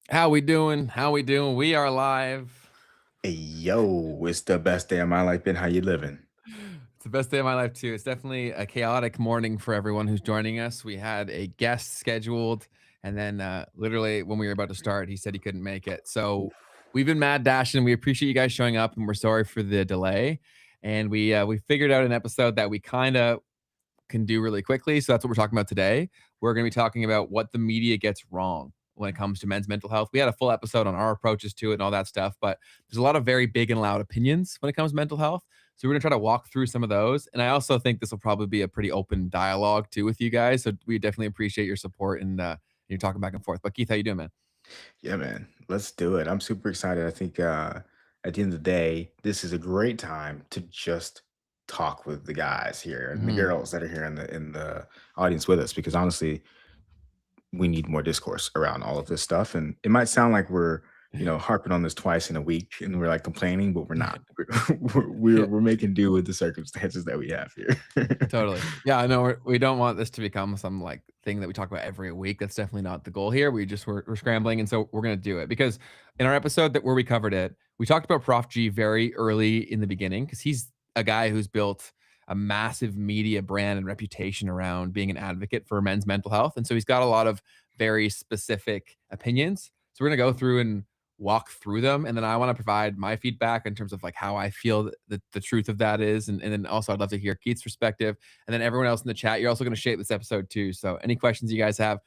How we doing? How we doing? We are live. Hey, yo, it's the best day of my life. Ben, how you living? It's the best day of my life too. It's definitely a chaotic morning for everyone who's joining us. We had a guest scheduled, and then literally when we were about to start, he said he couldn't make it. So we've been mad dashing. We appreciate you guys showing up, and we're sorry for the delay. And we figured out an episode that we kind of can do really quickly. So that's what we're talking about today. We're going to be talking about what the media gets wrong when it comes to men's mental health. We had a full episode on our approaches to it and all that stuff, but there's a lot of very big and loud opinions when it comes to mental health. So we're going to try to walk through some of those. And I also think this will probably be a pretty open dialogue too with you guys. So we definitely appreciate your support and you're talking back and forth. But Keith, how you doing, man? Yeah, man, let's do it. I'm super excited. I think at the end of the day, this is a great time to just talk with the guys here and the Mhm. girls that are here in the audience with us because honestly, we need more discourse around all of this stuff. And it might sound like we're, harping on this twice in a week and we're like complaining, but we're not. We're making do with the circumstances that we have here. Totally. Yeah, I know we don't want this to become some like thing that we talk about every week. That's definitely not the goal here. We're scrambling, and so we're gonna do it because in our episode that where we covered it, we talked about Prof G very early in the beginning because he's a guy who's built a massive media brand and reputation around being an advocate for men's mental health, and so he's got a lot of very specific opinions. So we're gonna go through and walk through them, and then I want to provide my feedback in terms of like how I feel the truth of that is, and then also I'd love to hear Keith's perspective, and then everyone else in the chat. You're also going to shape this episode too. So any questions you guys have,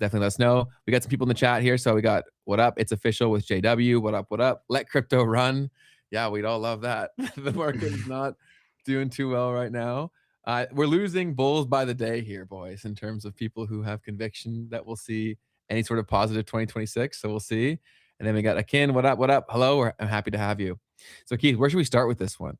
definitely let us know. We got some people in the chat here, so we got what up? It's official with JW. What up? What up? Let crypto run. Yeah, we'd all love that. The market is not doing too well right now. We're losing bulls by the day here, boys, in terms of people who have conviction that we'll see any sort of positive 2026. So we'll see. And then we got Akin. What up? What up? Hello. I'm happy to have you. So, Keith, where should we start with this one?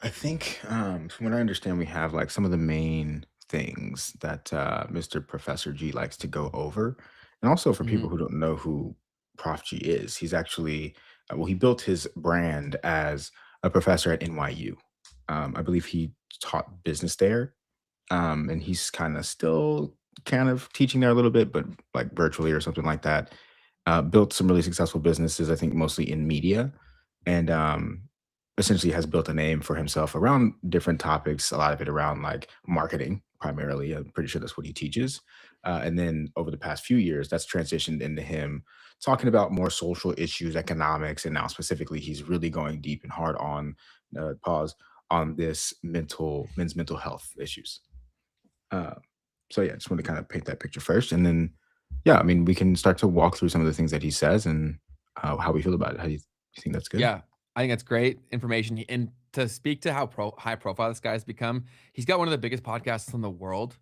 I think, from what I understand, we have like some of the main things that Mr. Professor G likes to go over. And also for Mhm. people who don't know who Prof G is, he's actually, well, he built his brand as a professor at NYU. I believe he taught business there. And he's kind of still kind of teaching there a little bit, but like virtually or something like that. Built some really successful businesses, I think mostly in media. And essentially has built a name for himself around different topics, a lot of it around like marketing primarily. I'm pretty sure that's what he teaches. And then over the past few years, that's transitioned into him talking about more social issues, economics, and now specifically, he's really going deep and hard on pause on this men's mental health issues. Uh, so yeah, I just want to kind of paint that picture first, and then yeah, I mean, we can start to walk through some of the things that he says and how we feel about it. How do you think that's good? Yeah, I think that's great information. And to speak to how high profile this guy's become, he's got one of the biggest podcasts in the world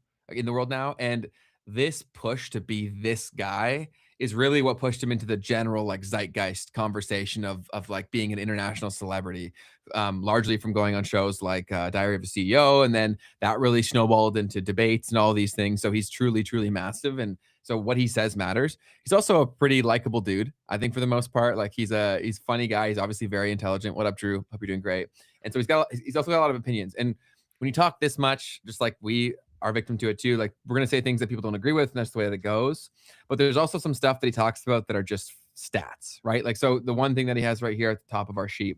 now. And this push to be this guy is really what pushed him into the general like zeitgeist conversation of like being an international celebrity, largely from going on shows like Diary of a CEO, and then that really snowballed into debates and all these things. So he's truly, truly massive, and so what he says matters. He's also a pretty likable dude, I think, for the most part. Like he's a funny guy. He's obviously very intelligent. What up, Drew? Hope you're doing great. And so he's also got a lot of opinions. And when you talk this much, just like we are victim to it too, like we're gonna say things that people don't agree with, and that's the way that it goes. But there's also some stuff that he talks about that are just stats, right? Like so the one thing that he has right here at the top of our sheet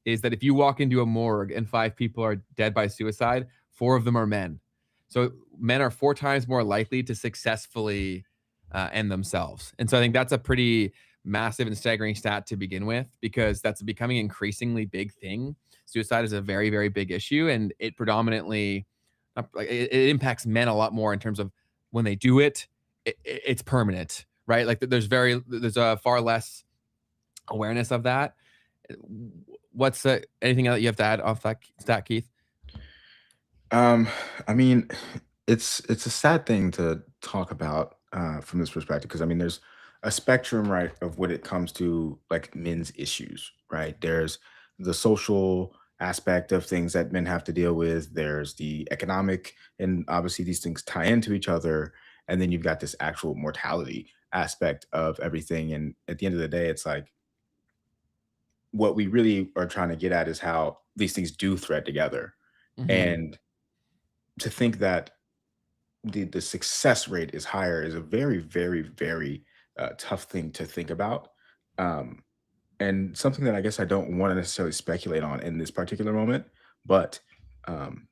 is that if you walk into a morgue and five people are dead by suicide, four of them are men. So men are four times more likely to successfully end themselves. And so I think that's a pretty massive and staggering stat to begin with because that's becoming an increasingly big thing. Suicide is a very, very big issue, and it predominantly it impacts men a lot more in terms of when they do it's permanent, right? Like there's a far less awareness of that. What's anything that you have to add off that stat, Keith? Um, I mean, it's a sad thing to talk about from this perspective because I mean, there's a spectrum, right, of when it comes to like men's issues, right? There's the social aspect of things that men have to deal with. There's the economic, and obviously these things tie into each other. And then you've got this actual mortality aspect of everything. And at the end of the day, it's like what we really are trying to get at is how these things do thread together. Mhm. And to think that the success rate is higher is a very, very, very, tough thing to think about. Um, and something that I guess I don't want to necessarily speculate on in this particular moment, but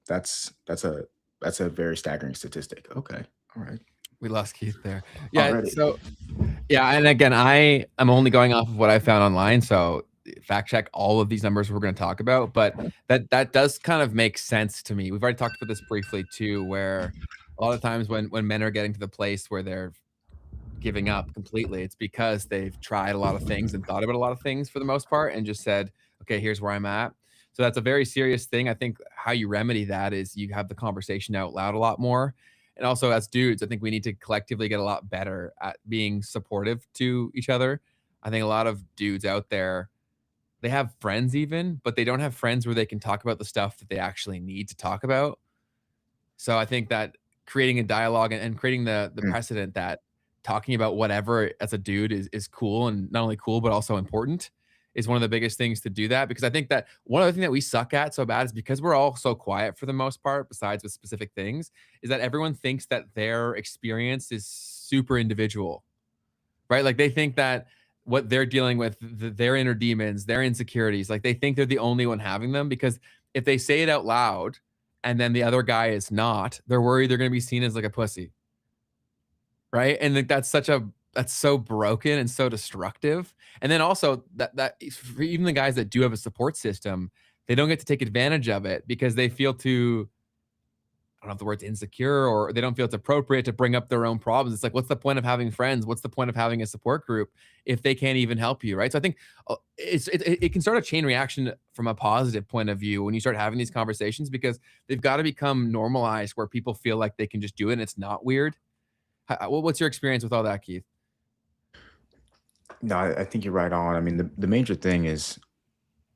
that's a very staggering statistic. Okay, all right, We lost Keith there. Yeah, already. so yeah, and again, I am only going off of what I found online, so fact check all of these numbers we're gonna talk about, but that does kind of make sense to me. We've already talked about this briefly too, where a lot of times when men are getting to the place where they're giving up completely, it's because they've tried a lot of things and thought about a lot of things for the most part and just said, "Okay, here's where I'm at." So that's a very serious thing. I think how you remedy that is you have the conversation out loud a lot more. And also as dudes, I think we need to collectively get a lot better at being supportive to each other. I think a lot of dudes out there, they have friends even, but they don't have friends where they can talk about the stuff that they actually need to talk about. So I think that creating a dialogue and creating the Mm, precedent that talking about whatever as a dude is cool and not only cool but also important is one of the biggest things to do that because I think that one other thing that we suck at so bad is because we're all so quiet for the most part, besides with specific things, is that everyone thinks that their experience is super individual, right? Like they think that what they're dealing with, their inner demons, their insecurities, like they think they're the only one having them because if they say it out loud and then the other guy is not, they're worried they're going to be seen as like a pussy, right? And like that's so broken and so destructive. And then also that for even the guys that do have a support system, they don't get to take advantage of it because they feel too I don't know if the word's insecure or they don't feel it's appropriate to bring up their own problems. It's like, what's the point of having friends? What's the point of having a support group if they can't even help you, right? So I think it can start a chain reaction from a positive point of view when you start having these conversations because they've got to become normalized where people feel like they can just do it and it's not weird. What's your experience with all that, Keith? no, I think you're right on. I mean, the major thing is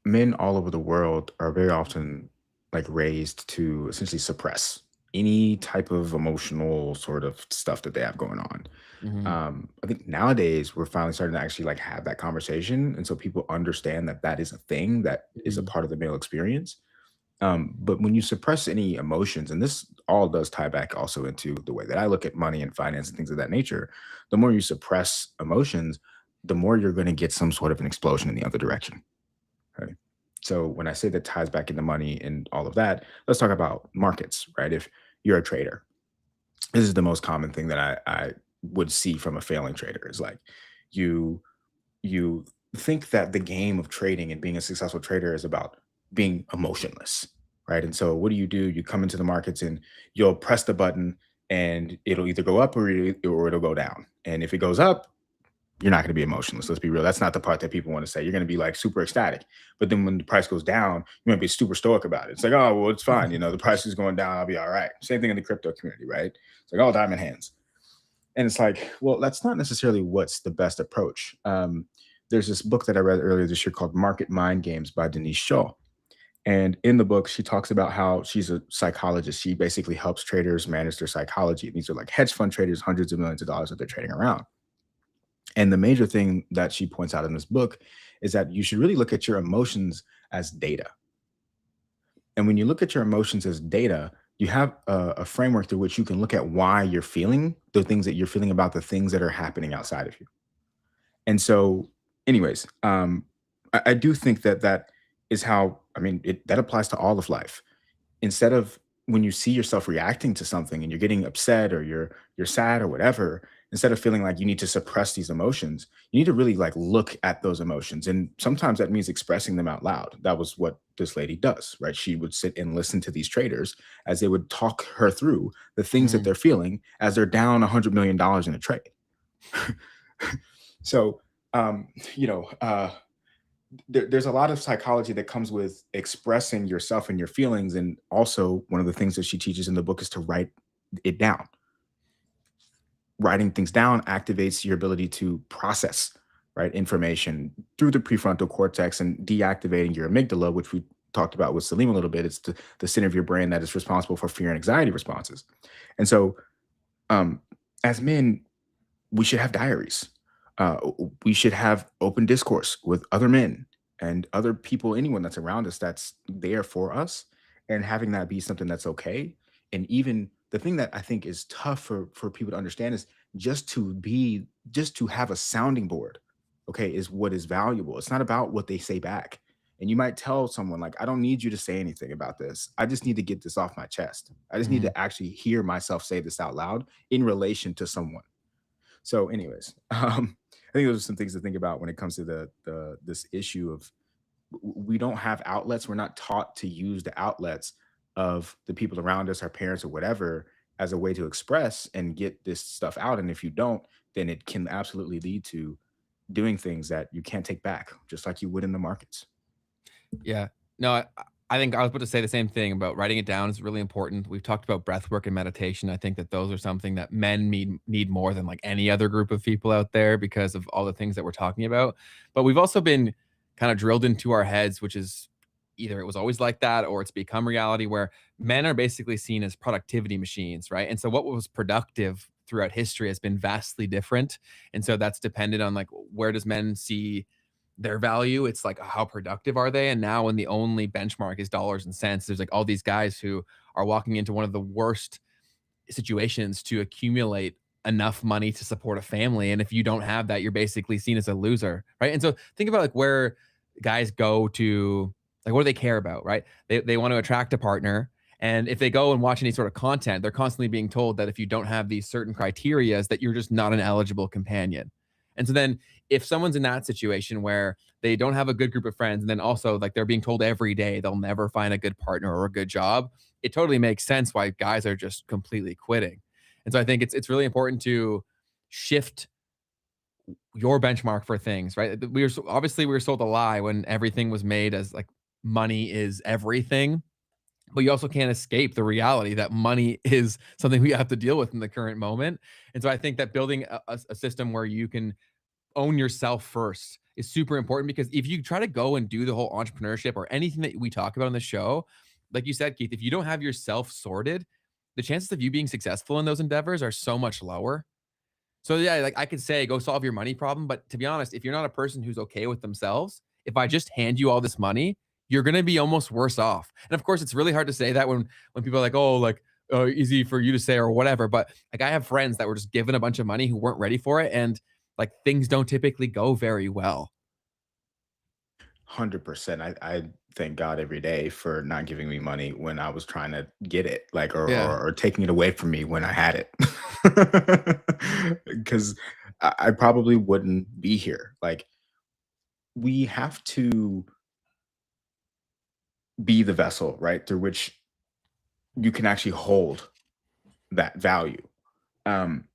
men all over the world are very often like raised to essentially suppress any type of emotional sort of stuff that they have going on. Hmm. I think nowadays we're finally starting to actually like have that conversation, and so people understand that that is a thing that is a Hmm. part of the male experience. But when you suppress any emotions, and this all does tie back also into the way that I look at money and finance and things of that nature, the more you suppress emotions, the more you're going to get some sort of an explosion in the other direction. Right. So when I say that ties back into money and all of that, let's talk about markets, right? If you're a trader, this is the most common thing that I would see from a failing trader is like you you think that the game of trading and being a successful trader is about being emotionless, right? And so what do? You come into the markets and you'll press the button and it'll either go up or it'll go down. And if it goes up, you're not going to be emotionless. Let's be real. That's not the part that people want to say. You're going to be like super ecstatic. But then when the price goes down, you might be super stoic about it. It's like, oh, well, it's fine. You know, the price is going down. I'll be all right. Same thing in the crypto community, right? It's like, oh, diamond hands. And it's like, well, that's not necessarily what's the best approach. There's this book that I read earlier this year called Market Mind Games by Denise Shaw. And in the book, she talks about how she's a psychologist. She basically helps traders manage their psychology. These are like hedge fund traders, hundreds of millions of dollars that they're trading around. And the major thing that she points out in this book is that you should really look at your emotions as data. And when you look at your emotions as data, you have a framework through which you can look at why you're feeling the things that you're feeling about the things that are happening outside of you. And so, anyways, I do think that that is how, I mean, that applies to all of life. Instead of when you see yourself reacting to something and you're getting upset or you're sad or whatever, instead of feeling like you need to suppress these emotions, you need to really like look at those emotions. And sometimes that means expressing them out loud. That was what this lady does, right? She would sit and listen to these traders as they would talk her through the things that Hmm. they're feeling as they're down $100 million in a trade. So, um, you know, there's a lot of psychology that comes with expressing yourself and your feelings. And also, one of the things that she teaches in the book is to write it down. Writing things down activates your ability to process, right, information through the prefrontal cortex and deactivating your amygdala, which we talked about with Salim a little bit. It's the center of your brain that is responsible for fear and anxiety responses. And so, um, as men, we should have diaries. Uh, we should have open discourse with other men and other people, anyone that's around us that's there for us, and having that be something that's okay. And even the thing that I think is tough for people to understand is just to have a sounding board, okay, is what is valuable. It's not about what they say back. And you might tell someone like, I don't need you to say anything about this. I just need to get this off my chest. I just need Mhm. to actually hear myself say this out loud in relation to someone. So, anyways, I think those are some things to think about when it comes to the this issue of we don't have outlets. We're not taught to use the outlets of the people around us, our parents or whatever, as a way to express and get this stuff out. And if you don't, then it can absolutely lead to doing things that you can't take back, just like you would in the markets. Yeah. No, I think I was about to say the same thing about writing it down is really important. We've talked about breath work and meditation. I think that those are something that men need more than like any other group of people out there because of all the things that we're talking about. But we've also been kind of drilled into our heads, which is either it was always like that or it's become reality where men are basically seen as productivity machines, right? And so what was productive throughout history has been vastly different. And so that's dependent on like where does men see their value. It's like how productive are they? And now when the only benchmark is dollars and cents, there's like all these guys who are walking into one of the worst situations to accumulate enough money to support a family. And if you don't have that, you're basically seen as a loser, right? And so think about like where guys go to, like what do they care about, right? They want to attract a partner. And if they go and watch any sort of content, they're constantly being told that if you don't have these certain criterias, that you're just not an eligible companion. And so then if someone's in that situation where they don't have a good group of friends, and then also like they're being told every day they'll never find a good partner or a good job, it totally makes sense why guys are just completely quitting. And so I think it's really important to shift your benchmark for things, right? Obviously we were sold a lie when everything was made as like money is everything, but you also can't escape the reality that money is something we have to deal with in the current moment. And so I think that building a system where you can own yourself first is super important because if you try to go and do the whole entrepreneurship or anything that we talk about on the show, like you said, Keith, if you don't have yourself sorted, the chances of you being successful in those endeavors are so much lower. So yeah, like I could say go solve your money problem, but to be honest, if you're not a person who's okay with themselves, if I just hand you all this money, you're going to be almost worse off. And of course, it's really hard to say that when people are like, "Oh, like easy for you to say or whatever." But like I have friends that were just given a bunch of money who weren't ready for it and like things don't typically go very well. 100%. I thank God every day for not giving me money when I was trying to get it, like, Yeah. or taking it away from me when I had it. Because I probably wouldn't be here. Like, we have to be the vessel, right, through which you can actually hold that value. Um,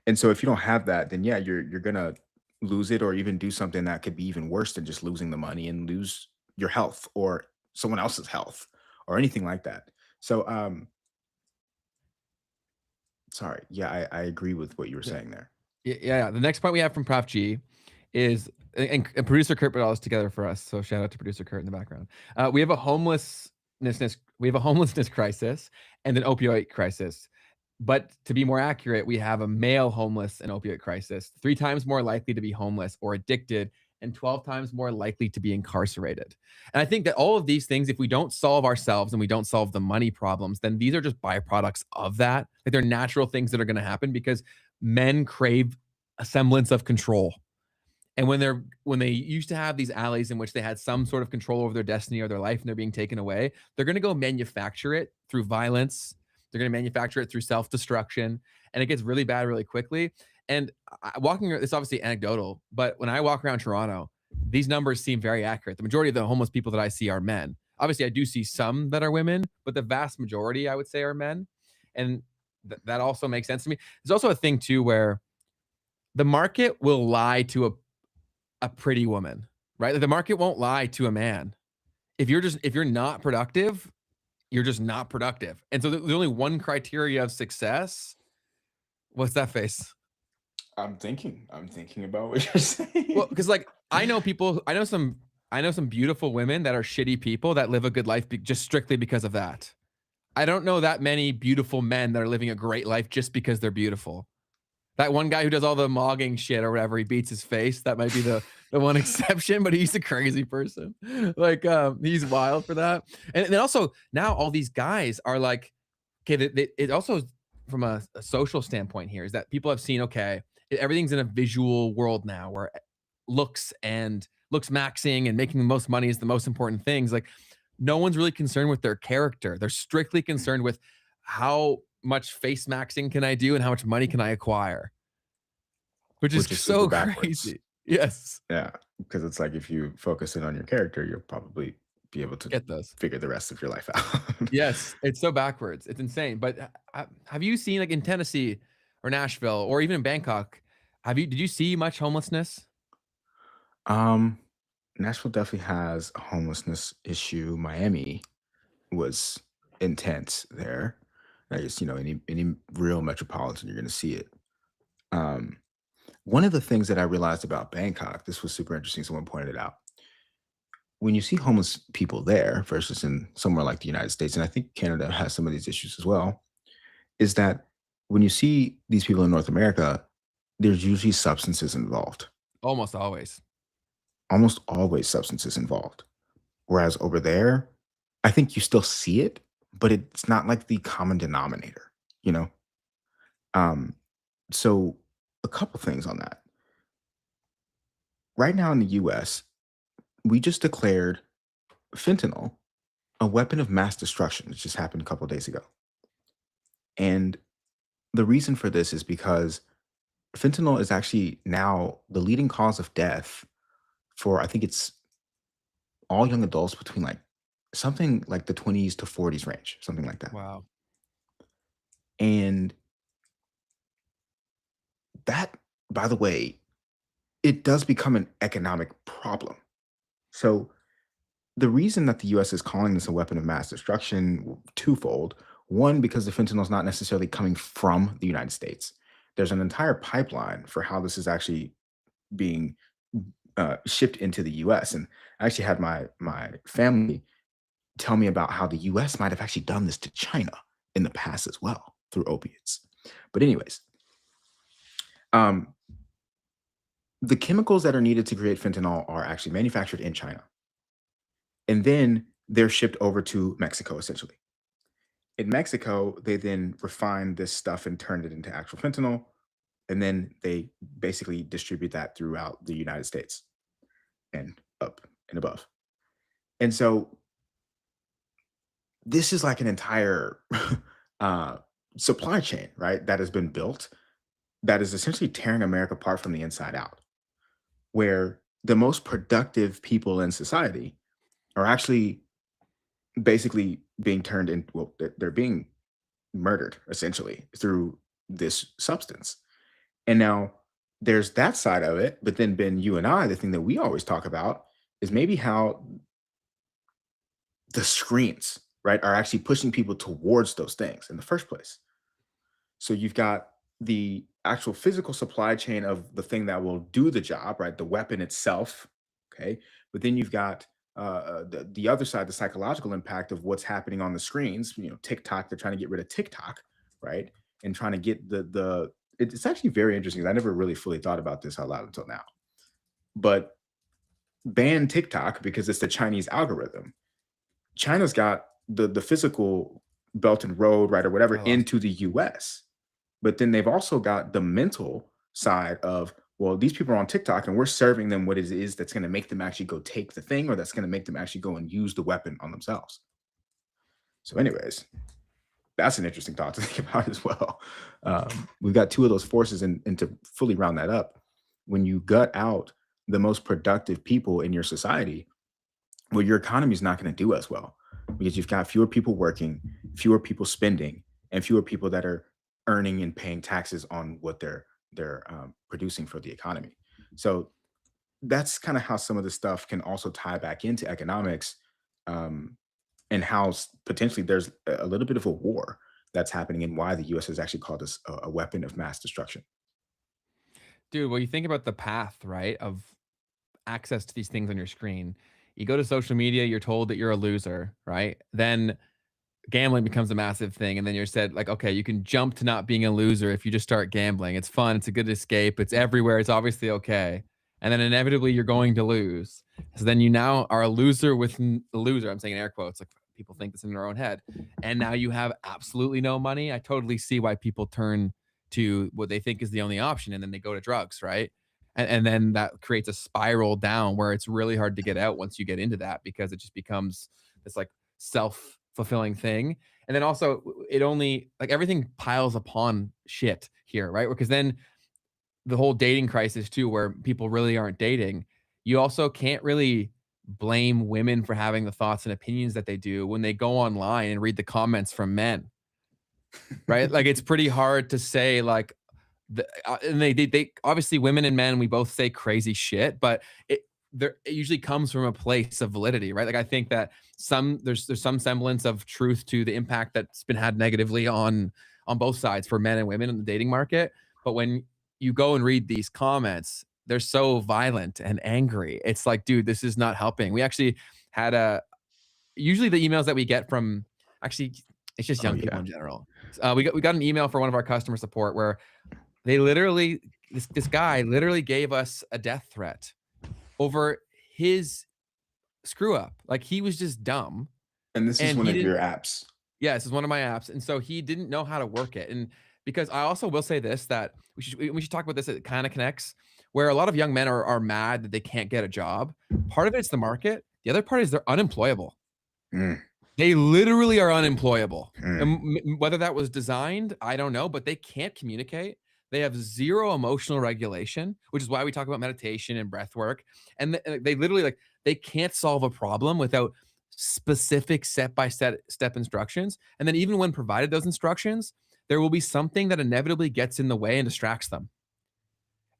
and so if you don't have that, then yeah, you're gonna lose it or even do something that could be even worse than just losing the money and lose your health or someone else's health or anything like that. So sorry. Yeah, I agree with what you were Yeah. saying there. Yeah. The next point we have from Prof G is, and producer Kurt put all this together for us. So shout out to producer Kurt in the background. We have a homelessness crisis and an opioid crisis. But to be more accurate, we have a male homeless and opioid crisis, 3 times more likely to be homeless or addicted, and 12 times more likely to be incarcerated. And I think that all of these things, if we don't solve ourselves and we don't solve the money problems, then these are just byproducts of that. Like they're natural things that are going to happen because men crave a semblance of control. And when they used to have these alleys in which they had some sort of control over their destiny or their life and they're being taken away, they're going to go manufacture it through violence. They're going to manufacture it through self-destruction, and it gets really bad really quickly. And walking, it's obviously anecdotal, but when I walk around Toronto, these numbers seem very accurate. The majority of the homeless people that I see are men. Obviously, I do see some that are women, but the vast majority, I would say, are men. And that also makes sense to me. There's also a thing too where the market will lie to a pretty woman, right? Like the market won't lie to a man. If you're not productive, you're just not productive. And so there's only one criteria of success. What's that face? I'm thinking about what you're Well, saying. because like I know some beautiful women that are shitty people that live a good life just strictly because of that. I don't know that many beautiful men that are living a great life just because they're beautiful. That one guy who does all the mogging shit or whatever, he beats his face. That might be the one exception, but he's a crazy person. Like he's wild for that. And then also now all these guys are like, okay, it also from a social standpoint here is that people have seen, okay, everything's in a visual world now where looks maxing and making the most money is the most important things. Like no one's really concerned with their character. They're strictly concerned with how much face maxing can I do and how much money can I acquire, which is which is super so backwards. crazy. Yes. Yeah, because it's like if you focus in on your character, you'll probably be able to Get those. figure the rest of your life out. Yes, it's so backwards. It's insane. But have you seen like in Tennessee or Nashville or even in Bangkok? Did you see much homelessness? um, Nashville definitely has a homelessness issue. Miami was intense there. I guess any real metropolitan, you're going to see it. Um, One of the things that I realized about Bangkok, this was super interesting. Someone pointed it out. When you see homeless people there versus in somewhere like the United States, and I think Canada has some of these issues as well, is that when you see these people in North America, there's usually substances involved, Almost always. almost always substances involved. Whereas over there, I think you still see it, but it's not like the common denominator, you know? Um, so a couple things on that. Right now in the US, we just declared fentanyl a weapon of mass destruction. It just happened a couple of days ago. And the reason for this is because fentanyl is actually now the leading cause of death for, I think it's all young adults between like something like the 20s to 40s range, something like that. Wow. And that, by the way, it does become an economic problem. So the reason that the US is calling this a weapon of mass destruction, twofold. One, because the fentanyl is not necessarily coming from the United States. There's an entire pipeline for how this is actually being shipped into the US. And I actually had my family tell me about how the US might have actually done this to China in the past as well through opiates. But anyways, um, the chemicals that are needed to create fentanyl are actually manufactured in China. And then they're shipped over to Mexico, essentially. In Mexico, they then refine this stuff and turn it into actual fentanyl. And then they basically distribute that throughout the United States and up and above. And so this is like an entire uh, supply chain, right? That has been built that is essentially tearing America apart from the inside out, where the most productive people in society are actually basically being turned in, well, they're being murdered essentially through this substance. And now there's that side of it, but then Ben, you and I, the thing that we always talk about is maybe how the screens, right, are actually pushing people towards those things in the first place. So you've got the actual physical supply chain of the thing that will do the job, right? The weapon itself, okay? But then you've got the other side, the psychological impact of what's happening on the screens. TikTok, they're trying to get rid of TikTok, right? And trying to get it's actually very interesting. 'Cause I never really fully thought about this out loud until now. But ban TikTok because it's the Chinese algorithm. China's got the physical Belt and Road, right, or whatever I lost. into the US. But then they've also got the mental side of, well, these people are on TikTok and we're serving them what it is that's going to make them actually go take the thing or that's going to make them actually go and use the weapon on themselves. So, anyways, that's an interesting thought to think about as well. We've got two of those forces, and to fully round that up, when you gut out the most productive people in your society, well, your economy is not going to do as well because you've got fewer people working, fewer people spending, and fewer people that are earning and paying taxes on what they're producing for the economy. So that's kind of how some of this stuff can also tie back into economics, um, and how potentially there's a little bit of a war that's happening and why the U.S. has actually called this a weapon of mass destruction. Dude, well, you think about the path, right, of access to these things on your screen. You go to social media, you're told that you're a loser, right? Then gambling becomes a massive thing. And then you're said, like, okay, you can jump to not being a loser if you just start gambling. It's fun. It's a good escape. It's everywhere. It's obviously okay. And then inevitably you're going to lose. So then you now are a loser with a loser. I'm saying in air quotes, like people think this in their own head. And now you have absolutely no money. I totally see why people turn to what they think is the only option, and then they go to drugs, right? And then that creates a spiral down where it's really hard to get out once you get into that, because it just becomes this like self-fulfilling thing. And then also it only like everything piles upon shit here, right? Because then the whole dating crisis too, where people really aren't dating, you also can't really blame women for having the thoughts and opinions that they do when they go online and read the comments from men, right? Like it's pretty hard to say like and they obviously women and men, we both say crazy shit, but it usually comes from a place of validity, right? Like I think that there's some semblance of truth to the impact that's been had negatively on both sides for men and women in the dating market. But when you go and read these comments, they're so violent and angry. It's like, dude, this is not helping. We actually had a usually the emails that we get from actually it's just Oh young people yeah. in general. We got an email for one of our customer support where they literally this guy literally gave us a death threat over his screw up. Like he was just dumb And this is and one he of didn't. your apps. Yeah, this is one of my apps, and so he didn't know how to work it. And because I also will say this, that we should talk about this. It kind of connects where a lot of young men are mad that they can't get a job. Part of it's the market. The other part is they're unemployable. Mm, They literally are unemployable. mm. And whether that was designed, I don't know, but they can't communicate. They have zero emotional regulation, which is why we talk about meditation and breath work. And they literally like they can't solve a problem without specific step instructions. And then even when provided those instructions, there will be something that inevitably gets in the way and distracts them.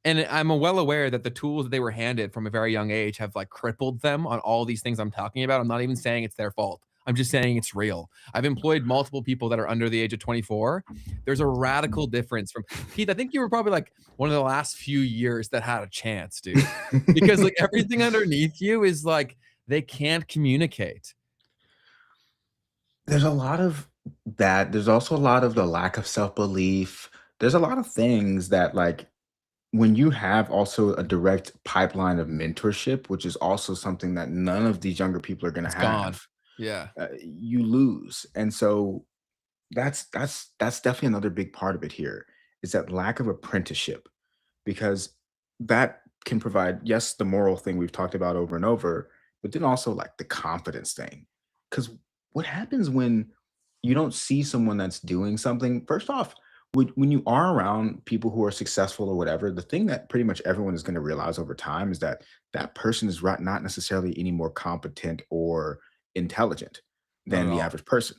And I'm well aware that the tools that they were handed from a very young age have like crippled them on all these things I'm talking about. I'm not even saying it's their fault. I'm just saying it's real. I've employed multiple people that are under the age of 24. There's a radical difference from Keith. I think you were probably like one of the last few years that had a chance, dude, because like everything underneath you is like they can't communicate. There's a lot of that. There's also a lot of the lack of self-belief. There's a lot of things that like when you have also a direct pipeline of mentorship, which is also something that none of these younger people are going to It's gone. have, Yeah. you lose. And so that's definitely another big part of it here is that lack of apprenticeship because that can provide, yes, the moral thing we've talked about over and over, but then also like the confidence thing. Because what happens when you don't see someone that's doing something? First off, when you are around people who are successful or whatever, the thing that pretty much everyone is going to realize over time is that that person is not necessarily any more competent or intelligent Not than at the all. average person.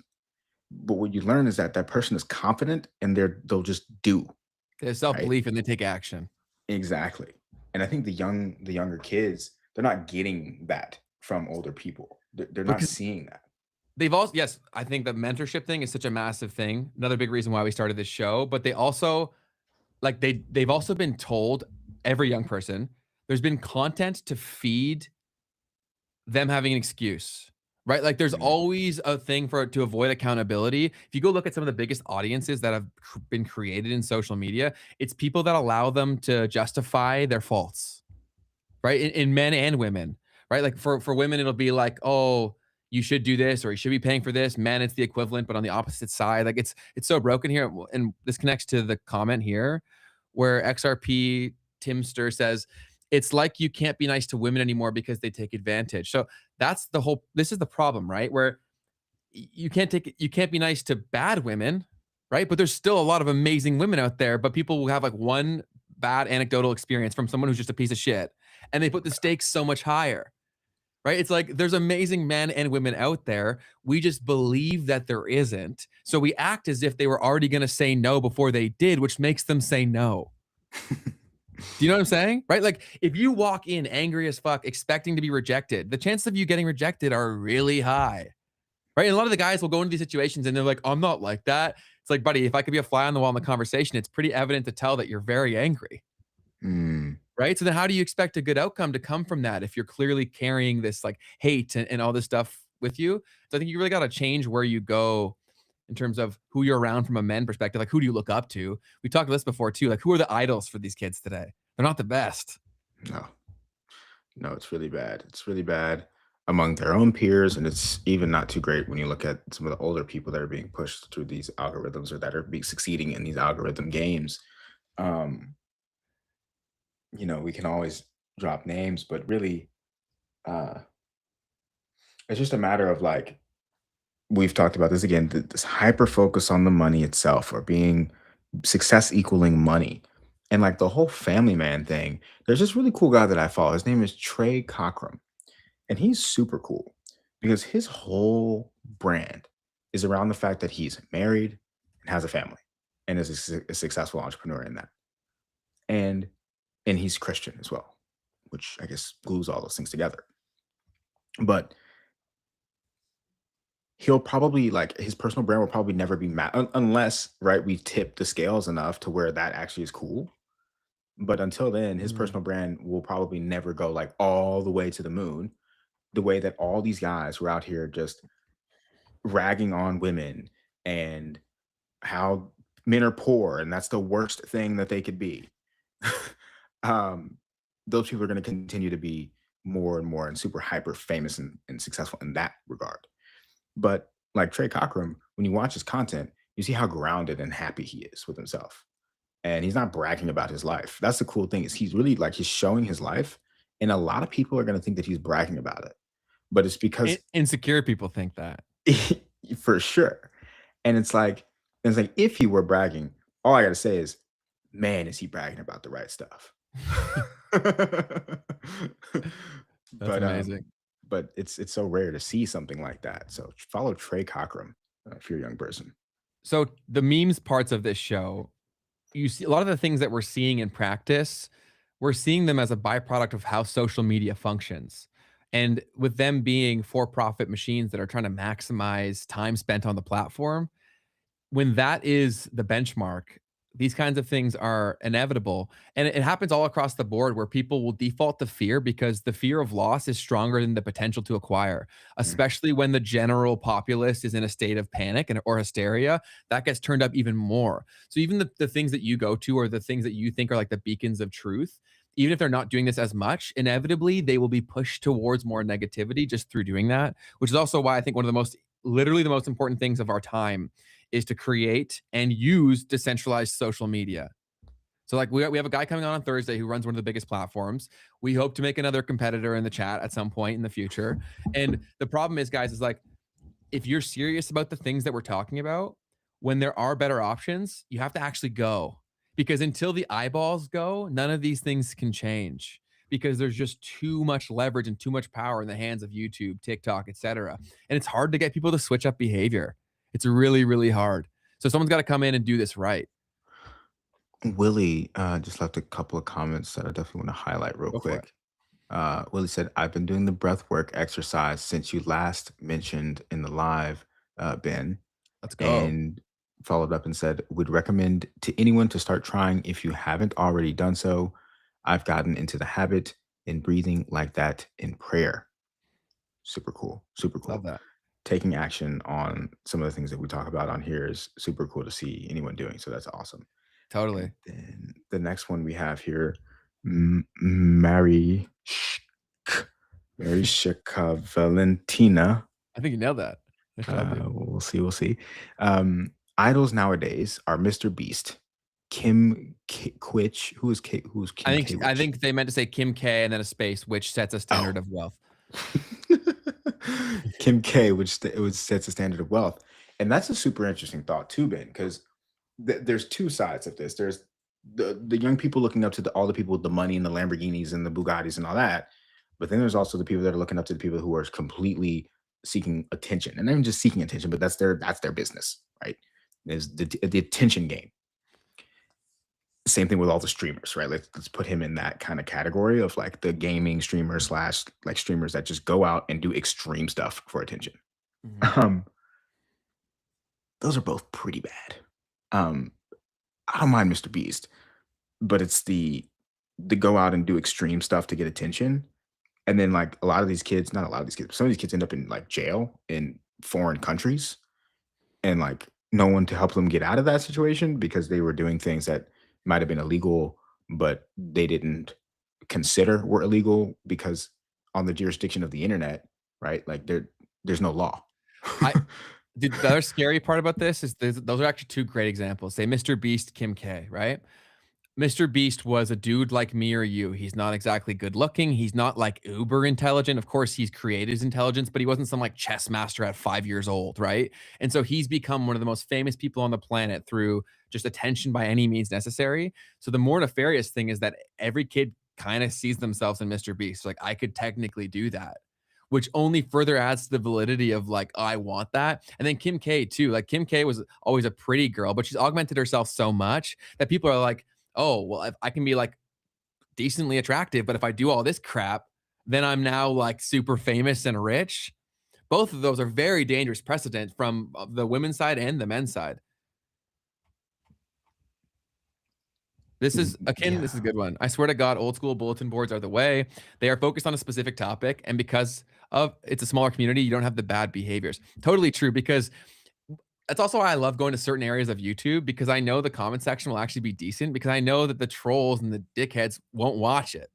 But what you learn is that that person is confident and they'll just do, They have right? self-belief and they take action. Exactly. And I think the younger kids, they're not getting that from older people. They're not Because seeing that. they've also yes, I think the mentorship thing is such a massive thing. Another big reason why we started this show, but they also like they've also been told every young person there's been content to feed them having an excuse, right? Like there's Mm, always a thing for to avoid accountability. If you go look at some of the biggest audiences that have been created in social media, it's people that allow them to justify their faults, right? In men and women, right? Like for women, it'll be like, oh, you should do this or you should be paying for this. Men, it's the equivalent, but on the opposite side, like it's so broken here. And this connects to the comment here, where XRP Timster says it's like you can't be nice to women anymore because they take advantage. So that's the whole. This is the problem, right? Where you can't be nice to bad women, right? But there's still a lot of amazing women out there, but people will have like one bad anecdotal experience from someone who's just a piece of shit and they put the stakes so much higher, right? It's like there's amazing men and women out there. We just believe that there isn't. So we act as if they were already going to say no before they did, which makes them say no. Do you know what I'm saying? Right? Like if you walk in angry as fuck, expecting to be rejected, the chances of you getting rejected are really high. Right. And a lot of the guys will go into these situations and they're like, I'm not like that. It's like, buddy, if I could be a fly on the wall in the conversation, it's pretty evident to tell that you're very angry. mm. Right. So then how do you expect a good outcome to come from that if you're clearly carrying this like hate and all this stuff with you? So I think you really got to change where you go in terms of who you're around from a men perspective. Like, who do you look up to? We talked about this before too. Like, who are the idols for these kids today? They're not the best. No, no, it's really bad. It's really bad. among their own peers, and it's even not too great when you look at some of the older people that are being pushed through these algorithms or that are be succeeding in these algorithm games. Um, we can always drop names, but really, uh, it's just a matter of like we've talked about this again, this hyper focus on the money itself or being success equaling money. And like the whole family man thing, there's this really cool guy that I follow. His name is Trey Cockrum. And he's super cool because his whole brand is around the fact that he's married and has a family and is a successful entrepreneur in that. And he's Christian as well, which I guess glues all those things together. But he'll probably like his personal brand will probably never be unless right we tip the scales enough to where that actually is cool. But until then, his Mm. personal brand will probably never go like all the way to the moon the way that all these guys were out here just ragging on women and how men are poor and that's the worst thing that they could be. um, those people are going to continue to be more and more and super hyper famous and successful in that regard. But like Trey Cockrum, when you watch his content, you see how grounded and happy he is with himself. And he's not bragging about his life. That's the cool thing is he's really like he's showing his life. And a lot of people are going to think that he's bragging about it. But it's because Insecure people think that. for sure. And it's like if he were bragging, all I gotta say is, man, is he bragging about the right stuff. That's but amazing. it's so rare to see something like that. So follow Trey Cockrum if you're a young person. So the memes parts of this show, you see a lot of the things that we're seeing in practice, we're seeing them as a byproduct of how social media functions. And with them being for-profit machines that are trying to maximize time spent on the platform, when that is the benchmark, these kinds of things are inevitable. And it happens all across the board where people will default to fear because the fear of loss is stronger than the potential to acquire, Mm. especially when the general populace is in a state of panic and or hysteria. That gets turned up even more. So even the things that you go to or the things that you think are like the beacons of truth, even if they're not doing this as much, inevitably they will be pushed towards more negativity just through doing that, which is also why I think one of the most literally the most important things of our time is to create and use decentralized social media. So like we have a guy coming on Thursday who runs one of the biggest platforms. We hope to make another competitor in the chat at some point in the future. And the problem is, guys, is like if you're serious about the things that we're talking about, when there are better options, you have to actually go. Because until the eyeballs go, none of these things can change because there's just too much leverage and too much power in the hands of YouTube, TikTok, etc. And it's hard to get people to switch up behavior. It's really, really hard. So someone's got to come in and do this right. Willie just left a couple of comments that I definitely want to highlight real Go for it. quick. Willie said, I've been doing the breath work exercise since you last mentioned in the live, Ben, Let's go. and followed up and said, would recommend to anyone to start trying if you haven't already done so. I've gotten into the habit in breathing like that in prayer. Super cool. Super Love cool. that. Taking action on some of the things that we talk about on here is super cool to see anyone doing. So that's awesome. And Totally. then the next one we have here, Mary Mary Shika Valentina. I think you nailed that. Nice job, dude. We'll see. We'll see. Idols nowadays are Mr. Beast, Kim Kwich. Who is I Kim think K. I Wich? think they meant to say Kim K and then a space, which sets a standard Oh, of wealth. Kim K, which sets a standard of wealth, and that's a super interesting thought too, Ben, because there's two sides of this. There's the young people looking up to all the people with the money and the Lamborghinis and the Bugattis and all that, but then there's also the people that are looking up to the people who are completely seeking attention, and not even just seeking attention, but that's their business, right? There's the attention game. Same thing with all the streamers, right? Let's put him in that kind of category of like the gaming streamers slash like streamers that just go out and do extreme stuff for attention. Mhm. Um, those are both pretty bad. Um, I don't mind Mr. Beast, but it's the go out and do extreme stuff to get attention. And then like a lot of these kids, not a lot of these kids, but some of these kids end up in like jail in foreign countries and like no one to help them get out of that situation because they were doing things that might have been illegal, but they didn't consider were illegal because on the jurisdiction of the internet. right? Like there's no law. I the other scary part about this is those are actually two great examples. Say Mr. Beast, Kim K, right? Mr. Beast was a dude like me or you. He's not exactly good looking. He's not like uber intelligent. Of course, he's created his intelligence, but he wasn't some like chess master at 5 years old, right? And so he's become one of the most famous people on the planet through just attention by any means necessary. So the more nefarious thing is that every kid kind of sees themselves in Mr. Beast. Like, I could technically do that, which only further adds to the validity of like, oh, I want that. And then Kim K too. Like, Kim K was always a pretty girl, but she's augmented herself so much that people are like, oh, well, if I can be like decently attractive, but if I do all this crap, then I'm now like super famous and rich. Both of those are very dangerous precedent from the women's side and the men's side. This is akin. This is a Yeah. good one. I swear to God, old school bulletin boards are the way. They are focused on a specific topic. And because of it's a smaller community, you don't have the bad behaviors. Totally true. Because that's also why I love going to certain areas of YouTube, because I know the comment section will actually be decent, because I know that the trolls and the dickheads won't watch it.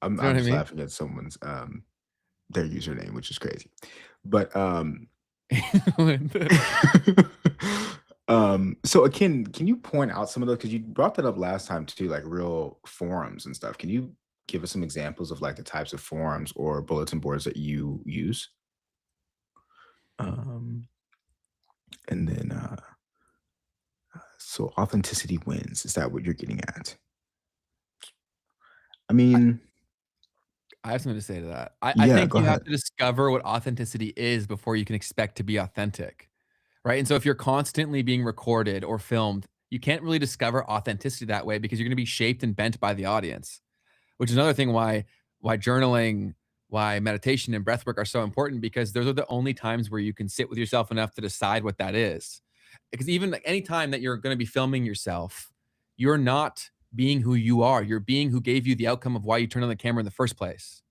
I'm You know I'm what I just mean? laughing at someone's their username, which is crazy. But so again, can you point out some of those? Because you brought that up last time too, like real forums and stuff. Can you give us some examples of like the types of forums or bulletin boards that you use? Um, and then so authenticity wins. Is that what you're getting at? I I, mean, I have something to say to that. I yeah, think go you have ahead. to discover what authenticity is before you can expect to be authentic. Right. And so if you're constantly being recorded or filmed, you can't really discover authenticity that way, because you're going to be shaped and bent by the audience, which is another thing why journaling, why meditation and breath work are so important, because those are the only times where you can sit with yourself enough to decide what that is. Because even like any time that you're going to be filming yourself, you're not being who you are. You're being who gave you the outcome of why you turned on the camera in the first place.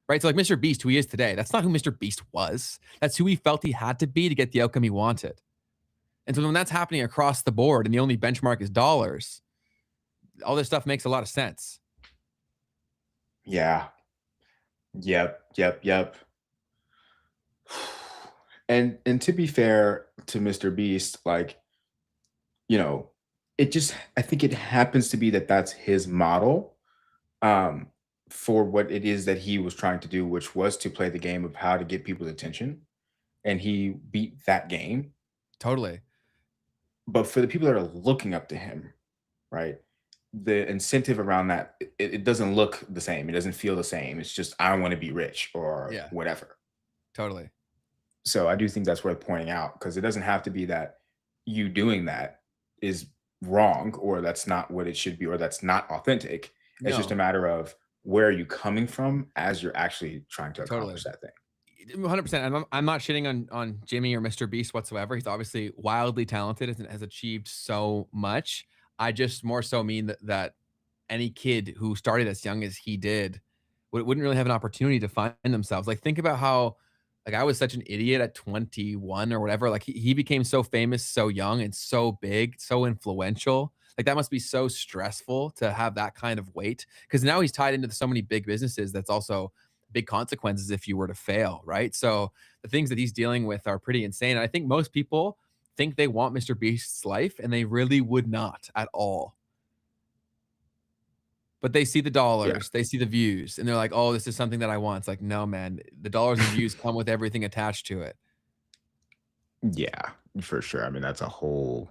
Right. So like Mr. Beast, who he is today, that's not who Mr. Beast was. That's who he felt he had to be to get the outcome he wanted. And so when that's happening across the board and the only benchmark is dollars, all this stuff makes a lot of sense. Yeah. Yep. Yep. Yep. And to be fair to Mr. Beast, like, you know, it just I think it happens to be that that's his model um for what it is that he was trying to do, which was to play the game of how to get people's attention. And he beat that game. Totally. But for the people that are looking up to him, right? The incentive around that, it doesn't look the same. It doesn't feel the same. It's just, I want to be rich or Yeah, whatever. totally. So I do think that's worth pointing out because it doesn't have to be that you doing that is wrong or that's not what it should be or that's not authentic. It's just a No, matter of where are you coming from as you're actually trying to totally. accomplish that thing. 100%. I'm not shitting on Jimmy or Mr. Beast whatsoever. He's obviously wildly talented and has achieved so much. I just more so mean that any kid who started as young as he did wouldn't really have an opportunity to find themselves. Like, think about how, like, I was such an idiot at 21 or whatever. Like, he became so famous so young and so big, so influential. Like, that must be so stressful to have that kind of weight, because now he's tied into so many big businesses. That's also big consequences if you were to fail, right? So the things that he's dealing with are pretty insane. And I think most people think they want Mr. Beast's life, and they really would not at all. But they see the Yeah. dollars, they see the views, and they're like, "Oh, this is something that I want." It's like, "No, man, the dollars and views come with everything attached to it." Yeah, for sure. I mean, that's a whole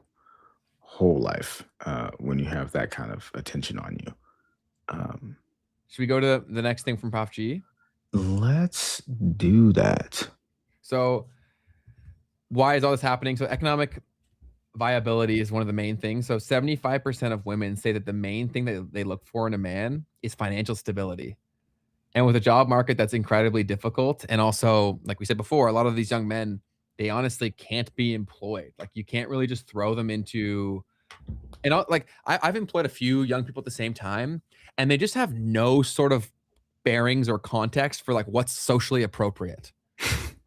life when you have that kind of attention on you. Um, Should we go to the next thing from Prof G? let's do that. So, why is all this happening? So, economic viability is one of the main things. So, 75% of women say that the main thing that they look for in a man is financial stability. And with a job market that's incredibly difficult, and also, like we said before, a lot of these young men, they honestly can't be employed. Like, you can't really just throw them into, and like I've employed a few young people at the same time, and they just have no sort of bearings or context for like what's socially appropriate.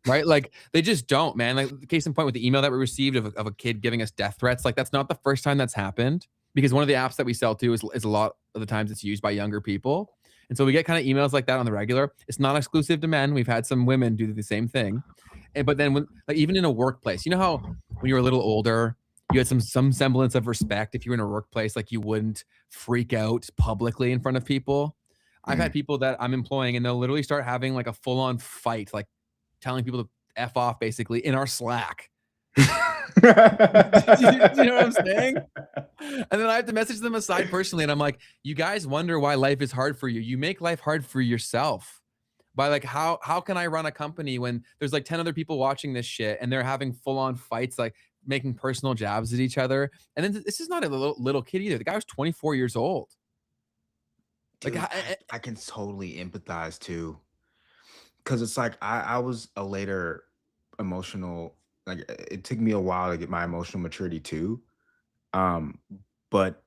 Right? Like, they just don't, man. Like, case in point with the email that we received of a kid giving us death threats. Like, that's not the first time that's happened, because one of the apps that we sell to is a lot. of the times it's used by younger people. And so we get kind of emails like that on the regular. It's not exclusive to men. We've had some women do the same thing. And but then when like even in a workplace, you know how when you were a little older, you had some semblance of respect if you were in a workplace, like you wouldn't freak out publicly in front of people. I've had Mhm. people that I'm employing and they'll literally start having like a full-on fight, like telling people to F off basically in our Slack. You know what I'm saying? And then I have to message them aside personally, and I'm like, "You guys wonder why life is hard for you. You make life hard for yourself by like how can I run a company when there's like 10 other people watching this shit and they're having full on fights, like making personal jabs at each other. And then this is not a little kid either. The guy was 24 years old. Like, Dude, I can totally empathize too, because it's like I was a later emotional, like it took me a while to get my emotional maturity too. Um, but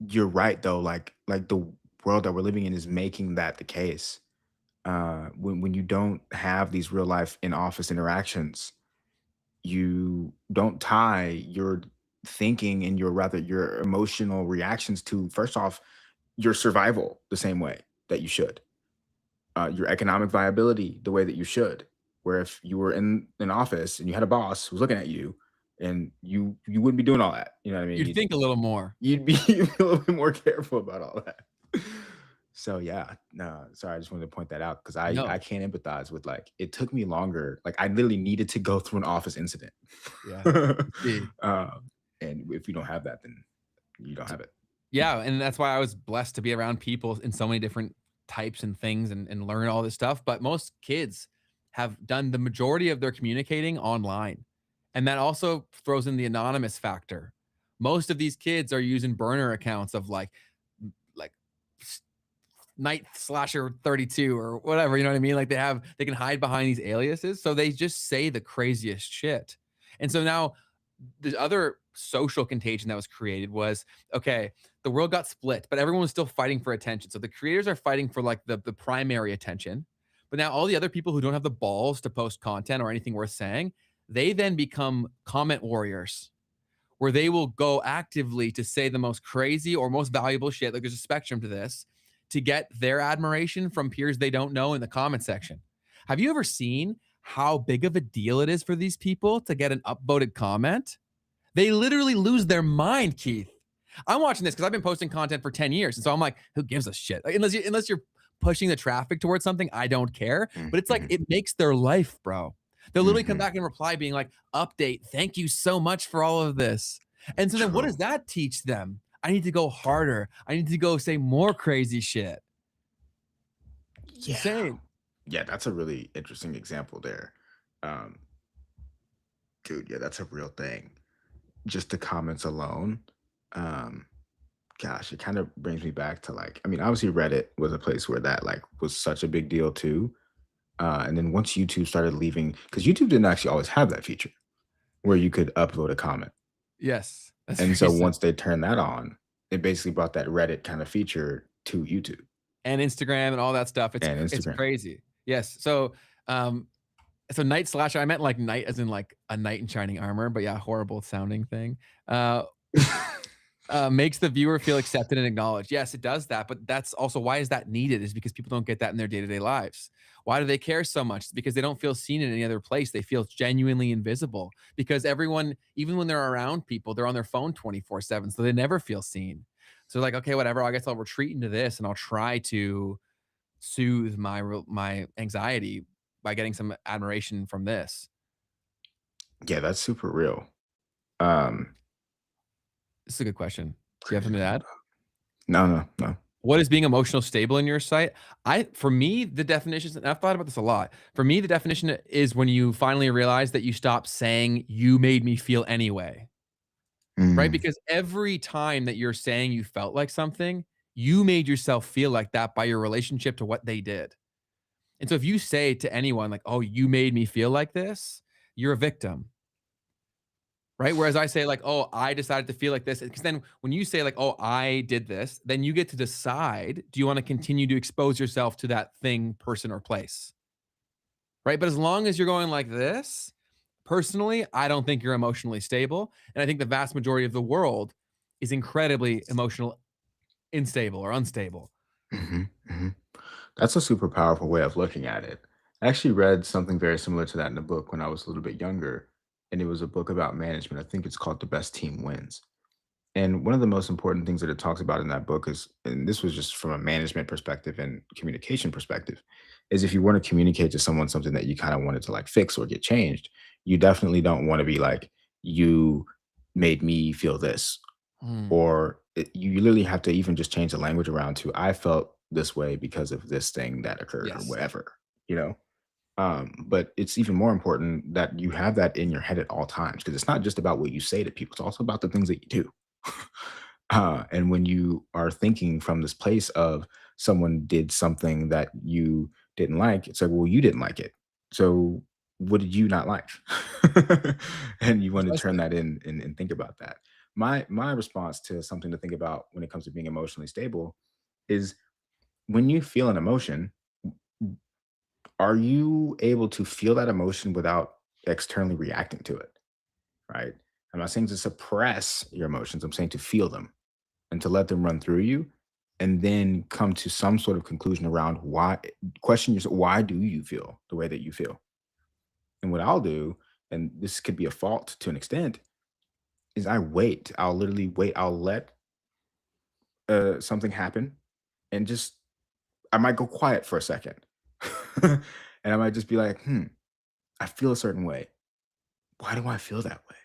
you're right though, like the world that we're living in is making that the case. When you don't have these real life in office interactions, you don't tie your thinking and your emotional reactions to, first off, your survival the same way that you should, your economic viability the way that you should. Where if you were in an office and you had a boss who was looking at you, and you wouldn't be doing all that. You know what I mean? you'd think a little more. You'd be you'd be a little bit more careful about all that. So yeah, no, sorry, I just wanted to point that out because I No. can't empathize with, like, it took me longer. Like I literally needed to go through an office incident. Yeah. See. And if you don't have that, then you don't have it. Yeah, and that's why I was blessed to be around people in so many different types and things and learn all this stuff. But most kids have done the majority of their communicating online. And that also throws in the anonymous factor. Most of these kids are using burner accounts of like Night Slasher 32 or whatever, you know what I mean? Like they can hide behind these aliases. So they just say the craziest shit. And so now the other social contagion that was created was okay, the world got split, but everyone was still fighting for attention. So the creators are fighting for like the primary attention. But now all the other people who don't have the balls to post content or anything worth saying, they then become comment warriors where they will go actively to say the most crazy or most valuable shit. Like there's a spectrum to this to get their admiration from peers they don't know in the comment section. Have you ever seen how big of a deal it is for these people to get an upvoted comment? They literally lose their mind, Keith. I'm watching this because I've been posting content for 10 years. And so I'm like, who gives a shit? Like, unless you're pushing the traffic towards something, I don't care. But it's like, Mhm, it makes their life, bro. They'll literally come mhm. back and reply being like, update, thank you so much for all of this. And so then what True. does that teach them? I need to go harder. I need to go say more crazy shit. It's Yeah. insane. Yeah, that's a really interesting example there. Um, Dude, yeah, that's a real thing. Just the comments alone. Um, Gosh, it kind of brings me back to, like, I mean, obviously Reddit was a place where that, like, was such a big deal too. And then once YouTube started leaving, because YouTube didn't actually always have that feature where you could upload a comment. Yes, that's And very so sad. once they turned that on, it basically brought that Reddit kind of feature to YouTube And Instagram and all that stuff. and It's Instagram. crazy. Yes. Um, so Night Slasher, I meant like night as in like a knight in shining armor, but yeah, horrible sounding thing. Uh, Makes the viewer feel accepted and acknowledged. Yes, it does that, but that's also why is that needed? Is because people don't get that in their day-to-day lives. Why do they care so much? It's because they don't feel seen in any other place. They feel genuinely invisible because everyone, even when they're around people, they're on their phone 24/7, so they never feel seen. So like, okay, whatever. I guess I'll retreat into this and I'll try to soothe my anxiety by getting some admiration from this. Yeah, that's super real. Um, This is a good question. Do you have something to add? no, no, no. What is being emotional stable in your sight? For me, the definition, and I've thought about this a lot. For me, the definition is when you finally realize that you stop saying you made me feel anyway, right? Mm, Because every time that you're saying you felt like something, you made yourself feel like that by your relationship to what they did. And so if you say to anyone like, "Oh, you made me feel like this," you're a victim. Right? Whereas I say like, "Oh, I decided to feel like this," because then when you say like, "Oh, I did this," then you get to decide, do you wanna continue to expose yourself to that thing, person, or place? Right? But as long as you're going like this, personally, I don't think you're emotionally stable, and I think the vast majority of the world is incredibly emotional instable or unstable. Mhm, mhm. That's a super powerful way of looking at it. I actually read something very similar to that in a book when I was a little bit younger, and it was a book about management. I think it's called The Best Team Wins. And one of the most important things that it talks about in that book is, and this was just from a management perspective and communication perspective, is if you want to communicate to someone something that you kind of wanted to like fix or get changed, you definitely don't want to be like, you made me feel this, Mm, or you literally have to even just change the language around to, I felt this way because of this thing that occurred or yes. whatever, you know? But it's even more important that you have that in your head at all times because it's not just about what you say to people, it's also about the things that you do. And when you are thinking from this place of someone did something that you didn't like, it's like, well, you didn't like it. So what did you not like? And you want to turn Precisely. that in and think about that. My response to something to think about when it comes to being emotionally stable is when you feel an emotion, are you able to feel that emotion without externally reacting to it? Right. I'm not saying to suppress your emotions. I'm saying to feel them and to let them run through you and then come to some sort of conclusion around why, question yourself, why do you feel the way that you feel? And what I'll do, and this could be a fault to an extent, is I wait. I'll literally wait. I'll let something happen and just, I might go quiet for a second. And I might just be like, I feel a certain way. Why do I feel that way?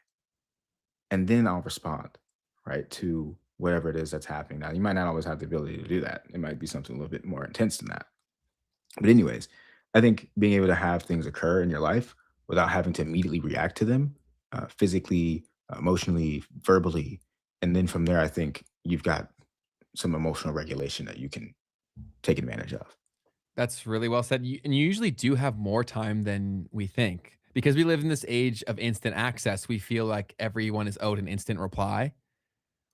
And then I'll respond, right, to whatever it is that's happening. Now, you might not always have the ability to do that. It might be something a little bit more intense than that. But, anyways, I think being able to have things occur in your life without having to immediately react to them physically, emotionally, verbally. And then from there, I think you've got some emotional regulation that you can take advantage of. That's really well said. And you usually do have more time than we think. Because we live in this age of instant access, we feel like everyone is owed an instant reply.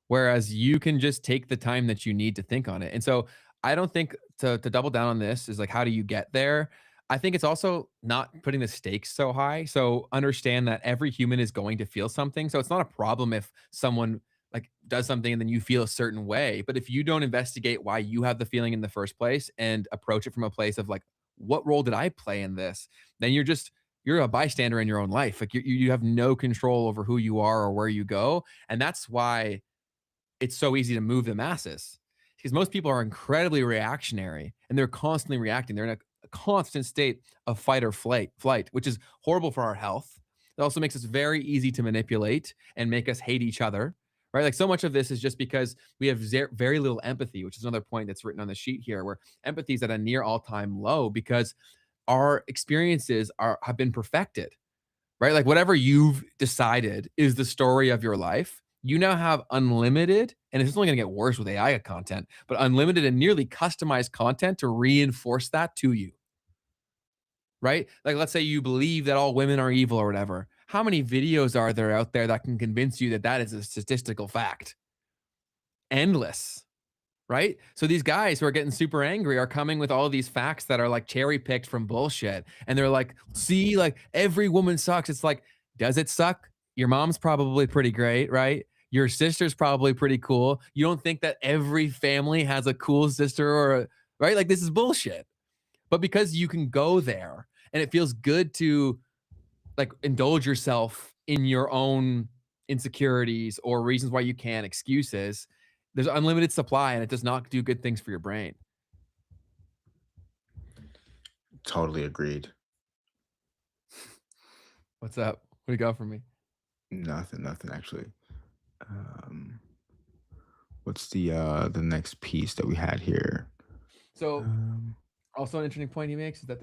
Whereas you can just take the time that you need to think on it. And so I don't think to double down on this is like, how do you get there? I think it's also not putting the stakes so high. So understand that every human is going to feel something. So it's not a problem if someone like does something and then you feel a certain way. But if you don't investigate why you have the feeling in the first place and approach it from a place of like, what role did I play in this? Then you're a bystander in your own life. Like you have no control over who you are or where you go. And that's why it's so easy to move the masses because most people are incredibly reactionary and they're constantly reacting. They're in a constant state of fight or flight, which is horrible for our health. It also makes us very easy to manipulate and make us hate each other, right? Like so much of this is just because we have very little empathy, which is another point that's written on the sheet here, where empathy is at a near all-time low because our experiences have been perfected, right? Like whatever you've decided is the story of your life. You now have unlimited, and it's only going to get worse with AI content, but unlimited and nearly customized content to reinforce that to you, right? Like, let's say you believe that all women are evil or whatever. How many videos are there out there that can convince you that that is a statistical fact? Endless, right? So these guys who are getting super angry are coming with all these facts that are like cherry picked from bullshit. And they're like, see, like every woman sucks. It's like, does it suck? Your mom's probably pretty great, right? Your sister's probably pretty cool. You don't think that every family has a cool sister or a, right? Like this is bullshit. But because you can go there and it feels good to like indulge yourself in your own insecurities or reasons why you can't, excuses, there's unlimited supply and it does not do good things for your brain. Totally agreed. What's up? What do you got for me? Nothing, nothing actually. Um, what's the next piece that we had here? So Um, also an interesting point he makes is that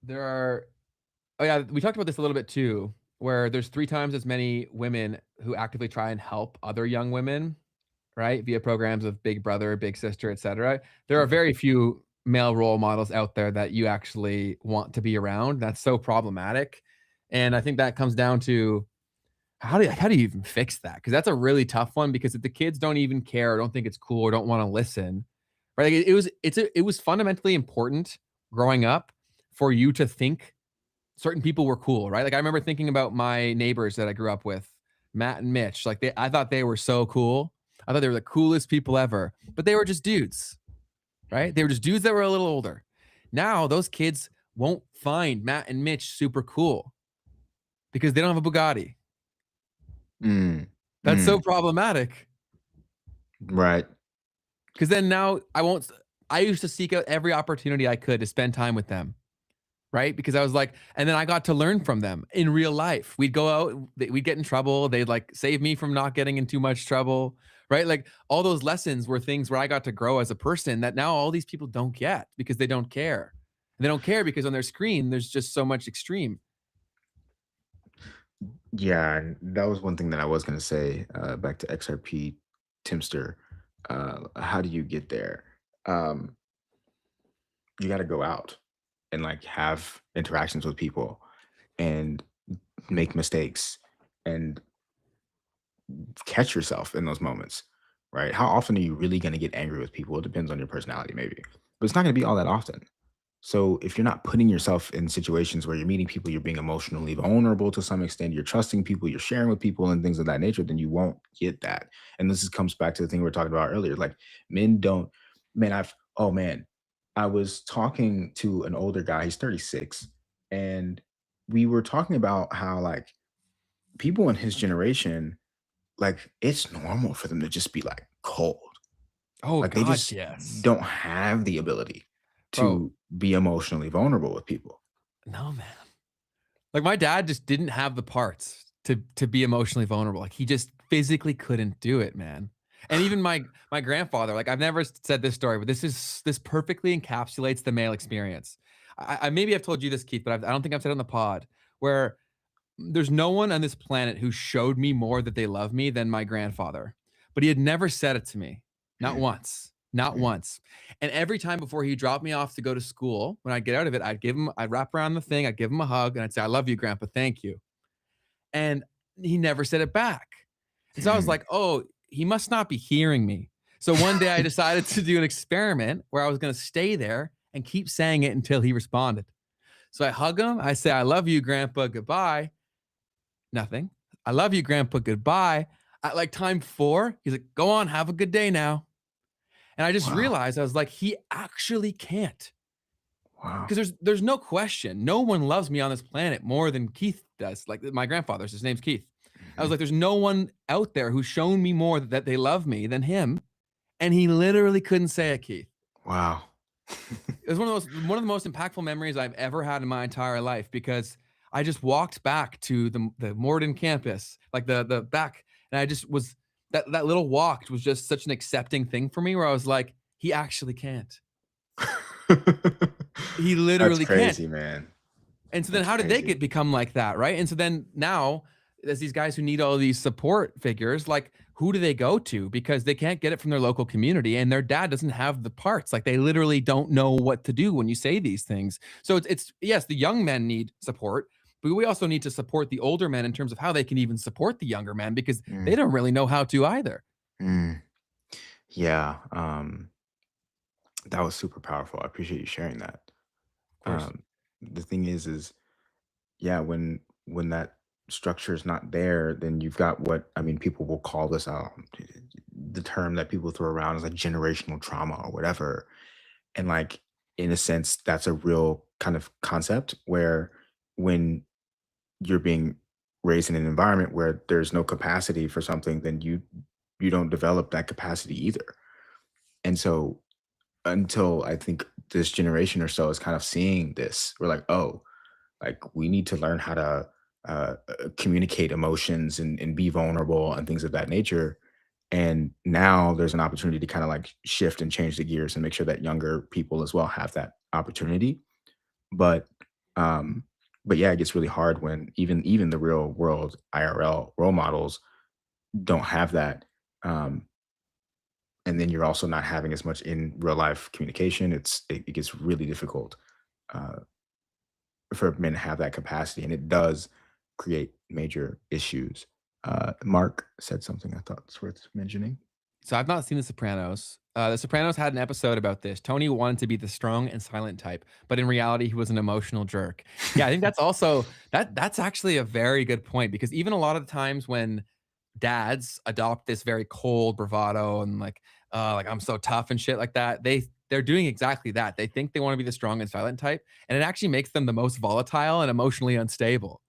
there are oh yeah, we talked about this a little bit too, where there's 3 times as many women who actively try and help other young women, right? Via programs of Big Brother, Big Sister, etc. There are very few male role models out there that you actually want to be around. That's so problematic. And I think that comes down to how do you even fix that? Because that's a really tough one. Because if the kids don't even care, or don't think it's cool, or don't want to listen, right? Like it was fundamentally important growing up for you to think certain people were cool, right? Like I remember thinking about my neighbors that I grew up with, Matt and Mitch. Like I thought they were so cool I thought they were the coolest people ever, but they were just dudes, right? They were just dudes that were a little older. Now those kids won't find Matt and Mitch super cool because they don't have a Bugatti. Mm, That's so mm, problematic. right. Because then now I won't. I used to seek out every opportunity I could to spend time with them, right? Because I was like, and then I got to learn from them in real life. We'd go out, we'd get in trouble. They'd like save me from not getting in too much trouble, right? Like all those lessons were things where I got to grow as a person that now all these people don't get because they don't care. And they don't care because on their screen, there's just so much extreme. Yeah, and that was one thing that I was gonna say, back to XRP Timster. How do you get there? Um, you gotta go out and, like, have interactions with people and make mistakes and catch yourself in those moments, right? How often are you really gonna get angry with people? It depends on your personality, maybe, but it's not gonna be all that often. So if you're not putting yourself in situations where you're meeting people, you're being emotionally vulnerable to some extent, you're trusting people, you're sharing with people and things of that nature, then you won't get that. And comes back to the thing we were talking about earlier. Like men don't, man, oh man, I was talking to an older guy, he's 36, and we were talking about how like people in his generation, like it's normal for them to just be like cold. Oh Like they God, just yes. don't have the ability Bro, to be emotionally vulnerable with people. no man. Like my dad just didn't have the parts to be emotionally vulnerable. Like he just physically couldn't do it, man. And even my grandfather, like I've never said this story, but this perfectly encapsulates the male experience. I maybe I've told you this, Keith, but I don't think I've said it on the pod where there's no one on this planet who showed me more that they love me than my grandfather. But he had never said it to me. Not Mm, once. Not mm, once. And every time before he dropped me off to go to school, when I get out of it, I'd wrap around the thing, I'd give him a hug, and I'd say, I love you, Grandpa. Thank you. And he never said it back. And so I was mm. like, oh, he must not be hearing me. So one day I decided to do an experiment where I was going to stay there and keep saying it until he responded. So I hug him. I say, I love you, Grandpa. Goodbye. Nothing. I love you, Grandpa. Goodbye. At like time 4, he's like, go on, have a good day now. And I just Wow, realized I was like, he actually can't. wow. Because there's no question. No one loves me on this planet more than Keith does. Like my grandfather's, his name's Keith. I was Mhm. like, there's no one out there who's shown me more that they love me than him. And he literally couldn't say it, Keith. Wow. It was one of the most impactful memories I've ever had in my entire life because I just walked back to the Morden campus, like the back, and I just was that little walk was just such an accepting thing for me where I was like, he actually can't. He That's literally can't. crazy, man. And so then That's how did they crazy. get become like that, right? And so then now there's these guys who need all these support figures, like who do they go to? Because they can't get it from their local community and their dad doesn't have the parts. Like they literally don't know what to do when you say these things. So it's yes, the young men need support, but we also need to support the older men in terms of how they can even support the younger men because they Mm, don't really know how to either. mm. Yeah, that was super powerful. I appreciate you sharing that. Of course. Um, the thing is, yeah, when that structure is not there, then you've got what I mean, people will call this the term that people throw around is like generational trauma or whatever. And like in a sense, that's a real kind of concept where when you're being raised in an environment where there's no capacity for something, then you don't develop that capacity either. And so until I think this generation or so is kind of seeing this, we're like, oh, like we need to learn how to communicate emotions and be vulnerable and things of that nature. And now there's an opportunity to kind of like shift and change the gears and make sure that younger people as well have that opportunity. But um, but yeah, it gets really hard when even the real world IRL role models don't have that. Um, and then you're also not having as much in real life communication. It gets really difficult uh, for men to have that capacity, and it does create major issues. Mark said something I thought was worth mentioning. So I've not seen The Sopranos. The Sopranos had an episode about this. Tony wanted to be the strong and silent type, but in reality, he was an emotional jerk. Yeah, I think that's also that's actually a very good point because even a lot of the times when dads adopt this very cold bravado and like I'm so tough and shit like that. They're doing exactly that. They think they want to be the strong and silent type, and it actually makes them the most volatile and emotionally unstable.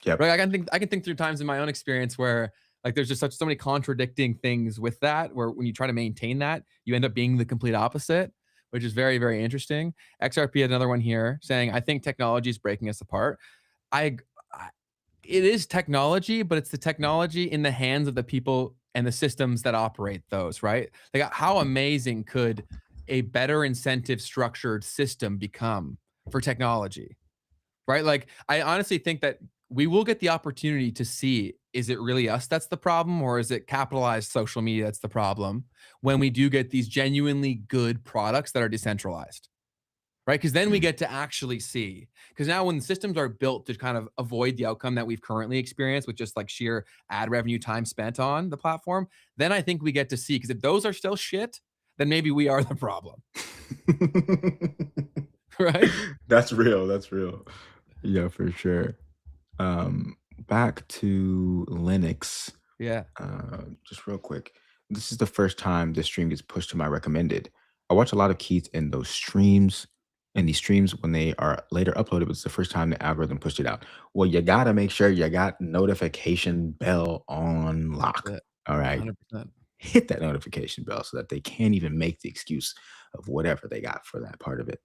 Yep. Right? I can think through times in my own experience where like there's just so many contradicting things with that, where when you try to maintain that, you end up being the complete opposite, which is very, very interesting. XRP had another one here saying, I think technology is breaking us apart. I, I it is technology, but it's the technology in the hands of the people and the systems that operate those, right? Like how amazing could a better incentive structured system become for technology? Right? Like, I honestly think that we will get the opportunity to see, is it really us that's the problem, or is it capitalized social media that's the problem when we do get these genuinely good products that are decentralized, right? Because then we Mm. get to actually see. Because now, when the systems are built to kind of avoid the outcome that we've currently experienced with just like sheer ad revenue time spent on the platform, then I think we get to see. Because if those are still shit, then maybe we are the problem, right? That's real. That's real. Yeah, for sure. Back to Linux. Yeah. Just real quick. This is the first time this stream gets pushed to my recommended. I watch a lot of Keith in those streams, and these streams, when they are later uploaded, it's the first time the algorithm pushed it out. Well, you gotta make sure you got notification bell on That's lock. it. All right. 100%. Hit that notification bell so that they can't even make the excuse of whatever they got for that part of it.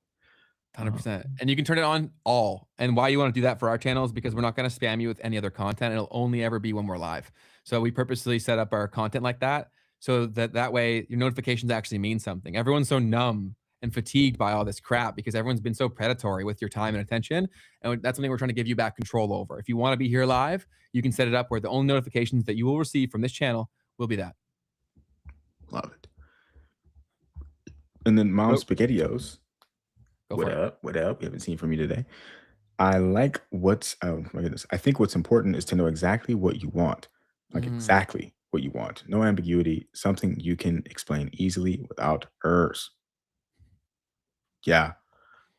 Um, 100%. And you can turn it on all. And why you want to do that for our channel is because we're not going to spam you with any other content. It'll only ever be when we're live. So we purposely set up our content like that so that that way your notifications actually mean something. Everyone's so numb and fatigued by all this crap because everyone's been so predatory with your time and attention. And that's something we're trying to give you back control over. If you want to be here live, you can set it up where the only notifications that you will receive from this channel will be that. love it. And then Mom Oh, SpaghettiOs. go What for it. up? What up? You haven't seen from me today. I like what's oh my goodness. I think what's important is to know exactly what you want. Like Mm, exactly what you want. No ambiguity, something you can explain easily without hers. Yeah.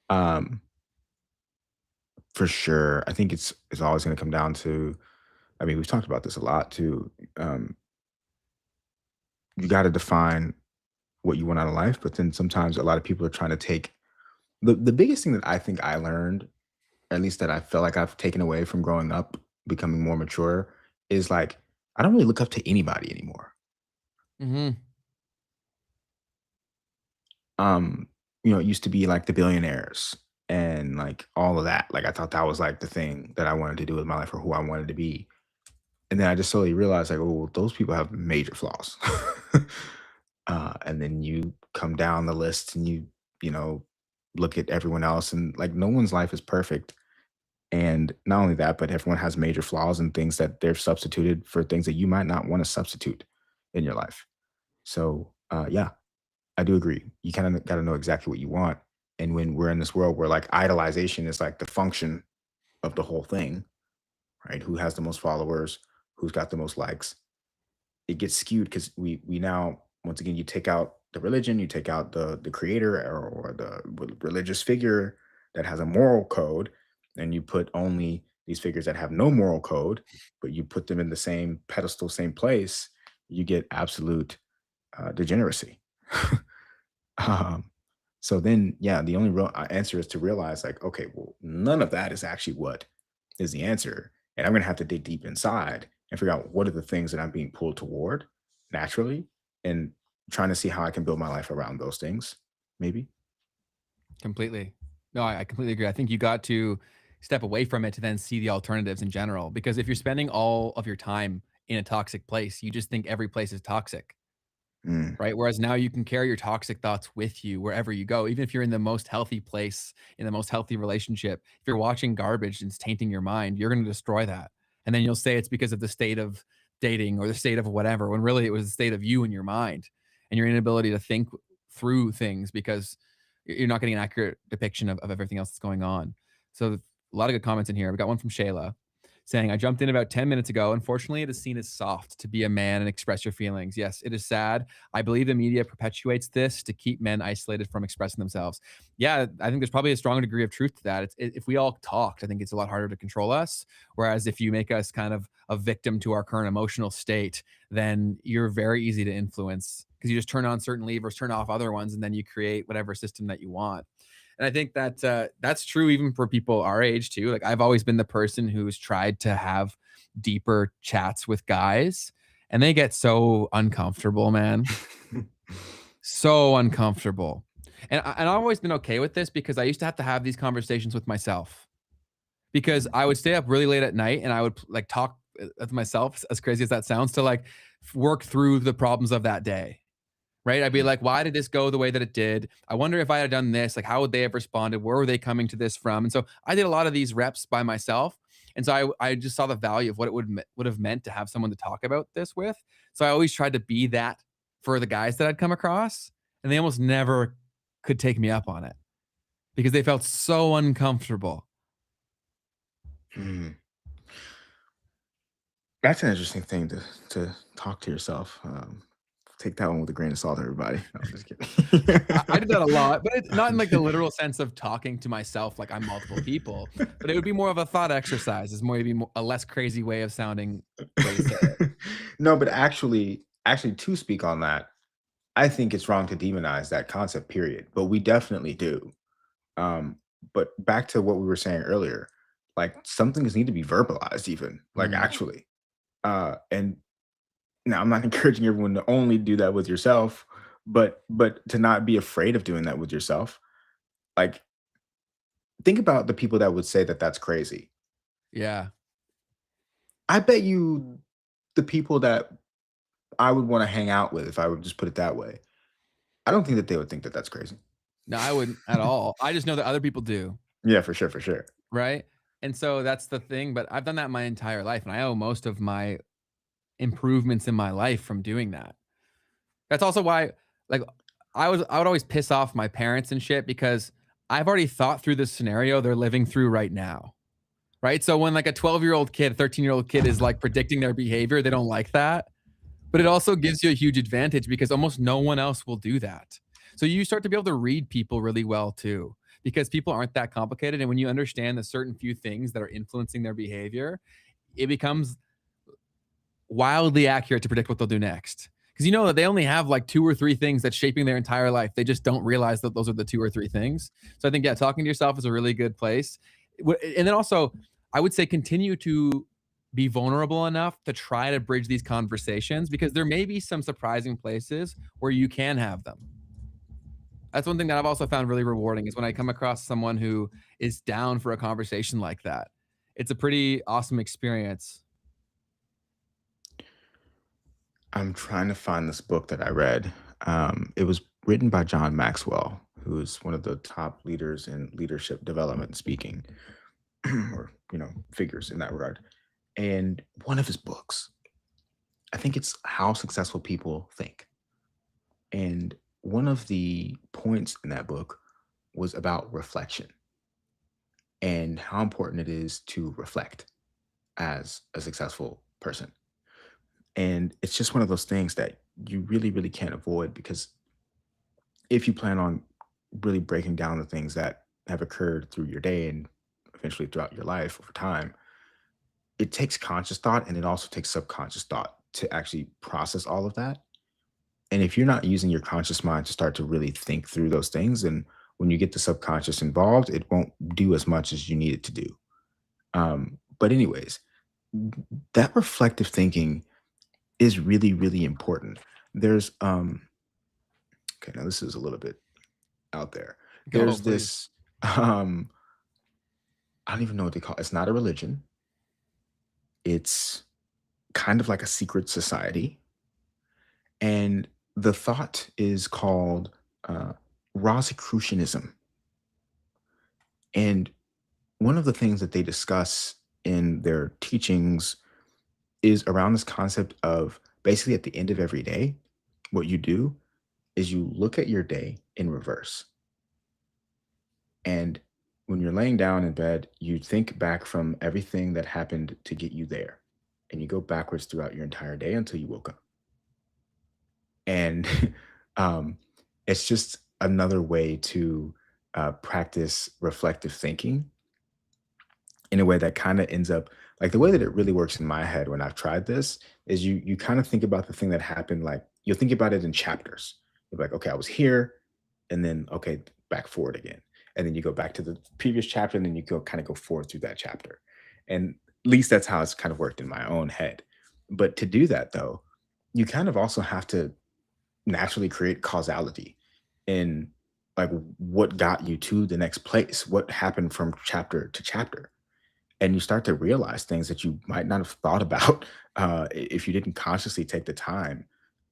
Um, for sure. I think it's always gonna come down to, I mean, we've talked about this a lot too. You gotta define what you want out of life, but then sometimes a lot of people are trying to take the biggest thing that I think I learned, at least that I feel like I've taken away from growing up, becoming more mature, is like I don't really look up to anybody anymore. hmm Um, it used to be like the billionaires and like all of that. Like I thought that was like the thing that I wanted to do with my life or who I wanted to be. And then I just slowly realized like, oh, well, those people have major flaws. And then you come down the list and you know, look at everyone else and like no one's life is perfect. And not only that, but everyone has major flaws and things that they're substituted for things that you might not want to substitute in your life. So, yeah, I do agree. You kind of got to know exactly what you want. And when we're in this world where like idolization is like the function of the whole thing, right? Who has the most followers? Who's got the most likes? It gets skewed because we now once again you take out the religion, you take out the creator or the religious figure that has a moral code, and you put only these figures that have no moral code, but you put them in the same pedestal, same place. You get absolute degeneracy. um, so then, yeah, the only real answer is to realize, like, okay, well, none of that is actually what is the answer, and I'm gonna have to dig deep inside and figure out what are the things that I'm being pulled toward naturally, and trying to see how I can build my life around those things. Maybe. Completely. No, I completely agree. I think you got to step away from it to then see the alternatives in general. Because if you're spending all of your time in a toxic place, you just think every place is toxic, Mm, right? Whereas now you can carry your toxic thoughts with you wherever you go. Even if you're in the most healthy place, in the most healthy relationship, if you're watching garbage and it's tainting your mind, you're going to destroy that. And then you'll say it's because of the state of dating or the state of whatever, when really it was the state of you and your mind and your inability to think through things because you're not getting an accurate depiction of everything else that's going on. So a lot of good comments in here. We got one from Shayla saying, I jumped in about 10 minutes ago. Unfortunately, it is seen as soft to be a man and express your feelings. Yes, it is sad. I believe the media perpetuates this to keep men isolated from expressing themselves. Yeah, I think there's probably a strong degree of truth to that. If we all talked, I think it's a lot harder to control us. Whereas if you make us kind of a victim to our current emotional state, then you're very easy to influence because you just turn on certain levers, turn off other ones, and then you create whatever system that you want. And I think that that's true even for people our age too. Like I've always been the person who's tried to have deeper chats with guys, and they get so uncomfortable, man, so uncomfortable. And I've always been okay with this because I used to have these conversations with myself because I would stay up really late at night and I would like talk with myself, as crazy as that sounds, to like work through the problems of that day. Right? I'd be like, why did this go the way that it did? I wonder if I had done this, like, how would they have responded? Where were they coming to this from? And so I did a lot of these reps by myself. And so I just saw the value of what it would have meant to have someone to talk about this with. So I always tried to be that for the guys that I'd come across, and they almost never could take me up on it because they felt so uncomfortable. Hmm. That's an interesting thing to talk to yourself. Take that one with a grain of salt, everybody. No, I'm just I did that a kidding. lot, but it's not in like the literal sense of talking to myself like I'm multiple people, but it would be more of a thought exercise. It's more maybe a less crazy way of sounding way to say it. No, but actually, to speak on that, I think it's wrong to demonize that concept, period. But we definitely do. Um, but back to what we were saying earlier, like some things need to be verbalized, even like Mm, actually. And now I'm not encouraging everyone to only do that with yourself, but to not be afraid of doing that with yourself. Like, think about the people that would say that that's crazy. yeah. I bet you the people that I would want to hang out with, if I would just put it that way, I don't think that they would think that that's crazy. No, I wouldn't at all. I just know that other people do, Yeah, for sure, for sure. right? And so that's the thing, but I've done that my entire life, and I owe most of my improvements in my life from doing that. That's also why, like, I would always piss off my parents and shit because I've already thought through the scenario they're living through right now. Right? So when like a 12-year-old kid, 13-year-old kid is like predicting their behavior, they don't like that. But it also gives you a huge advantage because almost no one else will do that. So you start to be able to read people really well too, because people aren't that complicated. And when you understand the certain few things that are influencing their behavior, it becomes wildly accurate to predict what they'll do next. Because you know that they only have like two or three things that's shaping their entire life. They just don't realize that those are the two or three things. So I think, yeah, talking to yourself is a really good place. And then also, I would say continue to be vulnerable enough to try to bridge these conversations because there may be some surprising places where you can have them. That's one thing that I've also found really rewarding is when I come across someone who is down for a conversation like that. It's a pretty awesome experience. I'm trying to find this book that I read. It was written by John Maxwell, who is one of the top leaders in leadership development and speaking, or figures in that regard. And one of his books, I think it's How Successful People Think. And one of the points in that book was about reflection and how important it is to reflect as a successful person. And it's just one of those things that you really, really can't avoid because if you plan on really breaking down the things that have occurred through your day and eventually throughout your life over time, it takes conscious thought and it also takes subconscious thought to actually process all of that. And if you're not using your conscious mind to start to really think through those things, and when you get the subconscious involved, it won't do as much as you need it to do. But anyways, that reflective thinking is really, really important. There's okay, now this is a little bit out there. Go, There's please. this um I don't even know what they call it. It's not a religion. It's kind of like a secret society. And the thought is called Rosicrucianism. And one of the things that they discuss in their teachings is around this concept of basically at the end of every day, what you do is you look at your day in reverse. And when you're laying down in bed, you think back from everything that happened to get you there, and you go backwards throughout your entire day until you woke up. And um, it's just another way to practice reflective thinking in a way that kind of ends up like the way that it really works in my head when I've tried this is you kind of think about the thing that happened, like you'll think about it in chapters. You're like, okay, I was here, and then okay, back forward again. And then you go back to the previous chapter, and then you go kind of go forward through that chapter. And at least that's how it's kind of worked in my own head. But to do that though, you kind of also have to naturally create causality in like what got you to the next place, what happened from chapter to chapter, and you start to realize things that you might not have thought about if you didn't consciously take the time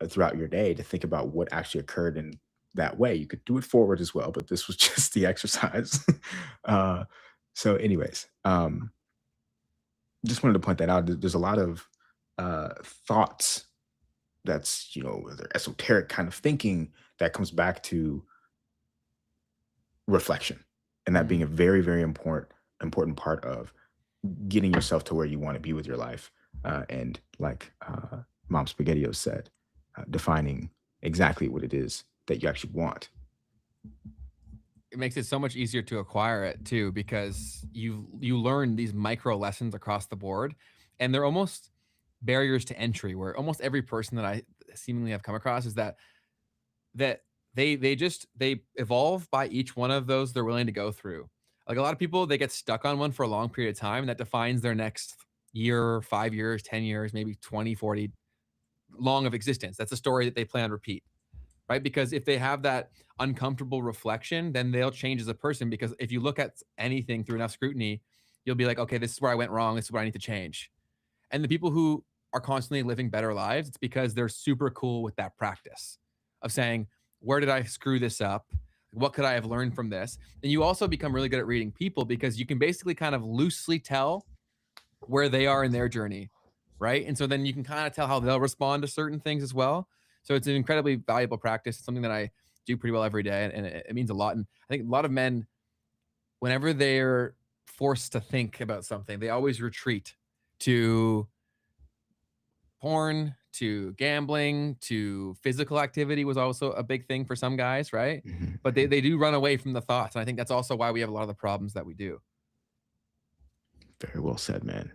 throughout your day to think about what actually occurred in that way. You could do it forward as well, but this was just the exercise. uh, so, anyways, just wanted to point that out. There's a lot of thoughts that's they're esoteric kind of thinking that comes back to reflection, and that being Mhm. a very very important part of getting yourself to where you want to be with your life. And like Mom Spaghettios said, defining exactly what it is that you actually want. It makes it so much easier to acquire it too because you learn these micro lessons across the board, and they're almost barriers to entry where almost every person that I seemingly have come across is that they evolve by each one of those they're willing to go through. Like a lot of people, they get stuck on one for a long period of time and that defines their next year, 5 years, 10 years, maybe 20, 40 long of existence. That's a story that they play on repeat, right? Because if they have that uncomfortable reflection, then they'll change as a person. Because if you look at anything through enough scrutiny, you'll be like, okay, this is where I went wrong. This is what I need to change. And the people who are constantly living better lives, it's because they're super cool with that practice of saying, where did I screw this up? What could I have learned from this? And you also become really good at reading people because you can basically kind of loosely tell where they are in their journey, right? And so then you can kind of tell how they'll respond to certain things as well. So it's an incredibly valuable practice. It's something that I do pretty well every day, and it means a lot. And I think a lot of men, whenever they're forced to think about something, they always retreat to porn, to gambling, to physical activity was also a big thing for some guys, right? Mhm, But they, mhm. they do run away from the thoughts. And I think that's also why we have a lot of the problems that we do. Very well said, man.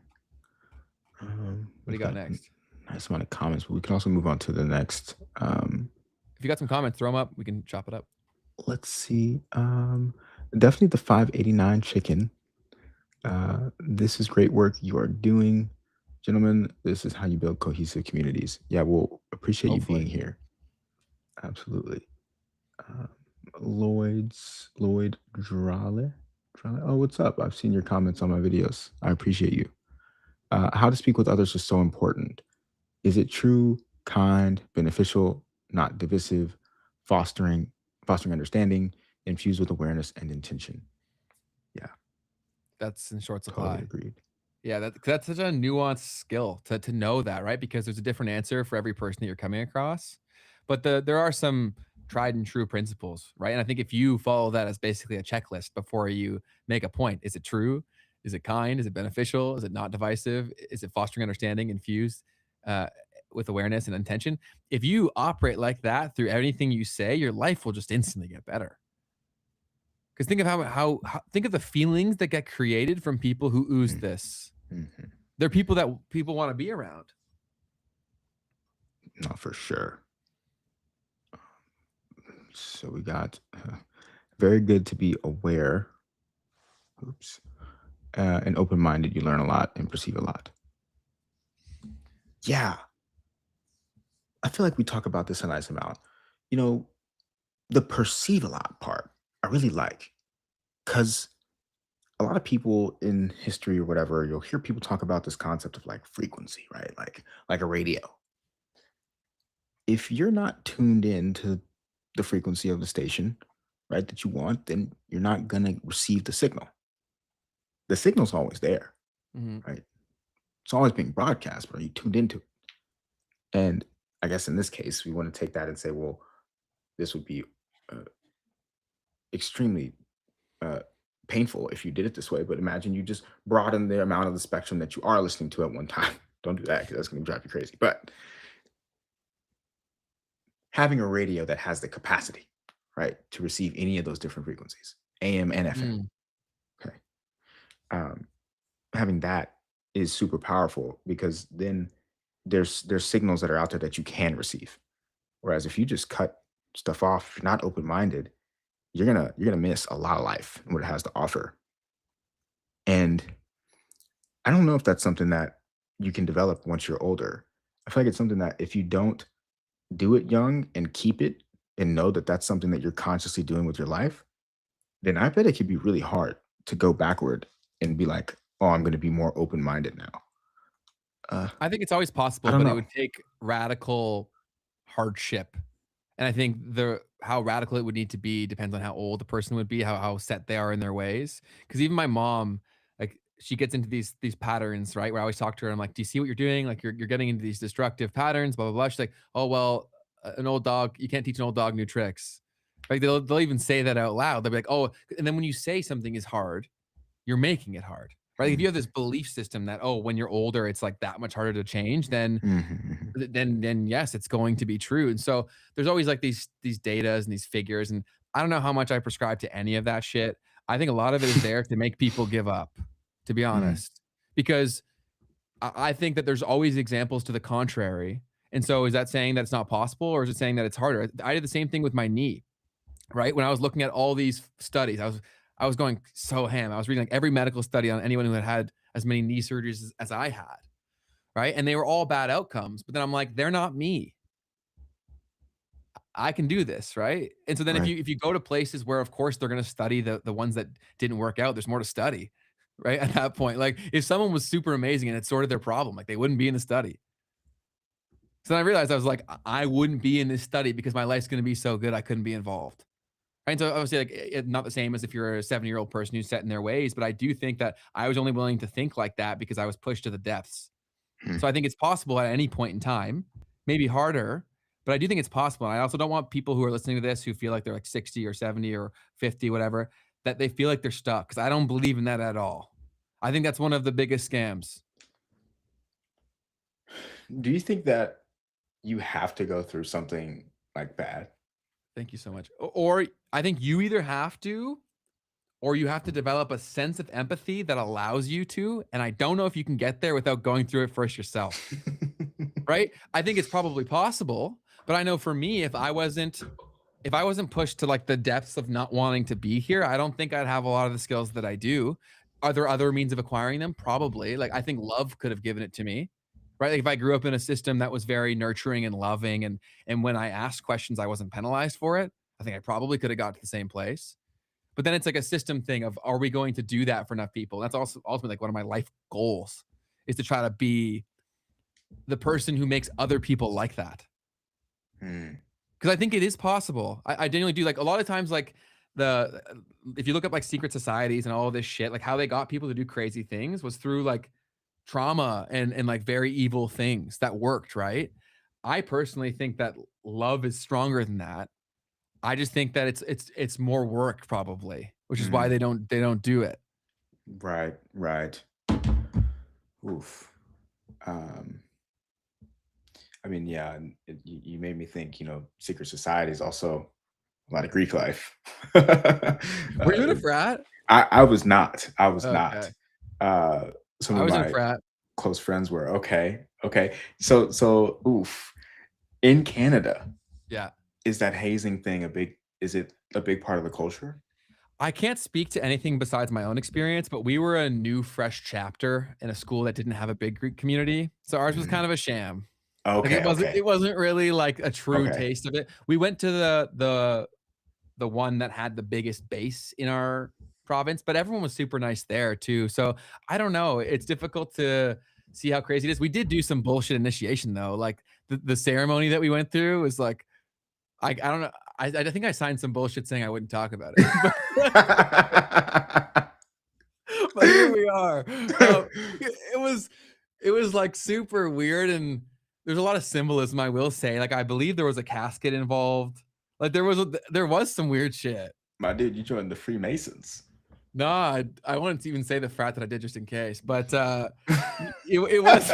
What do you We've got got a next? nice amount of comments, but we can also move on to the next. If you got some comments, throw them up. We can chop it up. Let's see. Definitely the 589 chicken. This is great work you are doing. Gentlemen, this is how you build cohesive communities. Yeah, we'll appreciate you being Hopefully. here. Absolutely. Uh, Lloyd Drale. Oh, what's up? I've seen your comments on my videos. I appreciate you. How to speak with others is so important. Is it true, kind, beneficial, not divisive, fostering, fostering understanding, infused with awareness and intention? Yeah, That's in short totally supply. agreed. Yeah, that's such a nuanced skill to know that, right? Because there's a different answer for every person that you're coming across. But there are some tried and true principles, right? And I think if you follow that as basically a checklist before you make a point, is it true? Is it kind? Is it beneficial? Is it not divisive? Is it fostering understanding infused uh, with awareness and intention? If you operate like that through anything you say, your life will just instantly get better. Because think of how think of the feelings that get created from people who ooze Mhm, this. mhm. They're people that people wanna be around. No, for sure. So we got very good to be aware. Oops. And open minded. You learn a lot and perceive a lot. Yeah, I feel like we talk about this a nice amount. You know, the perceive a lot part, I really like because a lot of people in history or whatever, you'll hear people talk about this concept of like frequency, right? Like a radio. If you're not tuned in to the frequency of the station, right, that you want, then you're not gonna receive the signal. The signal's always there, Mhm. right? It's always being broadcast, but are you tuned into it? And I guess in this case, we want to take that and say, well, this would be uh, extremely uh, painful if you did it this way, but imagine you just broaden the amount of the spectrum that you are listening to at one time. Don't do that because that's going to drive you crazy. But having a radio that has the capacity, right, to receive any of those different frequencies, AM and FM. Mm. Okay. Um, Having that is super powerful because then there's signals that are out there that you can receive. Whereas if you just cut stuff off, if you're not open-minded, you're gonna miss a lot of life and what it has to offer. And I don't know if that's something that you can develop once you're older. I feel like it's something that if you don't do it young and keep it and know that that's something that you're consciously doing with your life, then I bet it could be really hard to go backward and be like, "Oh, I'm gonna be more open-minded now." Uh, I think it's always I possible, don't but it know. would take radical hardship. And I think how radical it would need to be depends on how old the person would be, how set they are in their ways. Because even my mom, like, she gets into these patterns, right? Where I always talk to her, I'm like, "Do you see what you're doing? Like, you're getting into these destructive patterns, blah, blah, blah." She's like, "Oh, well, an old dog, you can't teach an old dog new tricks." Like, they'll even say that out loud. They'll be like, "Oh," and then when you say something is hard, you're making it hard, right? If you have this Mhm. belief system that, oh, when you're older, it's like that much harder to change, then Mhm, mhm. then yes, it's going to be true. And so there's always like these datas and these figures, and I don't know how much I prescribe to any of that shit. I think a lot of it is there to make people give up, to be Mm, honest, because I think that there's always examples to the contrary. And so is that saying that it's not possible, or is it saying that it's harder? I did the same thing with my knee, right? When I was looking at all these studies, I was going so ham. I was reading like every medical study on anyone who had as many knee surgeries as I had, right? And they were all bad outcomes. But then I'm like, they're not me. I can do this, right? And so then if right. you go to places where of course they're going to study the ones that didn't work out, there's more to study, right? At that point, like if someone was super amazing and it sorted their problem, like they wouldn't be in the study. So then I realized I was like, I wouldn't be in this study because my life's going to be so good I couldn't be involved. Right? And so obviously, like not the same as if you're a 70-year-old person who's set in their ways, but I do think that I was only willing to think like that because I was pushed to the depths. Mm, So I think it's possible at any point in time, maybe harder, but I do think it's possible. And I also don't want people who are listening to this who feel like they're like 60 or 70 or 50, whatever, that they feel like they're stuck. Cause I don't believe in that at all. I think that's one of the biggest scams. do you think that you have to go through something like bad? Thank you so much. Or I think you either have to, or you have to develop a sense of empathy that allows you to. And I don't know if you can get there without going through it first yourself. Right? I think it's probably possible, but I know for me, if I wasn't pushed to like the depths of not wanting to be here, I don't think I'd have a lot of the skills that I do. Are there other means of acquiring them? Probably. Like I think love could have given it to me. Right? Like if I grew up in a system that was very nurturing and loving and when I asked questions I wasn't penalized for it, I think I probably could have got to the same place. But then it's like a system thing of are we going to do that for enough people? That's also ultimately like one of my life goals is to try to be the person who makes other people like that. Mm, Because I think it is possible. I genuinely do. Like a lot of times, like the if you look up like secret societies and all of this shit, like how they got people to do crazy things was through like trauma and like very evil things that worked, right? I personally think that love is stronger than that. I just think that it's more work probably, which is why mm, they don't do it. right, right. Oof. Um, I mean, yeah, and you made me think, secret society is also a lot of Greek life. Were you in a frat? I was not. I was not. Okay. Uh, some I of was in a my frat. close friends were. Okay, okay. So, oof. In Canada, Yeah. is that hazing thing is it a big part of the culture? I can't speak to anything besides my own experience, but we were a new, fresh chapter in a school that didn't have a big Greek community, so ours was kind Mm. of a sham. Like, it Okay, wasn't okay, it wasn't really, like, a true okay. taste of it. We went to the one that had the biggest base in our province, but everyone was super nice there too, so I don't know, it's difficult to see how crazy it is. We did do some bullshit initiation, though, like, the ceremony that we went through was, like I don't know, I think I signed some bullshit saying I wouldn't talk about it, but here we are. It was like super weird, and there's a lot of symbolism, I will say. Like I believe there was a casket involved. Like there was some weird shit. My dude, you joined the Freemasons. No, I wanted to even say the frat that I did just in case, but, it was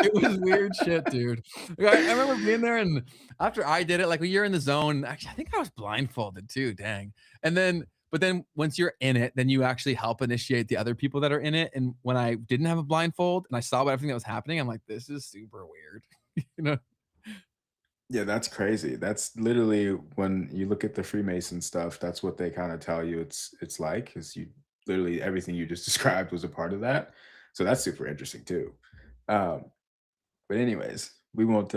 it was weird shit, dude. Like, I remember being there, and after I did it, like, when you're in the zone actually, I think I was blindfolded too, dang. And then but then once you're in it, then you actually help initiate the other people that are in it, and when I didn't have a blindfold and I saw everything that was happening, I'm like, "This is super weird." You know? Yeah, that's crazy. That's literally when you look at the Freemason stuff, that's what they kind of tell you it's like, is you literally everything you just described was a part of that. So that's super interesting too. Um, but anyways, we won't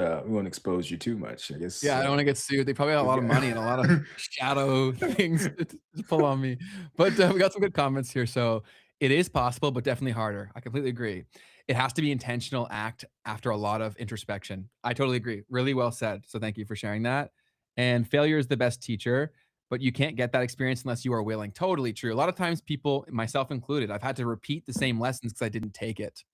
expose you too much. I guess Yeah, I don't wanna get sued. They probably have a we've lot of money and a lot of got shadow things to pull on me. But, we got some good comments here. So, it is possible, but definitely harder. I completely agree. It has to be intentional act after a lot of introspection. I totally agree. Really well said. So, thank you for sharing that. And failure is the best teacher, but you can't get that experience unless you are willing. Totally true. A lot of times people, myself included, I've had to repeat the same lessons because I didn't take it.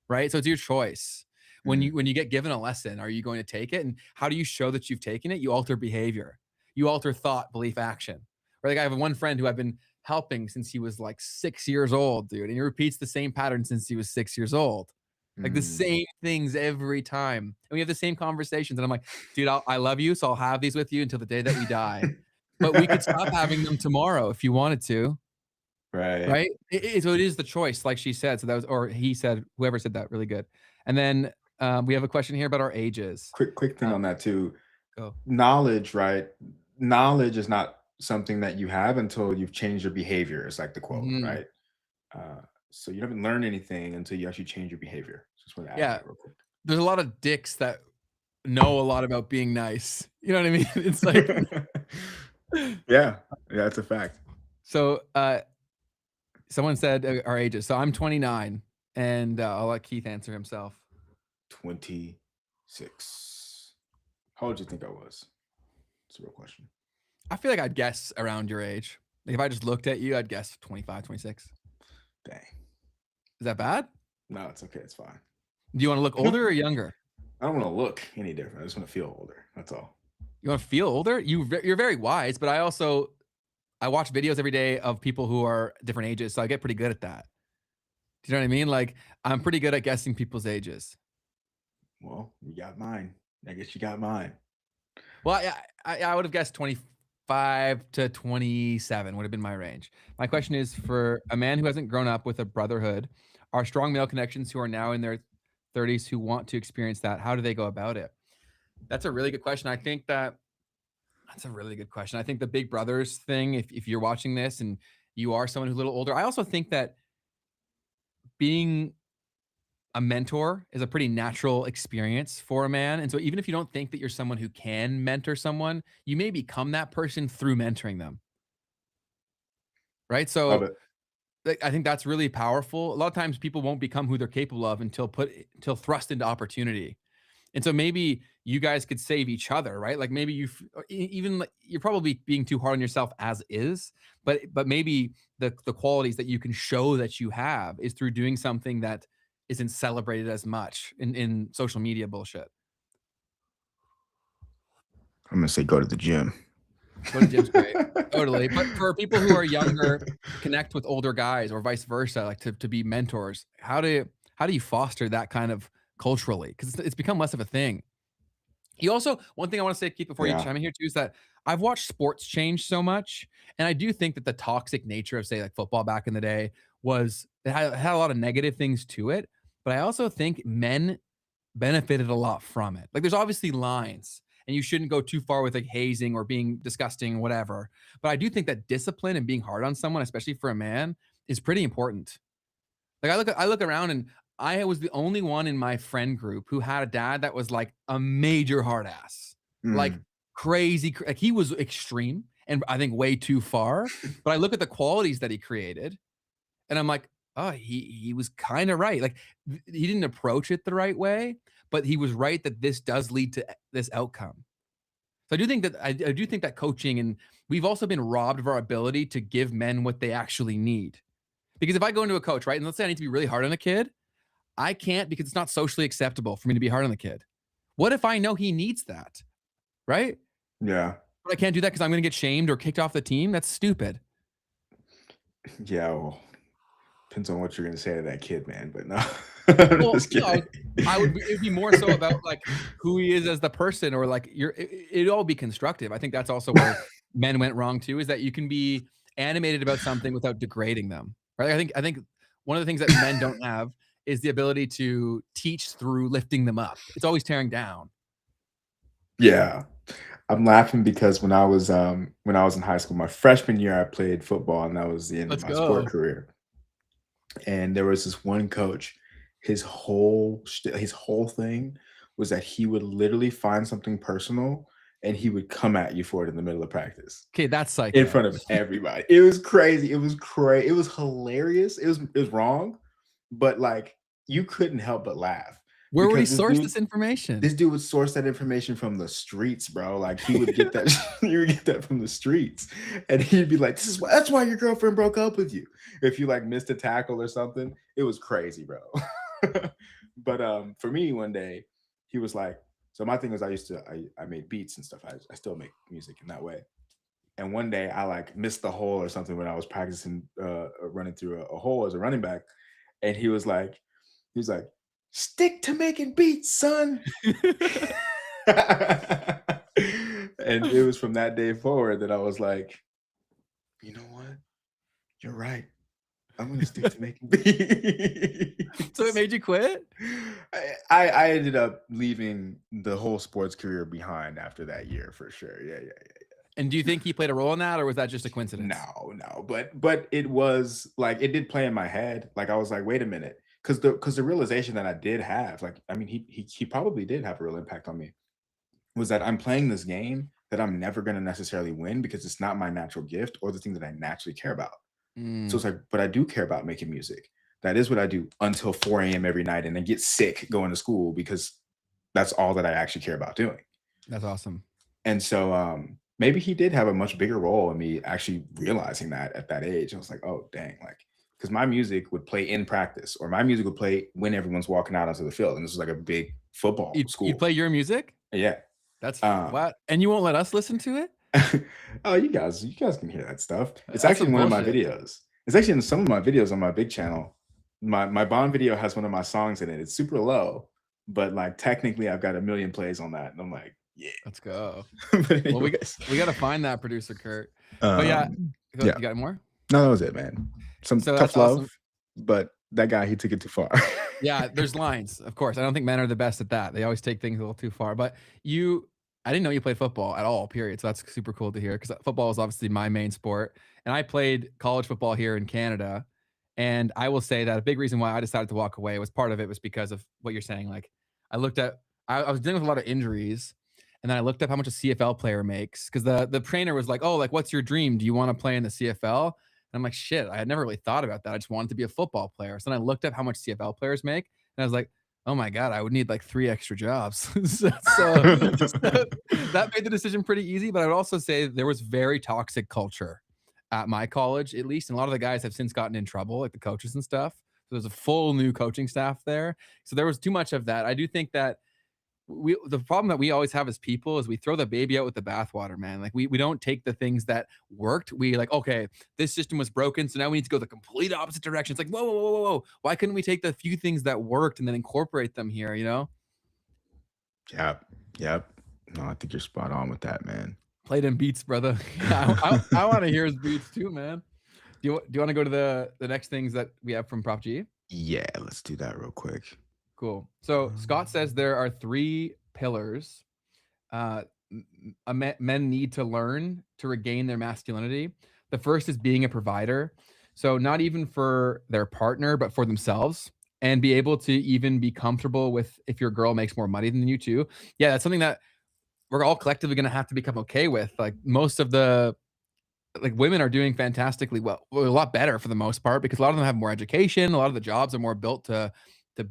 Right? So it's your choice. Mm, When you get given a lesson, are you going to take it? And how do you show that you've taken it? You alter behavior. You alter thought, belief, action. Right? Like I have one friend who I've been helping since he was like 6 years old, dude. And he repeats the same pattern since he was 6 years old. Like the mm. same things every time. And we have the same conversations. And I'm like, dude, I love you. So I'll have these with you until the day that we die. But we could stop having them tomorrow if you wanted to. Right. Right? So it is the choice, like she said. So that was or he said, whoever said that, really good. And then, we have a question here about our ages. Quick thing Uh, on that too. go. Knowledge, right? Knowledge is not something that you have until you've changed your behavior, is like the quote, Mhm. right? So you haven't learned anything until you actually change your behavior. Just want to add Yeah, that real quick. there's a lot of dicks that know a lot about being nice. You know what I mean? It's like Yeah, yeah, that's a fact. so, someone said, our ages. So I'm 29, and, I'll let Keith answer himself. 26. How old do you think I was? It's a real question. I feel like I'd guess around your age. Like, if I just looked at you, I'd guess 25, 26. Dang. Is that bad? No, it's okay. It's fine. Do you wanna look older or younger? I don't want to look any different. I just want to feel older. That's all. You wanna feel older? You're very wise, but I watch videos every day of people who are different ages, so I get pretty good at that. Do you know what I mean? Like, I'm pretty good at guessing people's ages. Well, you got mine. I guess you got mine. Well, I would have guessed 25 to 27 would have been my range. My question is for a man who hasn't grown up with a brotherhood, are strong male connections who are now in their 30s who want to experience that, how do they go about it? That's a really good question. I think that's a really good question. I think the big brothers thing, if you're watching this and you are someone who's a little older, I also think that being a mentor is a pretty natural experience for a man. And so even if you don't think that you're someone who can mentor someone, you may become that person through mentoring them. Right. Love So it. like, I think that's really powerful. A lot of times people won't become who they're capable of until thrust into opportunity. And so maybe you guys could save each other, right? Like maybe even like you're probably being too hard on yourself as is, but maybe the qualities that you can show that you have is through doing something that isn't celebrated as much in social media bullshit. I'm gonna say go to the gym. Go to gym's great. Totally. But for people who are younger to connect with older guys or vice versa, like to be mentors, how do you foster that kind of culturally? Because it's become less of a thing. You also one thing I wanna say, Keith, before you Yeah. chime in here too, is that I've watched sports change so much, and I do think that the toxic nature of, say, like, football back in the day it had a lot of negative things to it, but I also think men benefited a lot from it. Like, there's obviously lines, and you shouldn't go too far with, like, hazing or being disgusting, whatever, but I do think that discipline and being hard on someone, especially for a man, is pretty important. Like I look around and I was the only one in my friend group who had a dad that was like a major hard ass. Like Mm. crazy, like he was extreme and I think way too far. But I look at the qualities that he created and I'm like, oh, he was kind of right. Like he didn't approach it the right way, but he was right that this does lead to this outcome. So I do think that coaching and we've also been robbed of our ability to give men what they actually need. Because if I go into a coach, right, and let's say I need to be really hard on a kid, I can't because it's not socially acceptable for me to be hard on the kid. What if I know he needs that, right? Yeah. But I can't do that because I'm going to get shamed or kicked off the team. That's stupid. Yeah, well, depends on what you're gonna say to that kid, man. But no, I'm Well, just kidding. it'd be more so about like who he is as the person, or like it'd all be constructive. I think that's also where men went wrong too, is that you can be animated about something without degrading them. Right? I think one of the things that men don't have is the ability to teach through lifting them up. It's always tearing down. Yeah. I'm laughing because when I was in high school, my freshman year, I played football, and that was the end of Let's my sport go. career. And there was this one coach, his whole thing was that he would literally find something personal, and he would come at you for it in the middle of practice, Okay, that's in psycho. front of everybody. It was crazy. It was hilarious. It was wrong, but like you couldn't help but laugh Where would he because source this information? this dude would source that information from the streets, bro. Like he would get that you would get that from the streets. And he'd be like, "This is why that's why your girlfriend broke up with you." If you like missed a tackle or something. It was crazy, bro. But for me one day, he was like, so my thing was I made beats and stuff. I still make music in that way. And one day I like missed the hole or something when I was practicing running through a hole as a running back. And he was like, stick to making beats, son. And it was from that day forward that I was like, you know what? You're right. I'm gonna stick to making So it beats. made you quit? I ended up leaving the whole sports career behind after that year for sure. Yeah, yeah, yeah. And do you think he played a role in that, or was that just a coincidence? No, no, but it was like it did play in my head. Like I was like, wait a minute, because the realization that I did have, like, I mean, he probably did have a real impact on me. Was that I'm playing this game that I'm never going to necessarily win because it's not my natural gift or the thing that I naturally care about. So Mm, it's like, but I do care about making music. That is what I do until 4 a.m. every night, and then get sick going to school because that's all that I actually care about doing. that's awesome. And so maybe he did have a much bigger role in me actually realizing that at that age. I was like, oh dang, like because my music would play in practice or my music would play when everyone's walking out onto the field. And this was like a big football You'd school. play your music? Yeah. That's Um what? And you won't let us listen to it? oh, you guys can hear that stuff. It's That's actually some in one of my bullshit. videos. It's actually in some of my videos on my big channel. My Bond video has one of my songs in it. It's super low, but like technically I've got a million plays on that. And I'm like, yeah. Let's go. But Well, anyways. we gotta find that producer, Kurt. But yeah, Yeah. you got more? No, that was it, man. Some So that's tough awesome. love, but that guy, he took it too far. Yeah, there's lines, of course. I don't think men are the best at that. They always take things a little too far. But I didn't know you played football at all, period. So that's super cool to hear because football is obviously my main sport. And I played college football here in Canada. And I will say that a big reason why I decided to walk away was part of it was because of what you're saying. Like, I looked at, I was dealing with a lot of injuries. And then I looked up how much a CFL player makes because the trainer was like, "Oh, like, what's your dream? Do you want to play in the CFL?" And I'm like, "Shit, I had never really thought about that. I just wanted to be a football player." So then I looked up how much CFL players make, and I was like, "Oh my god, I would need like 3 extra jobs." So that made the decision pretty easy. But I would also say there was very toxic culture at my college, at least, and a lot of the guys have since gotten in trouble, like the coaches and stuff. So there's a full new coaching staff there. So there was too much of that. I do think that the problem that we always have as people is we throw the baby out with the bathwater, man. Like we don't take the things that worked. We like, okay, this system was broken, so now we need to go the complete opposite direction. It's like, whoa, whoa, whoa, whoa, whoa. Why couldn't we take the few things that worked and then incorporate them here? You know, Yep, yep. No, I think you're spot on with that, man. play them beats, brother. Yeah, I want to hear his beats too, man. Do you want to go to the next things that we have from Prop G? Yeah, let's do that real quick. Cool. So Scott says Um, there are 3 pillars men need to learn to regain their masculinity. The first is being a provider. So, not even for their partner, but for themselves, and be able to even be comfortable with if your girl makes more money than you, too. Yeah, that's something that we're all collectively going to have to become okay with. Like, most of the like women are doing fantastically well, a lot better for the most part because a lot of them have more education. A lot of the jobs are more built to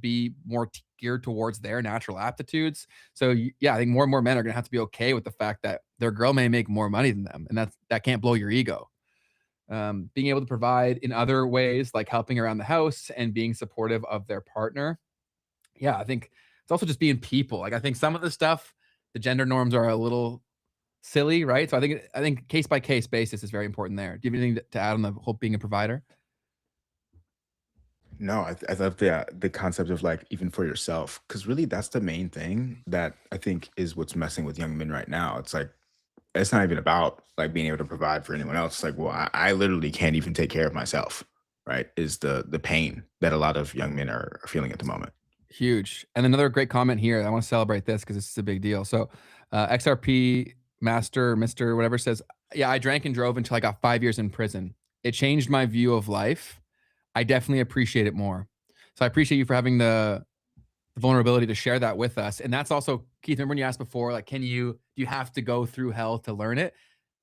be more geared towards their natural aptitudes. So yeah, I think more and more men are going to have to be okay with the fact that their girl may make more money than them, and that can't blow your ego. Being able to provide in other ways, like helping around the house and being supportive of their partner. Yeah, I think it's also just being people. Like I think some of the stuff, the gender norms are a little silly, right? So I think case by case basis is very important there. Do you have anything to add on the whole being a provider? No, I love the concept of like even for yourself, because really that's the main thing that I think is what's messing with young men right now. It's like it's not even about like being able to provide for anyone else. It's like, well, I literally can't even take care of myself. Right? Is the pain that a lot of young men are feeling at the moment. Huge. And another great comment here. I want to celebrate this because this is a big deal. So, XRP Master, Mister, whatever says, yeah, I drank and drove until I got 5 years in prison. It changed my view of life. I definitely appreciate it more. So I appreciate you for having the vulnerability to share that with us. And that's also, Keith, remember when you asked before, like, do you have to go through hell to learn it?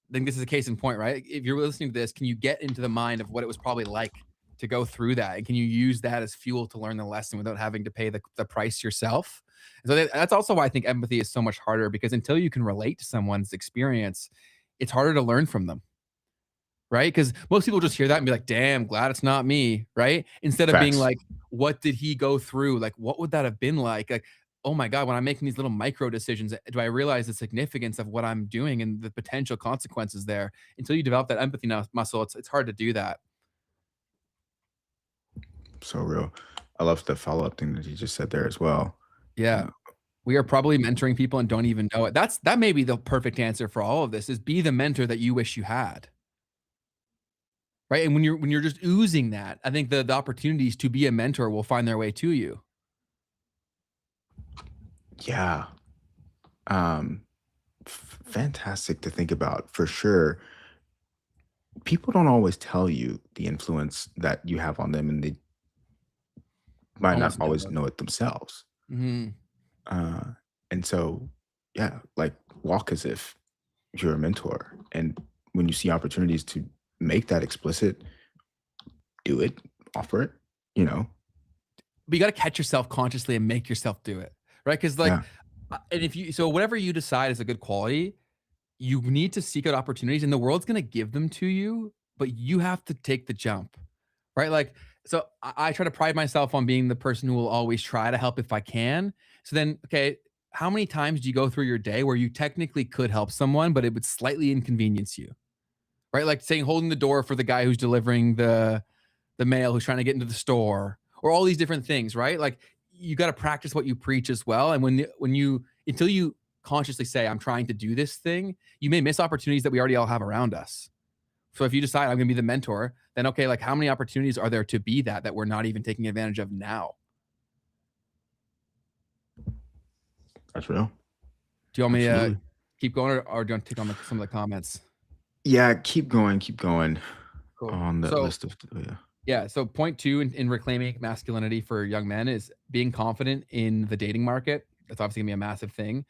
I think this is a case in point, right? If you're listening to this, can you get into the mind of what it was probably like to go through that? And can you use that as fuel to learn the lesson without having to pay the price yourself? And so that's also why I think empathy is so much harder, because until you can relate to someone's experience, it's harder to learn from them, right? Because most people just hear that and be like, damn, glad it's not me, right? Instead of being Facts. like, what did he go through? Like, what would that have been like? Like, oh my God, when I'm making these little micro decisions, do I realize the significance of what I'm doing and the potential consequences there? Until you develop that empathy muscle, it's hard to do that. So real. I love the follow-up thing that you just said there as well. Yeah. Uh, We are probably mentoring people and don't even know it. That may be the perfect answer for all of this, is be the mentor that you wish you had. Right. And when you're just oozing that, I think the opportunities to be a mentor will find their way to you. yeah. Um, Fantastic to think about for sure. People don't always tell you the influence that you have on them, and they might not Almost always never. know it themselves. Mhm. Uh, and so, yeah, like walk as if you're a mentor. And when you see opportunities to make that explicit, do it, offer it, you know? But you gotta catch yourself consciously and make yourself do it, right? Because like, Yeah. and if you so whatever you decide is a good quality, you need to seek out opportunities and the world's gonna give them to you, but you have to take the jump, right? Like, so I try to pride myself on being the person who will always try to help if I can. So then, okay, how many times do you go through your day where you technically could help someone, but it would slightly inconvenience you, right? Like saying holding the door for the guy who's delivering the male who's trying to get into the store, or all these different things, right? Like you got to practice what you preach as well. And when you until you consciously say I'm trying to do this thing, you may miss opportunities that we already all have around us. So if you decide I'm going to be the mentor, then okay, like how many opportunities are there to be that we're not even taking advantage of now? That's real. Do you want me to Absolutely. keep going, or do you want to take on some of the comments? Yeah, keep going Cool. on that So list of oh, yeah. yeah. So point two in reclaiming masculinity for young men is being confident in the dating market. That's obviously gonna be a massive thing.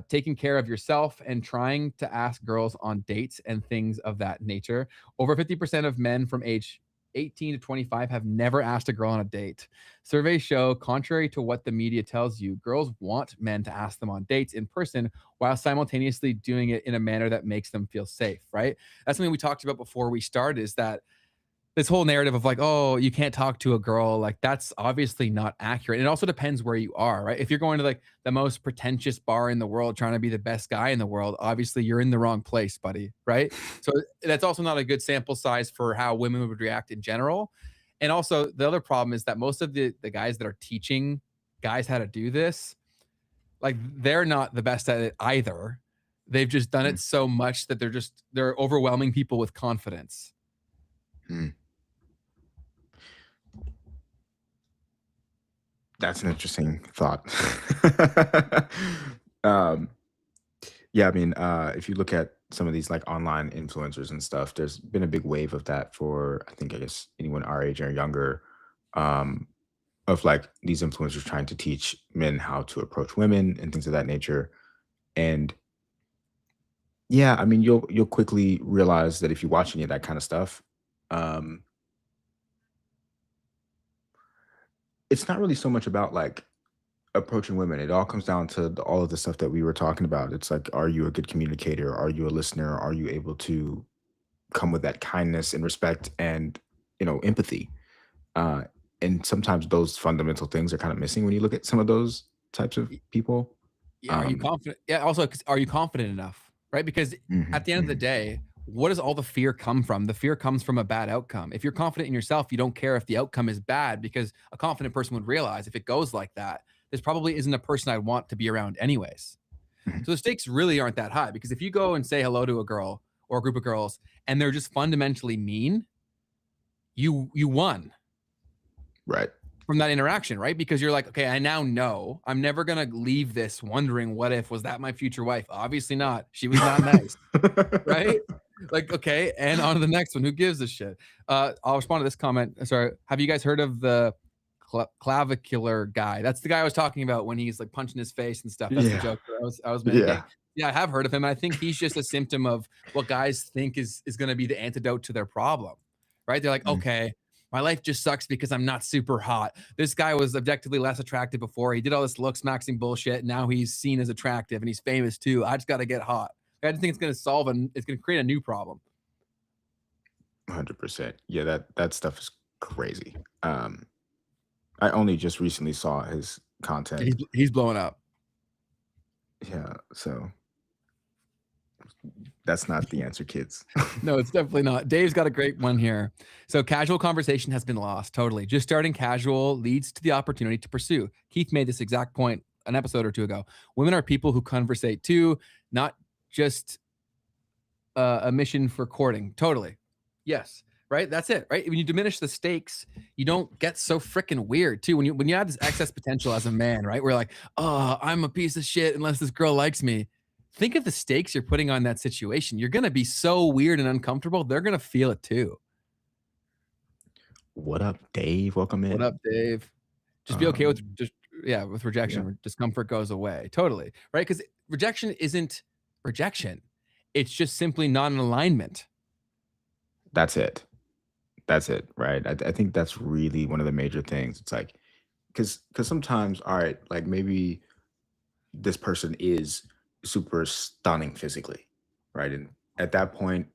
Taking care of yourself and trying to ask girls on dates and things of that nature. Over 50% of men from age 18 to 25 have never asked a girl on a date. Surveys show, contrary to what the media tells you, girls want men to ask them on dates in person while simultaneously doing it in a manner that makes them feel safe, right? That's something we talked about before we started, is that this whole narrative of like, oh, you can't talk to a girl, like that's obviously not accurate. It also depends where you are, right? If you're going to like the most pretentious bar in the world, trying to be the best guy in the world, obviously you're in the wrong place, buddy, right? So that's also not a good sample size for how women would react in general. And also the other problem is that most of the guys that are teaching guys how to do this, like they're not the best at it either. They've just done Mm, it so much that they're overwhelming people with confidence. mm. That's an interesting thought. um, yeah, I mean, if you look at some of these like online influencers and stuff, there's been a big wave of that for I think I guess anyone our age or younger. Um, of like these influencers trying to teach men how to approach women and things of that nature. And yeah, I mean, you'll quickly realize that if you watch any of that kind of stuff, um, it's not really so much about like approaching women. It all comes down to all of the stuff that we were talking about. It's like, are you a good communicator? Are you a listener? Are you able to come with that kindness and respect and empathy? Uh, and sometimes those fundamental things are kind of missing when you look at some of those types of people. Yeah, are you Um, confident? Yeah, also, 'cause are you confident enough, right? Because Mhm, at the end of the mhm. day, what does all the fear come from? The fear comes from a bad outcome. If you're confident in yourself, you don't care if the outcome is bad, because a confident person would realize if it goes like that, this probably isn't a person I want to be around anyways. Mhm. So the stakes really aren't that high, because if you go and say hello to a girl or a group of girls and they're just fundamentally mean, you won Right. from that interaction, right? Because you're like, okay, I now know I'm never gonna leave this wondering, what if, was that my future wife? Obviously not. She was not nice, right? Like, okay, and on to the next one. Who gives a shit? I'll respond to this comment. Sorry, have you guys heard of the clavicular guy? That's the guy I was talking about when he's like punching his face and stuff. That's the Yeah, joke that I was yeah. making. Yeah, I have heard of him, and I think he's just a symptom of what guys think is going to be the antidote to their problem, right? They're like, Mm. okay, my life just sucks because I'm not super hot. This guy was objectively less attractive before. He did all this looks maxing bullshit. Now he's seen as attractive and he's famous too. I just got to get hot. I just think it's going to solve and it's going to create a new problem. 100%. Yeah, that stuff is crazy. I only just recently saw his Yeah, content. he's blowing up. Yeah, so that's not the answer, kids. No, it's definitely not. Dave's got a great one here. So casual conversation has been lost. Totally. Just starting casual leads to the opportunity to pursue. Keith made this exact point an episode or two ago. Women are people who conversate too, not just a mission for courting. Totally. Yes. Right. That's it. Right. When you diminish the stakes, you don't get so freaking weird too. When you have this excess potential as a man, right? We're like, oh, I'm a piece of shit unless this girl likes me. Think of the stakes you're putting on that situation. You're gonna be so weird and uncomfortable. They're gonna feel it too. What up, Dave? Welcome What in. up, Dave? Just be okay with Um, just yeah, with yeah, rejection. Discomfort goes away. Totally. Right. Because rejection isn't rejection. It's just simply not an alignment. that's it. That's it, right? I think that's really one of the major things. It's like, because sometimes, all right, like maybe this person is super stunning physically, right? And at that point,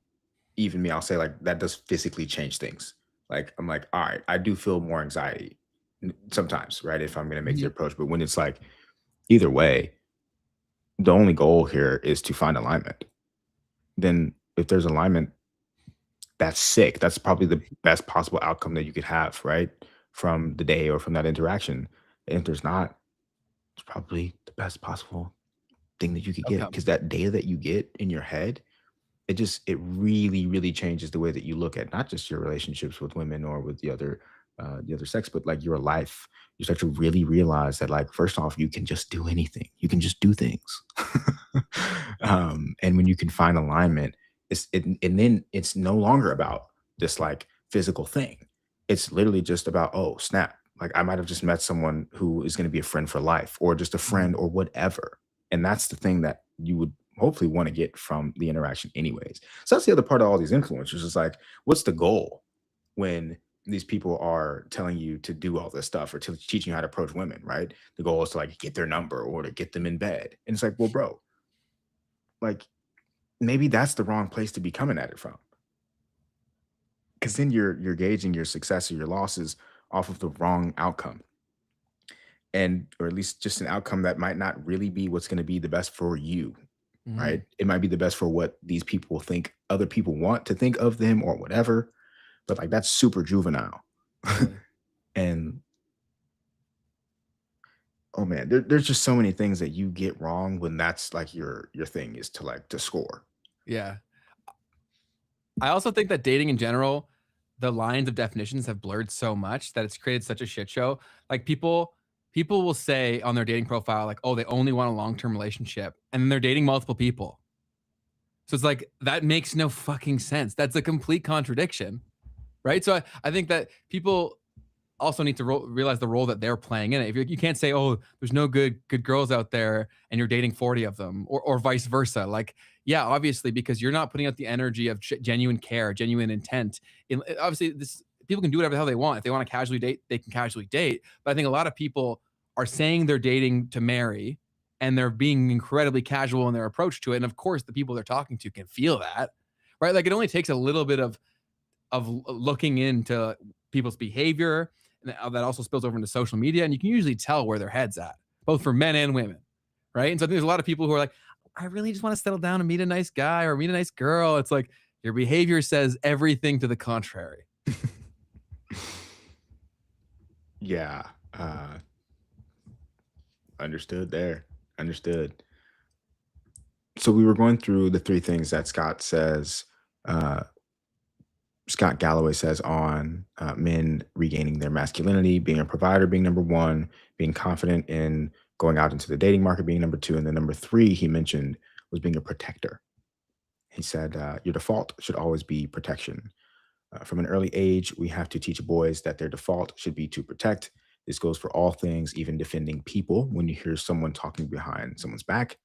even me, I'll say like that does physically change things. Like I'm like, all right, I do feel more anxiety sometimes, right? If I'm gonna make the Mhm. approach, but when it's like either way, the only goal here is to find alignment. Then if there's alignment, that's sick. That's probably the best possible outcome that you could have, right? From the day or from that interaction. And if there's not, it's probably the best possible thing that you could get. Outcome. Because that data that you get in your head, it really, really changes the way that you look at not just your relationships with women or with the other sex, but like your life. You start to really realize that, like, first off, you can just do anything. You can just do things. And when you can find alignment, and then it's no longer about this like physical thing. It's literally just about, oh snap, like I might have just met someone who is going to be a friend for life, or just a friend, Mhm. or whatever. And that's the thing that you would hopefully want to get from the interaction anyways. So that's the other part of all these influencers is like, what's the goal when these people are telling you to do all this stuff or to teaching you how to approach women, right? The goal is to like get their number or to get them in bed. And it's like, well, bro, like maybe that's the wrong place to be coming at it from. Because then you're gauging your success or your losses off of the wrong outcome. And or at least just an outcome that might not really be what's going to be the best for you, right? Mhm. It might be the best for what these people think other people want to think of them or whatever, but like that's super juvenile. Totally. And oh man, there's just so many things that you get wrong when that's like your thing is to like to score. Yeah. I also think that dating in general, the lines of definitions have blurred so much that it's created such a shit show. Like people will say on their dating profile, like, oh, they only want a long-term relationship, and then they're dating multiple people. So it's like that makes no fucking sense. That's a complete contradiction, right? So I think that people also need to realize the role that they're playing in it. If you can't say, "Oh, there's no good girls out there," and you're dating 40 of them, or vice versa. Like, yeah, obviously, because you're not putting out the energy of genuine care, genuine intent. Obviously, this people can do whatever the hell they want. If they want to casually date, they can casually date. But I think a lot of people are saying they're dating to marry, and they're being incredibly casual in their approach to it. And of course, the people they're talking to can feel that, right? Like, it only takes a little bit of looking into people's behavior, and that also spills over into social media, and you can usually tell where their head's at, both for men and women, right? And so there's a lot of people who are like, I really just want to settle down and meet a nice guy or meet a nice girl. It's like your behavior says everything to the contrary. Yeah. Understood there. Understood. So we were going through the three things that uh, Scott Galloway says on men regaining their masculinity, being a provider, being number one, being confident in going out into the dating market, being number two. And then number three, he mentioned was being a protector. He said, your default should always be protection. From an early age, we have to teach boys that their default should be to protect. This goes for all things, even defending people. When you hear someone talking behind someone's back,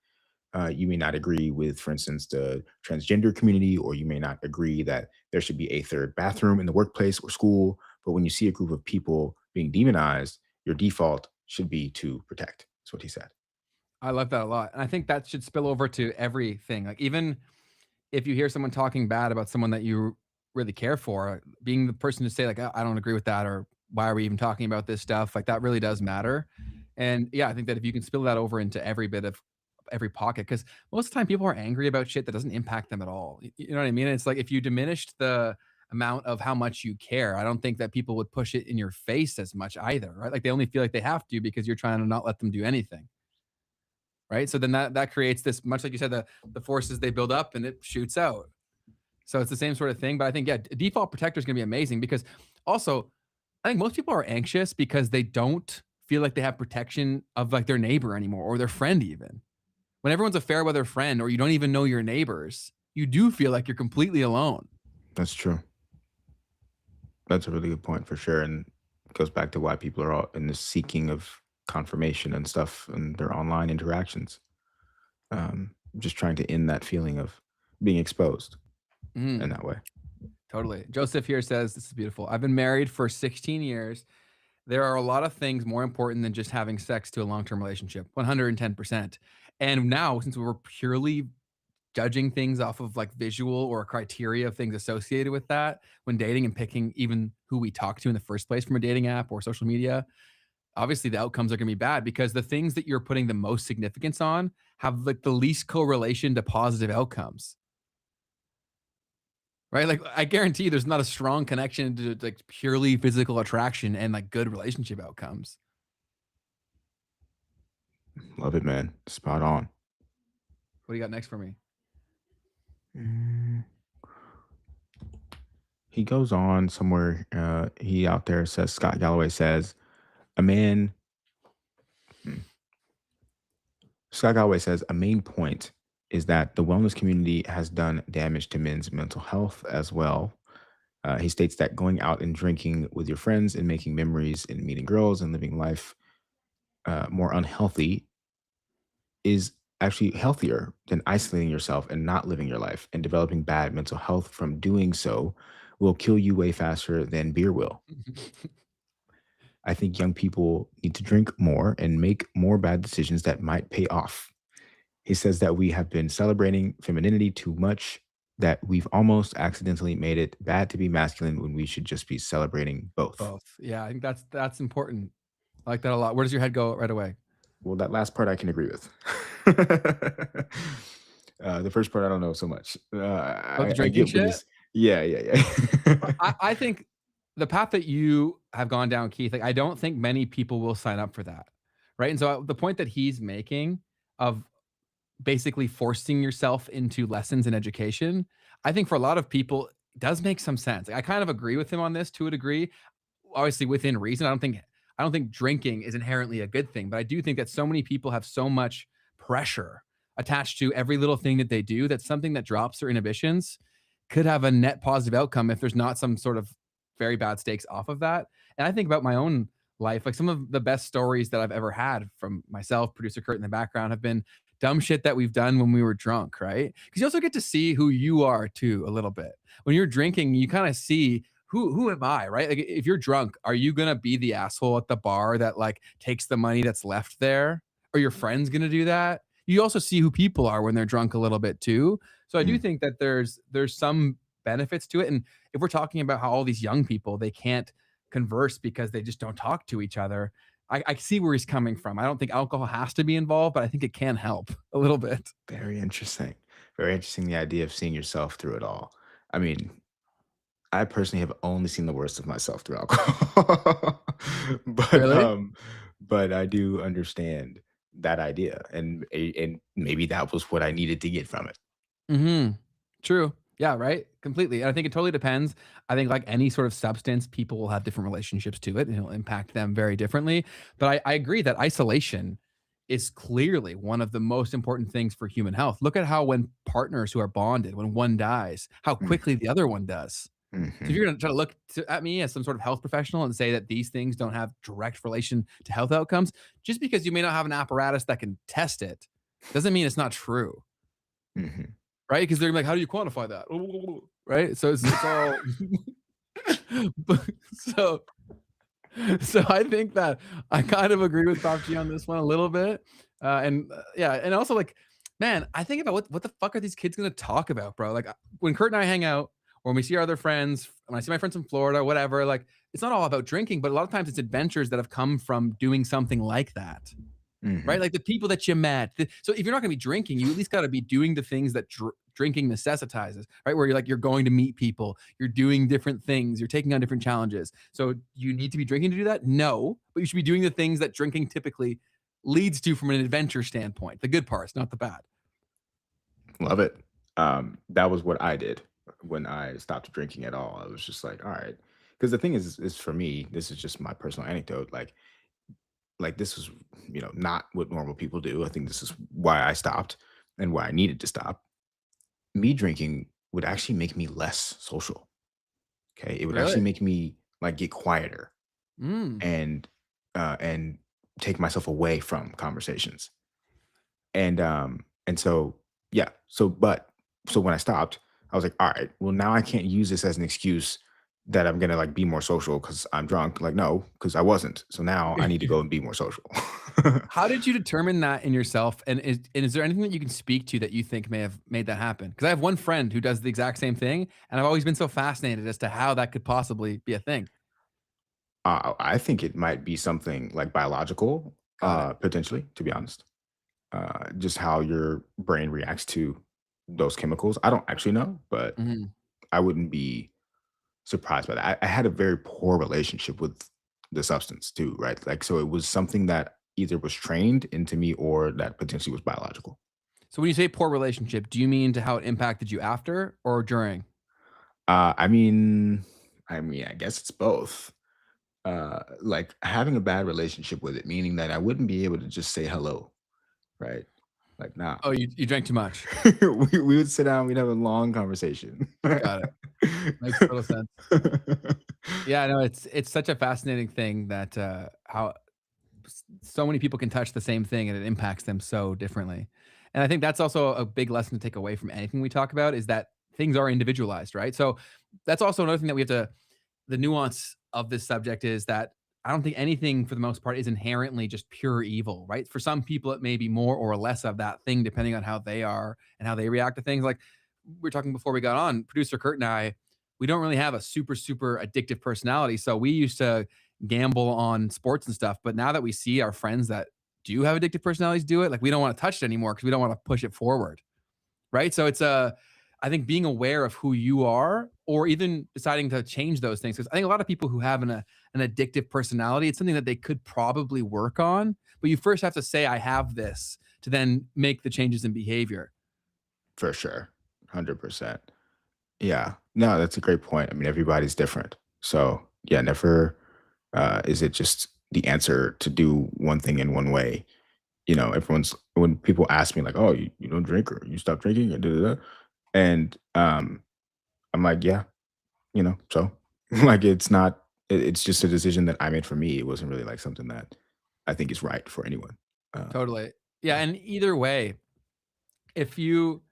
you may not agree with, for instance, the transgender community, or you may not agree that there should be a third bathroom in the workplace or school. But when you see a group of people being demonized, your default should be to protect. That's what he said. I love that a lot. And I think that should spill over to everything. Like, even if you hear someone talking bad about someone that you really care for, being the person to say, like, I don't agree with that, or why are we even talking about this stuff? Like, that really does matter. And yeah, I think that if you can spill that over into every bit of every pocket, because most of the time people are angry about shit that doesn't impact them at all. You know what I mean? It's like if you diminished the amount of how much you care, I don't think that people would push it in your face as much either, right? Like they only feel like they have to because you're trying to not let them do anything. Right. So then that creates this, much like you said, the forces they build up and it shoots out. So it's the same sort of thing. But I think, yeah, default protector is going to be amazing because also I think most people are anxious because they don't feel like they have protection of like their neighbor anymore or their friend even. When everyone's a fair weather friend or you don't even know your neighbors, you do feel like you're completely alone. That's true. That's a really good point for sure. And it goes back to why people are all in this seeking of confirmation and stuff in their online interactions. Just trying to end that feeling of being exposed in Mm, that way. totally. Joseph here says, this is beautiful. I've been married for 16 years. There are a lot of things more important than just having sex to a long-term relationship. 110%. And now, since we're purely judging things off of like visual or criteria of things associated with that when dating and picking even who we talk to in the first place from a dating app or social media, obviously the outcomes are going to be bad because the things that you're putting the most significance on have like the least correlation to positive outcomes. Right? Like I guarantee there's not a strong connection to like purely physical attraction and like good relationship outcomes. Love it, man. Spot on. What do you got next for me? Mm, He goes on somewhere. He out there says, Scott Galloway says, a man, hmm, Scott Galloway says, a main point is that the wellness community has done damage to men's mental health as well. He states that going out and drinking with your friends and making memories and meeting girls and living life more unhealthy is actually healthier than isolating yourself and not living your life, and developing bad mental health from doing so will kill you way faster than beer will. I think young people need to drink more and make more bad decisions that might pay off. He says that we have been celebrating femininity too much, that we've almost accidentally made it bad to be masculine when we should just be celebrating both. Both. Yeah, I think that's important. I like that a lot. Where does your head go right away? Well, that last part I can agree with. The first part I don't know so much. About the I drinking get what shit? he's. Yeah, yeah, yeah. I think the path that you have gone down, Keith, like I don't think many people will sign up for that. Right. And so the point that he's making of basically forcing yourself into lessons in education, I think for a lot of people does make some sense. Like, I kind of agree with him on this to a degree, obviously within reason. I don't think drinking is inherently a good thing, but I do think that so many people have so much pressure attached to every little thing that they do that something that drops their inhibitions could have a net positive outcome if there's not some sort of very bad stakes off of that. And I think about my own life, like some of the best stories that I've ever had from myself, producer Kurt in the background, have been dumb shit that we've done when we were drunk, right? Because you also get to see who you are too a little bit. When you're drinking, you kind of see who am I, right? Like if you're drunk, are you gonna be the asshole at the bar that like takes the money that's left there? Are your friends gonna do that? You also see who people are when they're drunk a little bit too. So I do Mm, think that there's some benefits to it. And if we're talking about how all these young people they can't converse because they just don't talk to each other, I see where he's coming from. I don't think alcohol has to be involved, but I think it can help a little bit. Very interesting. Very interesting, the idea of seeing yourself through it all. I mean, I personally have only seen the worst of myself through alcohol. But, Really? um, but I do understand that idea, and maybe that was what I needed to get from it. Mhm. True. Yeah, right? Completely. And I think it totally depends. I think like any sort of substance, people will have different relationships to it and it'll impact them very differently. But I agree that isolation is clearly one of the most important things for human health. Look at how when partners who are bonded, when one dies, how Mm, quickly the other one does. So if mhm, you're gonna try to look at me as some sort of health professional and say that these things don't have direct relation to health outcomes, just because you may not have an apparatus that can test it, doesn't mean it's not true. mhm. Right? Because they're like, "How do you quantify that?" Right? So it's all but so I think that I kind of agree with Prof G on this one a little bit. Yeah, and also like, man, I think about what the fuck are these kids gonna talk about, bro? Like when Kurt and I hang out, or when we see our other friends, when I see my friends from Florida, whatever, like it's not all about drinking, but a lot of times it's adventures that have come from doing something like that. Right? Mhm. Like the people that you met. So if you're not gonna be drinking, you at least gotta be doing the things that drinking necessitizes, right? Where you're going to meet people, you're doing different things, you're taking on different challenges. So you need to be drinking to do that? No, but you should be doing the things that drinking typically leads to from an adventure standpoint, the good parts, not the bad. Love it. That was what I did when I stopped drinking at all. I was just like, all right. Because the thing is for me, this is just my personal anecdote. Like this was, not what normal people do. I think this is why I stopped and why I needed to stop. Me drinking would actually make me less social. Okay. It would actually Really? make me like get quieter Mm. and take myself away from conversations. And so, yeah, so when I stopped, I was like, "All right, well, now I can't use this as an excuse that I'm gonna, like, be more social because 'cause I'm drunk." Like, no, because I wasn't. So now I need to go and be more social. How did you determine that in yourself? And is there anything that you can speak to that you think may have made that happen? Because I have one friend who does the exact same thing, and I've always been so fascinated as to how that could possibly be a thing. I think it might be something, like, biological, Got it. potentially, to be honest. Just how your brain reacts to those chemicals. I don't actually know, but Mhm. I wouldn't be surprised by that. I had a very poor relationship with the substance too, right? Like, so it was something that either was trained into me or that potentially was biological. So when you say poor relationship, do you mean to how it impacted you after or during? I mean, I guess it's both. Like having a bad relationship with it, meaning that I wouldn't be able to just say hello, right? Like, nah. Oh, you drank too much. We would sit down, we'd have a long conversation. Got it. Makes total sense. Yeah, no, it's such a fascinating thing that, how so many people can touch the same thing and it impacts them so differently. And I think that's also a big lesson to take away from anything we talk about is that things are individualized, right? So that's also another thing that we have to the nuance of this subject is that I don't think anything for the most part is inherently just pure evil, right? For some people, it may be more or less of that thing depending on how they are and how they react to things. Like we were talking before we got on, producer Kurt and I, we don't really have a super, super addictive personality. So we used to gamble on sports and stuff. But now that we see our friends that do have addictive personalities do it, like we don't want to touch it anymore because we don't want to push it forward. Right? So it's a I think being aware of who you are or even deciding to change those things, because I think a lot of people who have an addictive personality, it's something that they could probably work on, but you first have to say, "I have this," to then make the changes in behavior. For sure. 100%. Yeah. No, that's a great point. I mean, everybody's different. So, yeah, never is it just the answer to do one thing in one way. Everyone's when people ask me like, "Oh, you don't drink or you stop drinking," or da, da, da. And I'm like, "Yeah, so." Like it's just a decision that I made for me. It wasn't really like something that I think is right for anyone. Totally. Yeah, Yeah, and either way, if you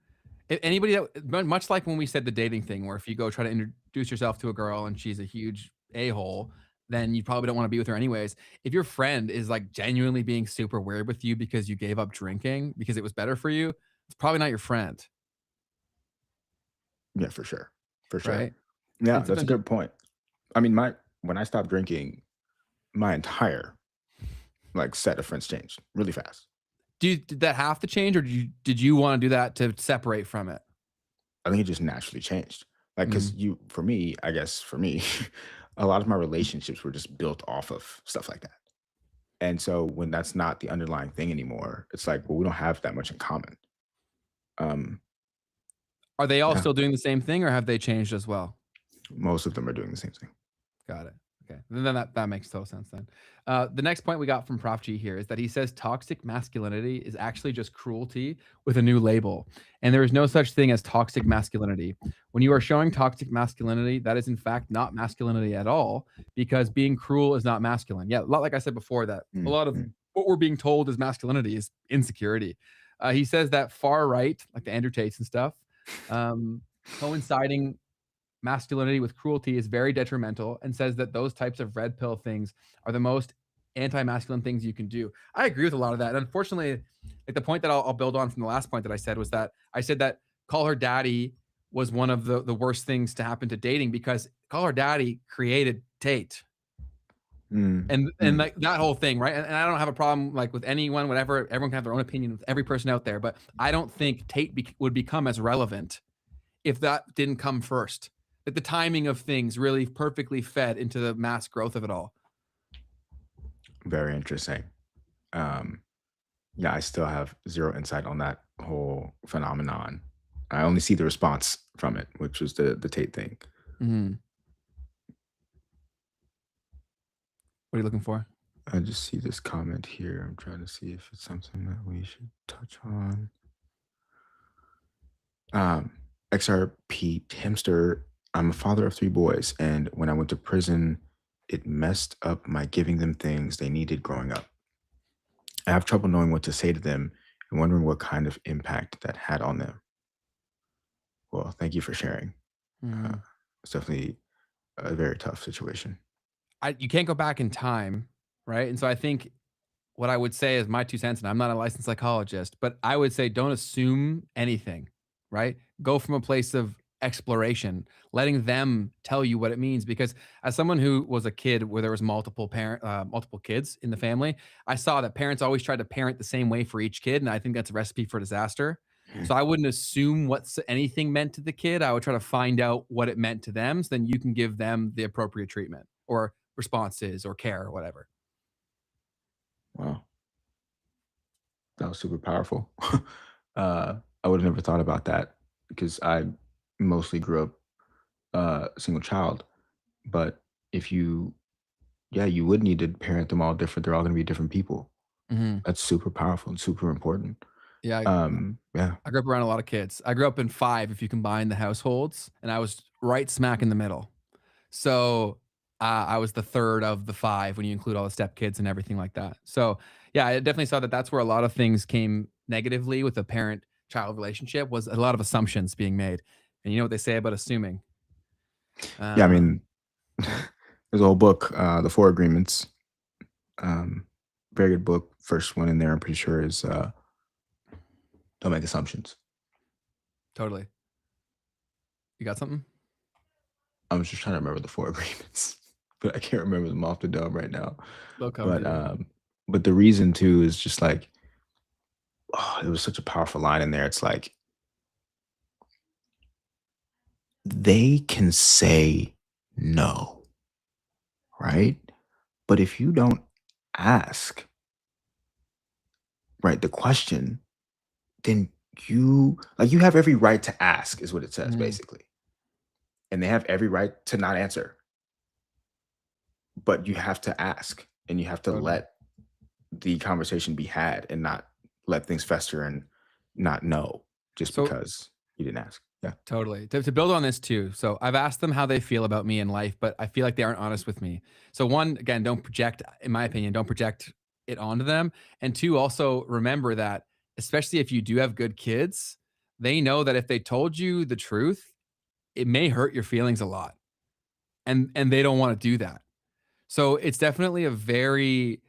if anybody that much like when we said the dating thing, where if you go try to introduce yourself to a girl and she's a huge a-hole, then you probably don't wanna be with her anyways. If your friend is, like, genuinely being super weird with you because you gave up drinking because it was better for you, it's probably not your friend, yeah, for sure. For sure. right? Yeah, And that's a sometimes you good point. I mean, my when I stopped drinking, my entire like set of friends changed really fast. Did that have to change, or did you want to do that to separate from it? I think it just naturally changed. Like, cause Mm. you, for me, I guess for me, a lot of my relationships were just built off of stuff like that. And so when that's not the underlying thing anymore, it's like, well, we don't have that much in common. Um, Are they all yeah, still doing the same thing, or have they changed as well? most of them are doing the same thing. Got it. Okay. Then that makes total sense then. The next point we got from Prof G here is that he says toxic masculinity is actually just cruelty with a new label. And there is no such thing as toxic masculinity. When you are showing toxic masculinity, that is in fact not masculinity at all, because being cruel is not masculine. Yeah, a lot like I said before, that a lot of Mhm. what we're being told is masculinity is insecurity. He says that far right, like the Andrew Tates and stuff, coinciding masculinity with cruelty is very detrimental, and says that those types of red pill things are the most anti-masculine things you can do. I agree with a lot of that. And unfortunately, like the point that I'll build on from the last point that I said was that I said that call her daddy was one of the worst things to happen to dating, because call her daddy created Tate. Mm, And mm. like that whole thing, right? And I don't have a problem like with anyone, whatever. Everyone can have their own opinion with every person out there, but I don't think Tate would become as relevant if that didn't come first. That the timing of things really perfectly fed into the mass growth of it all. Very interesting. Um, yeah, I still have zero insight on that whole phenomenon. I only see the response from it, which was the Tate thing. Mhm. What are you looking for? I just see this comment here. I'm trying to see if it's something that we should touch on. Um, XRP Hamster, I'm a father of three boys, and when I went to prison, it messed up my giving them things they needed growing up. I have trouble knowing what to say to them and wondering what kind of impact that had on them. Well, thank you for sharing. Uh, Mhm. it's definitely a very tough situation. You can't go back in time, right? And so I think what I would say is my 2 cents, and I'm not a licensed psychologist, but I would say don't assume anything, right? Go from a place of exploration, letting them tell you what it means. Because as someone who was a kid where there was multiple kids in the family, I saw that parents always tried to parent the same way for each kid, and I think that's a recipe for disaster. So I wouldn't assume what anything meant to the kid. I would try to find out what it meant to them, so then you can give them the appropriate treatment or responses or care or whatever. Wow, that was super powerful. I would have never thought about that because I mostly grew up single child. But if you, yeah, you would need to parent them all different. They're all going to be different people. Mhm. That's super powerful and super important. Yeah, Yeah, I grew up around a lot of kids. I grew up in 5 if you combine the households, and I was right smack in the middle. So, I was the 3rd of the 5 when you include all the stepkids and everything like that. So, yeah, I definitely saw that that's where a lot of things came negatively with the parent-child relationship, was a lot of assumptions being made. And you know what they say about assuming. yeah. I Uh, mean, there's a whole book, The Four Agreements. Um, very good book. First one in there, I'm pretty sure, is don't make assumptions. totally. You got something? I was just trying to remember the four agreements, but I can't remember them off the dome right now. They'll come to But you. um, but the reason too is just like, oh, it was such a powerful line in there. It's like they can say no, right? But if you don't ask, right, the question, then you have every right to ask, is what it says Mhm. basically, and they have every right to not answer. But you have to ask, and you have to Totally. let the conversation be had and not let things fester and not know just So because you didn't ask. Yeah. totally. To build on this too. So I've asked them how they feel about me in life, but I feel like they aren't honest with me. So one, again, don't project, in my opinion, don't project it onto them. And two, also remember that, especially if you do have good kids, they know that if they told you the truth, it may hurt your feelings a lot. And they don't want to do that. So it's definitely a very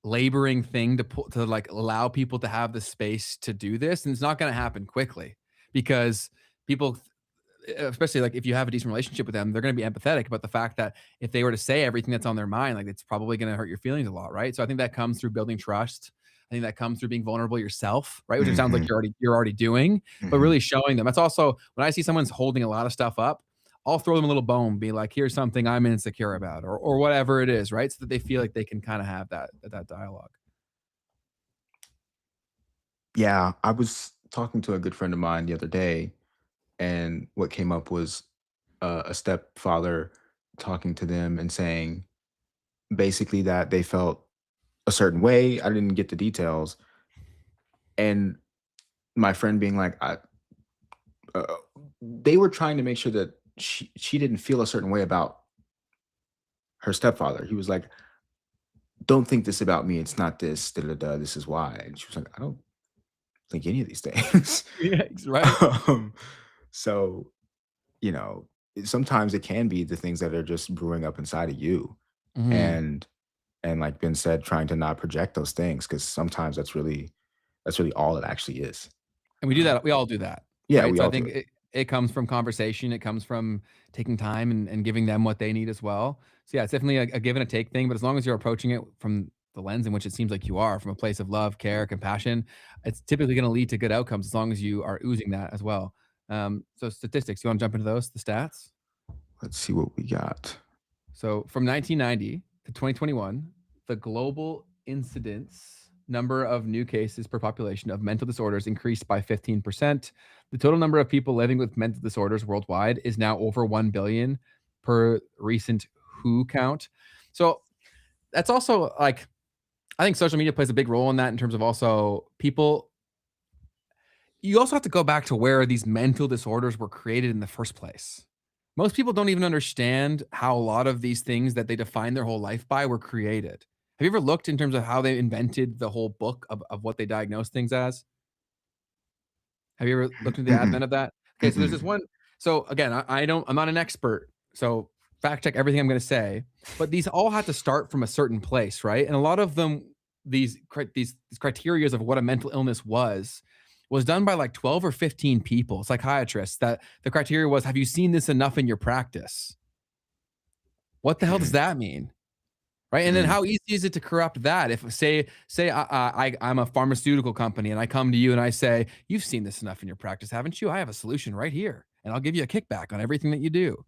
laboring thing to put to like allow people to have the space to do this. And it's not going to happen quickly because people especially like if you have a decent relationship with them, they're going to be empathetic about the fact that if they were to say everything that's on their mind, like it's probably going to hurt your feelings a lot, right? So I think that comes through building trust. I think that comes through being vulnerable yourself, right? Which it sounds like Mhm, you're already doing, but mhm. really showing them. That's also when I see someone's holding a lot of stuff up, I'll throw them a little bone, be like, "Here's something I'm insecure about," or whatever it is, right? So that they feel like they can kind of have that dialogue. Yeah, I was talking to a good friend of mine the other day, and what came up was a stepfather talking to them and saying basically that they felt a certain way. I didn't get the details, and my friend being like, uh, they were trying to make sure that she didn't feel a certain way about her stepfather. He was like, "Don't think this about me. It's not this. Da, da, da, this is why." And she was like, "I don't think any of these things." Yeah, right. um, so you know, sometimes it can be the things that are just brewing up inside of you, Mhm. and like Ben said, trying to not project those things because sometimes that's really all it actually is. And we do Um, that. We all do that, yeah, right? we So I all do think it. it comes from conversation. It comes from taking time and giving them what they need as well. So yeah, it's definitely a give and a take thing. But as long as you're approaching it from the lens in which it seems like you are, from a place of love, care, compassion, it's typically going to lead to good outcomes as long as you are oozing that as well. So statistics, you want to jump into those, the stats? Let's see what we got. So from 1990 to 2021, the global incidence number of new cases per population of mental disorders increased by 15%. The total number of people living with mental disorders worldwide is now over 1 billion per recent WHO count. So that's also like, I think social media plays a big role in that in terms of also people. You also have to go back to where these mental disorders were created in the first place. Most people don't even understand how a lot of these things that they define their whole life by were created. Have you ever looked in terms of how they invented the whole book of what they diagnose things as? Have you ever looked into the Mm-mm, advent of that? Okay, so there's this mm-mm. one. So again, I don't, I'm not an expert. So fact check everything I'm going to say, but these all had to start from a certain place, right? And a lot of them, these criterias of what a mental illness was done by like 12 or 15 people, psychiatrists, that the criteria was, have you seen this enough in your practice? What the hell does Mm, that mean? Right? And then mm. how easy is it to corrupt that? If say I'm a pharmaceutical company and I come to you and I say, "You've seen this enough in your practice, haven't you? I have a solution right here, and I'll give you a kickback on everything that you do."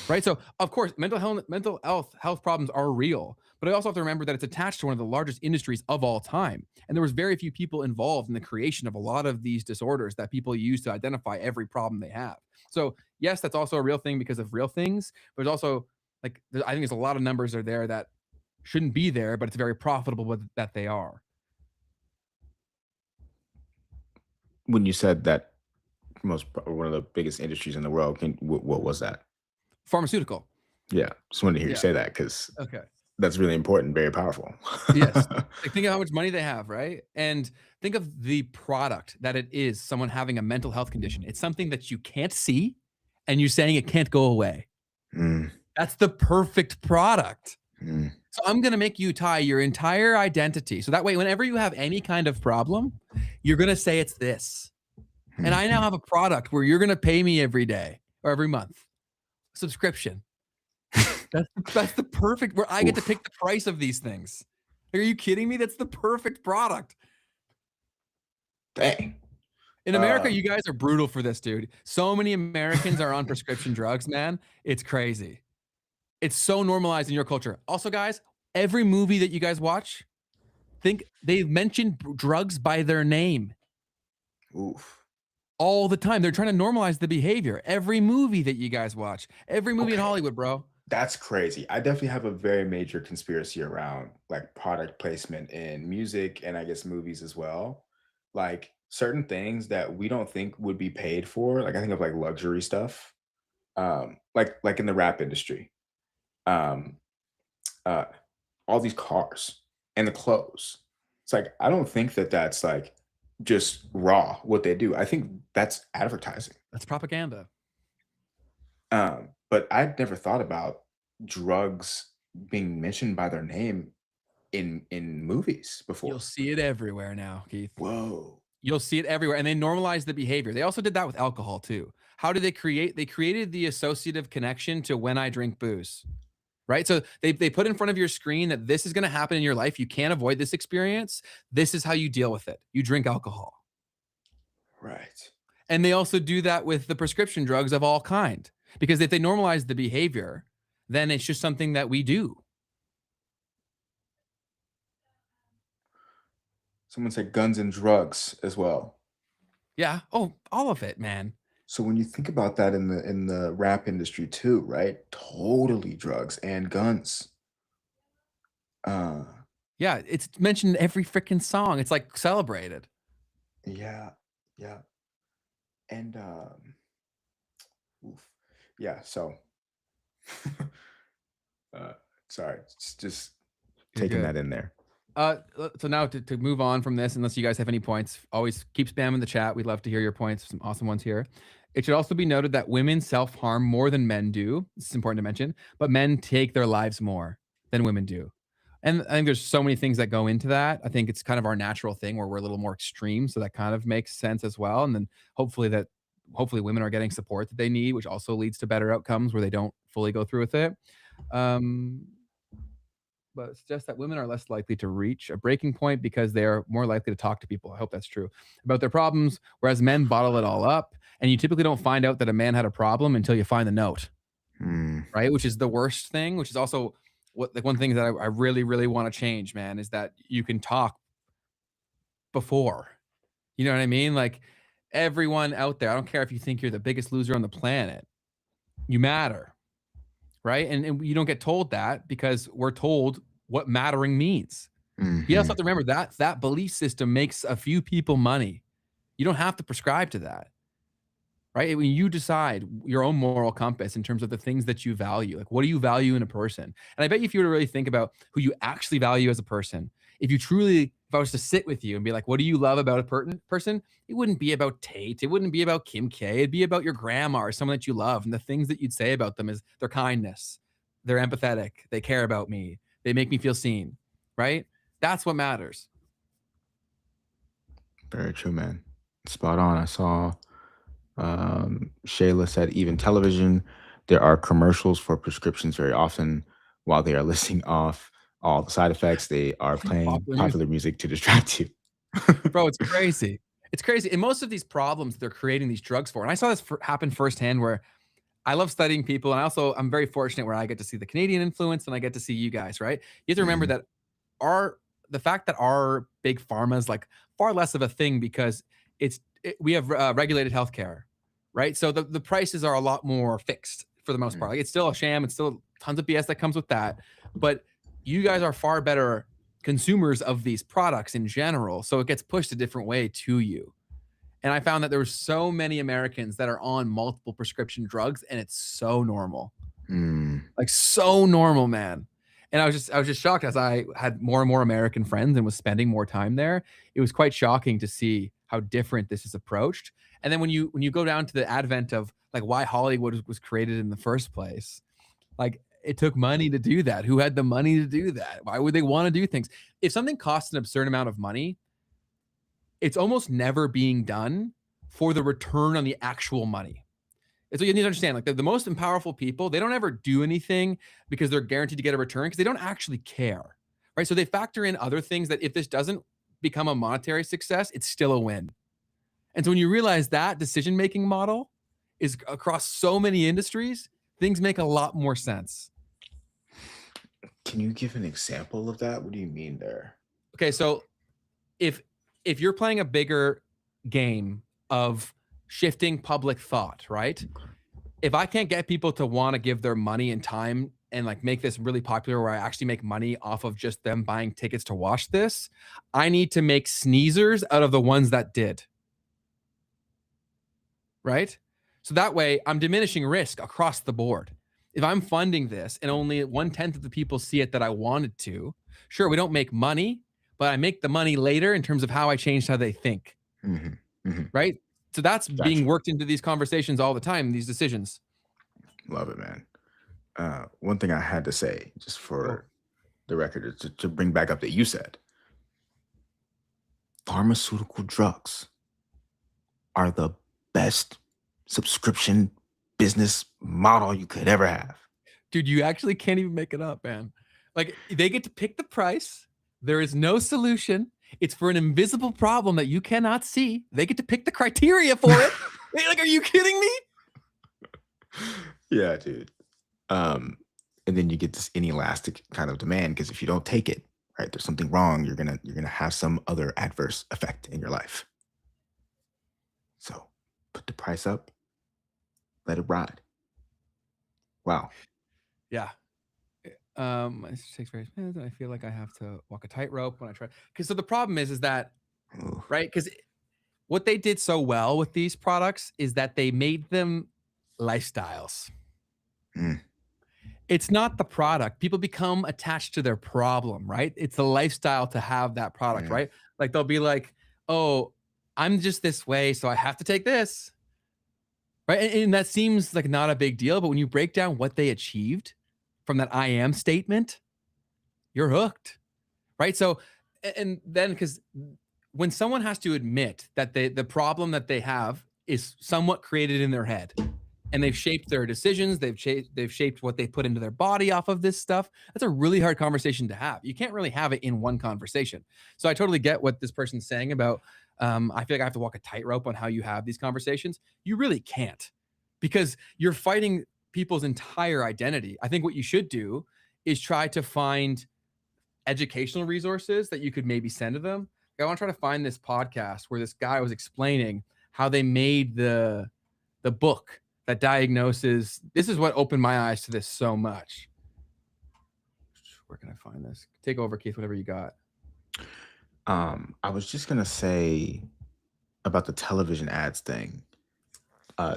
Right? So, of course, mental health problems are real, but I also have to remember that it's attached to one of the largest industries of all time, and there was very few people involved in the creation of a lot of these disorders that people use to identify every problem they have. So, yes, that's also a real thing because of real things, but there's also like I think there's a lot of numbers are there that shouldn't be there, but it's very profitable that they are. When you said that one of the biggest industries in the world, what was that? Pharmaceutical. Yeah, just wanted to hear you Yeah. say that because Okay. that's really important, very powerful. Yes. Like, think of how much money they have, right? And think of the product that it is, someone having a mental health condition. It's something that you can't see, and you're saying it can't go away. Mm, That's the perfect product. mm, So I'm gonna make you tie your entire identity, so that way, whenever you have any kind of problem, you're gonna say it's this. And I now mhm. have a product where you're gonna pay me every day or every month. Subscription. That's the perfect where I get to Oof, pick the price of these things. Are you kidding me? That's the perfect product. dang. In America, Um, you guys are brutal for this, dude. So many Americans are on prescription drugs, man. It's crazy. It's so normalized in your culture. Also, guys, every movie that you guys watch, think they mention drugs by their name oof. all the time. They're trying to normalize the behavior. Every movie that you guys watch, every movie in Okay, Hollywood, bro. that's crazy. I definitely have a very major conspiracy around like product placement in music and I guess movies as well. Like certain things that we don't think would be paid for. Like I think of like luxury stuff. Like in the rap industry. Um, uh, all these cars and the clothes. It's like I don't think that that's like just raw what they do. I think that's advertising. That's propaganda. But I'd never thought about drugs being mentioned by their name in movies You'll before. see it everywhere now, Keith. Whoa. You'll see it everywhere, and they normalize the behavior. They also did that with alcohol too. How did they create? They created the associative connection to when I drink booze, right? So they put in front of your screen that this is going to happen in your life. You can't avoid this experience. This is how you deal with it. You drink alcohol. Right. And they also do that with the prescription drugs of all kind. Because if they normalize the behavior, then it's just something that we do. Someone said guns and drugs as well. Yeah. Oh, all of it, man. So when you think about that in the rap industry too, right? Totally drugs and guns. Uh Yeah, it's mentioned in every freaking song. It's like celebrated. yeah, yeah. And oof. Yeah, so uh sorry, just You're taking good. that in there. So now to move on from this, unless you guys have any points, always keep spamming the chat. We'd love to hear your points. Some awesome ones here. It should also be noted that women self-harm more than men do. This is important to mention, but men take their lives more than women do. And I think there's so many things that go into that. I think it's kind of our natural thing where we're a little more extreme, so that kind of makes sense as well. And then hopefully women are getting support that they need, which also leads to better outcomes where they don't fully go through with it. Um, but suggests that women are less likely to reach a breaking point because they are more likely to talk to people. I hope that's true about their problems, whereas men bottle it all up. And you typically don't find out that a man had a problem until you find the note, Mm, right? Which is the worst thing, which is also what like one thing that I really, really want to change, man, is that you can talk before. You know what I mean? Like everyone out there, I don't care if you think you're the biggest loser on the planet, you matter, right? And you don't get told that because we're told what mattering means. You also have mhm. to remember that that belief system makes a few people money. You don't have to prescribe to that, right? When you decide your own moral compass in terms of the things that you value, like what do you value in a person? And I bet you if you were to really think about who you actually value as a person, if I was to sit with you and be like, what do you love about a person? It wouldn't be about Tate. It wouldn't be about Kim K. It'd be about your grandma or someone that you love. And the things that you'd say about them is their kindness, they're empathetic, they care about me, they make me feel seen, right? That's what matters. Very true, man. Spot on. I saw Shayla said even television, there are commercials for prescriptions very often while they are listing off all the side effects. They are playing Popular music. popular music to distract you. Bro, it's crazy. It's crazy. And most of these problems they're creating these drugs for, and I saw this happen firsthand where I love studying people. And I'm very fortunate where I get to see the Canadian influence and I get to see you guys, right? You have to remember Mhm, that our, the fact that our big pharma is like far less of a thing because we have regulated healthcare, right? So the prices are a lot more fixed for the most part. mhm, Like it's still a sham. It's still tons of BS that comes with that. But you guys are far better consumers of these products in general. So it gets pushed a different way to you. And I found that there were so many Americans that are on multiple prescription drugs, and it's so normal, mm. like so normal, man. And I was just shocked as I had more and more American friends and was spending more time there. It was quite shocking to see how different this is approached. And then when you go down to the advent of like why Hollywood was created in the first place, like it took money to do that. Who had the money to do that? Why would they want to do things? If something costs an absurd amount of money, it's almost never being done for the return on the actual money. So you need to understand, like the most powerful people, they don't ever do anything because they're guaranteed to get a return because they don't actually care, right? So they factor in other things that if this doesn't become a monetary success, it's still a win. And so when you realize that decision making model is across so many industries, things make a lot more sense. Can you give an example of that? What do you mean there? Okay, so if if you're playing a bigger game of shifting public thought, right? If I can't get people to want to give their money and time and like make this really popular where I actually make money off of just them buying tickets to watch this, I need to make sneezers out of the ones that did, right? So that way I'm diminishing risk across the board. If I'm funding this and only 1/10 of the people see it that I wanted to, sure, we don't make money, but I make the money later in terms of how I changed how they think, Mhm, mhm. right? So that's being Gotcha. worked into these conversations all the time, these decisions. Love it, man. One thing I had to say, just Oh, for the record, is to bring back up that you said pharmaceutical drugs are the best subscription business model you could ever have. Dude, you actually can't even make it up, man. Like, they get to pick the price. There is no solution. It's for an invisible problem that you cannot see. They get to pick the criteria for it. Like, are you kidding me? Yeah, dude. And then you get this inelastic kind of demand because if you don't take it, right, there's something wrong. You're gonna have some other adverse effect in your life. So put the price up, let it ride. Wow. Yeah. It takes various minutes, and I feel like I have to walk a tightrope when I try. Because so the problem is that, Ooh. right? Because what they did so well with these products is that they made them lifestyles. Mm, It's not the product. People become attached to their problem, right? It's the lifestyle to have that product, yeah. right? Like they'll be like, "Oh, I'm just this way, so I have to take this." Right? And that seems like not a big deal, but when you break down what they achieved from that I am statement, you're hooked. Right? So and then cuz when someone has to admit that the problem that they have is somewhat created in their head, and they've shaped their decisions, they've shaped what they put into their body off of this stuff. That's a really hard conversation to have. You can't really have it in one conversation. So I totally get what this person's saying about I feel like I have to walk a tightrope on how you have these conversations. You really can't, because you're fighting people's entire identity. I think what you should do is try to find educational resources that you could maybe send to them. I want to try to find this podcast where this guy was explaining how they made the book that diagnoses. This is what opened my eyes to this so much. Where can I find this? Take over, Keith, whatever you got. I was just gonna say about the television ads thing.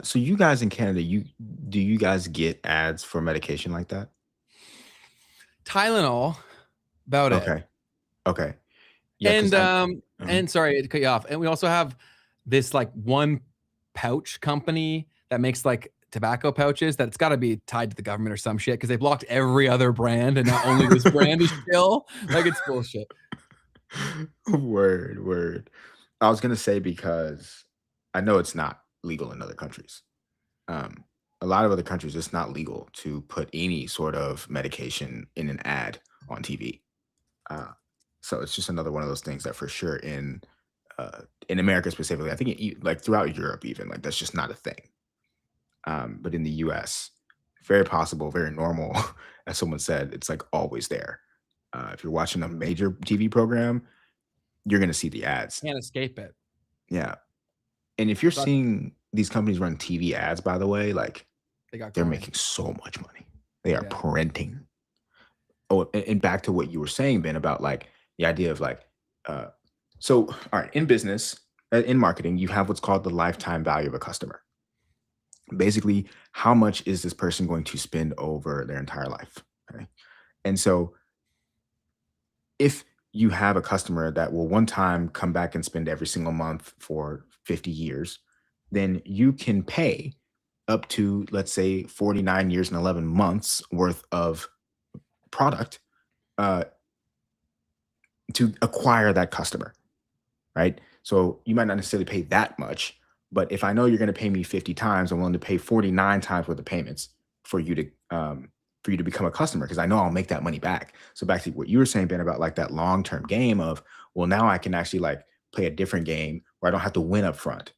So you guys in Canada, you guys get ads for medication like that? Tylenol, about it. Okay. Okay. Yeah, because And I mhm. and sorry to cut you off. And we also have this like one pouch company that makes like tobacco pouches that it's got to be tied to the government or some shit, because they blocked every other brand and now only this brand is chill. Like, it's bullshit. Word, word. I was gonna say because I know it's not legal in other countries. Um, a lot of other countries, it's not legal to put any sort of medication in an ad on TV. Uh, so it's just another one of those things that for sure in America specifically, I think like throughout Europe even like that's just not a thing. But in the U.S., very possible, very normal. As someone said, it's like always there. If you're watching a major TV program, you're gonna see the ads. Can't escape it. Yeah, and if you're But seeing these companies run TV ads, by the way, like they got they're coin. making so much money. They are Yeah. printing. Oh, and back to what you were saying, Ben, about like the idea of like, uh, so all right, in business, in marketing, you have what's called the lifetime value of a customer. Basically, how much is this person going to spend over their entire life? Okay. And so if you have a customer that will one time come back and spend every single month for 50 years, then you can pay up to, let's say, 49 years and 11 months worth of product uh, to acquire that customer, right? So you might not necessarily pay that much, but if I know you're going to pay me 50 times, I'm willing to pay 49 times worth of payments for you to become a customer because I know I'll make that money back. So back to what you were saying, Ben, about like that long-term game of, well, now I can actually like play a different game where I don't have to win up front,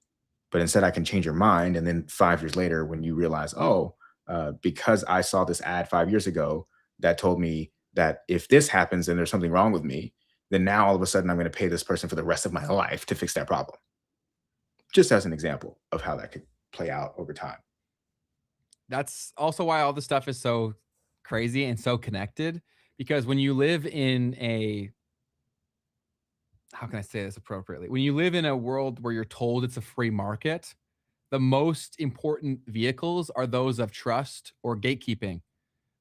but instead I can change your mind. And then 5 years later, when you realize, oh, because I saw this ad 5 years ago that told me that if this happens and there's something wrong with me, then now all of a sudden I'm going to pay this person for the rest of my life to fix that problem. Just as an example of how that could play out over time. That's also why all this stuff is so crazy and so connected, because when you live in a, how can I say this appropriately? When you live in a world where you're told it's a free market, the most important vehicles are those of trust or gatekeeping,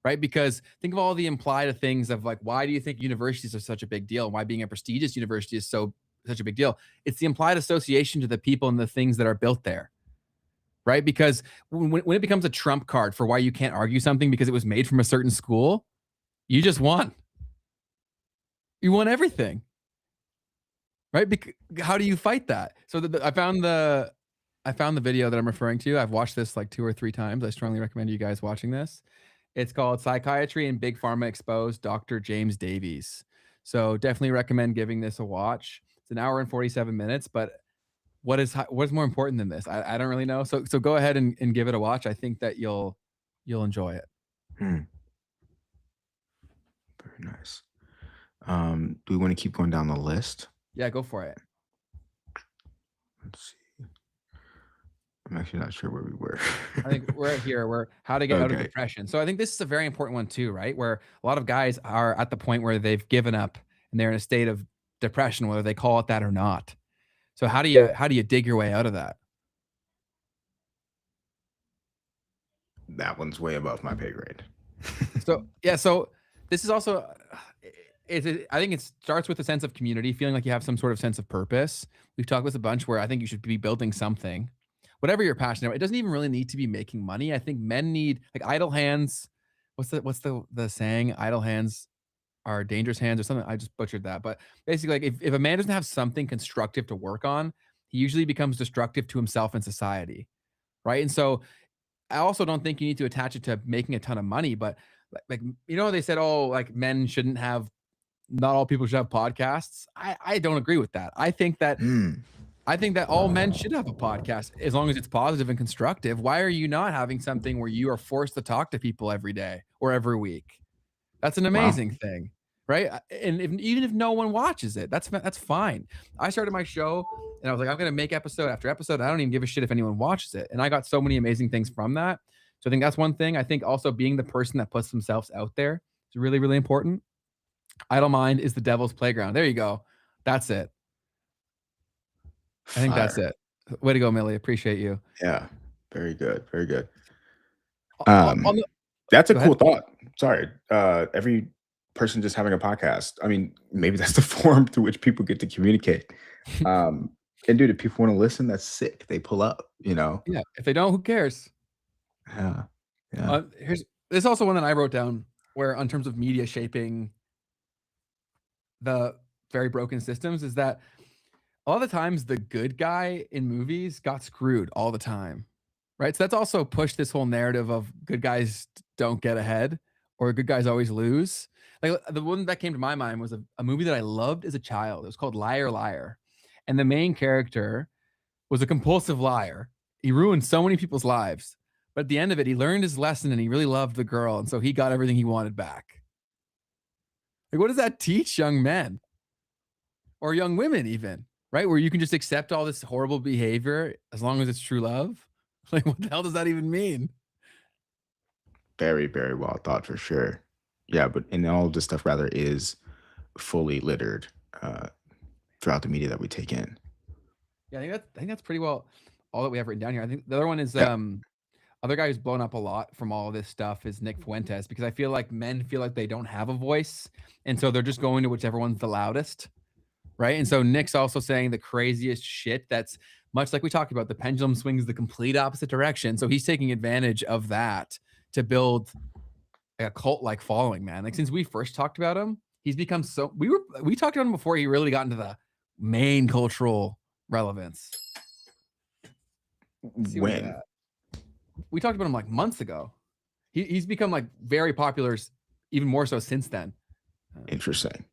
right? Because think of all the implied things of like, why do you think universities are such a big deal? And why being a prestigious university is such a big deal? It's the implied association to the people and the things that are built there, right? Because when it becomes a trump card for why you can't argue something because it was made from a certain school, you just won. You won everything, right? How do you fight that? So I found I found the video that I'm referring to. I've watched this like 2 or 3 times. I strongly recommend you guys watching this. It's called Psychiatry and Big Pharma Exposed, Dr. James Davies. So definitely recommend giving this a watch. It's an hour and 47 minutes, but what is more important than this? I don't really know. So go ahead and give it a watch. I think that you'll enjoy it. Hmm, very nice. Do we want to keep going down the list? Yeah, go for it. Let's see. I'm actually not sure where we were. I think we're here. We're how to get out of Okay. depression. So I think this is a very important one too, right? Where a lot of guys are at the point where they've given up and they're in a state of depression, whether they call it that or not. So how do you dig your way out of that? That one's way above my pay grade. So yeah, so this is also I think it starts with a sense of community, feeling like you have some sort of sense of purpose. We've talked this a bunch where I think you should be building something, whatever you're passionate about. It doesn't even really need to be making money. I think men need like idle hands. What's the saying? Idle hands are dangerous hands or something. I just butchered that. But basically, like if a man doesn't have something constructive to work on, he usually becomes destructive to himself and society. Right. And so I also don't think you need to attach it to making a ton of money, but they said, oh, like men shouldn't have not all people should have podcasts. I don't agree with that. Hmm. I think that all men should have a podcast as long as it's positive and constructive. Why are you not having something where you are forced to talk to people every day or every week? That's an Wow. amazing thing, right? And even if no one watches it, that's fine. I started my show and I was like, I'm gonna make episode after episode. I don't even give a shit if anyone watches it. And I got so many amazing things from that. So I think that's one thing. I think also being the person that puts themselves out there is really, really important. Idle mind is the devil's playground. There you go. That's it. I think that's Fire. it. Way to go, Millie. Appreciate you. Yeah. Very good. Very good. On Um, the that's a Go ahead. cool thought. Sorry. Every person just having a podcast. I mean, maybe that's the form through which people get to communicate. Um, and dude, if people want to listen, that's sick. They pull up, you know? Yeah. If they don't, who cares? Yeah. Yeah. There's also one that I wrote down where, on terms of media shaping the very broken systems, is that a lot of the times the good guy in movies got screwed all the time, right? So that's also pushed this whole narrative of good guys don't get ahead or good guys always lose. Like the one that came to my mind was a movie that I loved as a child. It was called Liar Liar. And the main character was a compulsive liar. He ruined so many people's lives. But at the end of it, he learned his lesson and he really loved the girl. And so he got everything he wanted back. Like, what does that teach young men or young women, even? Right? Where you can just accept all this horrible behavior as long as it's true love? Like, what the hell does that even mean? Very, very well thought for sure. Yeah, but and all of this stuff rather is fully littered uh, throughout the media that we take in. Yeah, I think that's pretty well all that we have written down here. I think the other one is Yeah. other guy who's blown up a lot from all of this stuff is Nick Fuentes, because I feel like men feel like they don't have a voice, and so they're just going to whichever one's the loudest, right? And so Nick's also saying the craziest shit that's much like we talked about. The pendulum swings the complete opposite direction, so he's taking advantage of that to build a cult-like following, man. Like since we first talked about him, he's become so we talked about him before he really got into the main cultural relevance. Let's see where he's When? at. We talked about him like months ago. He's become like very popular, even more so since then. Interesting.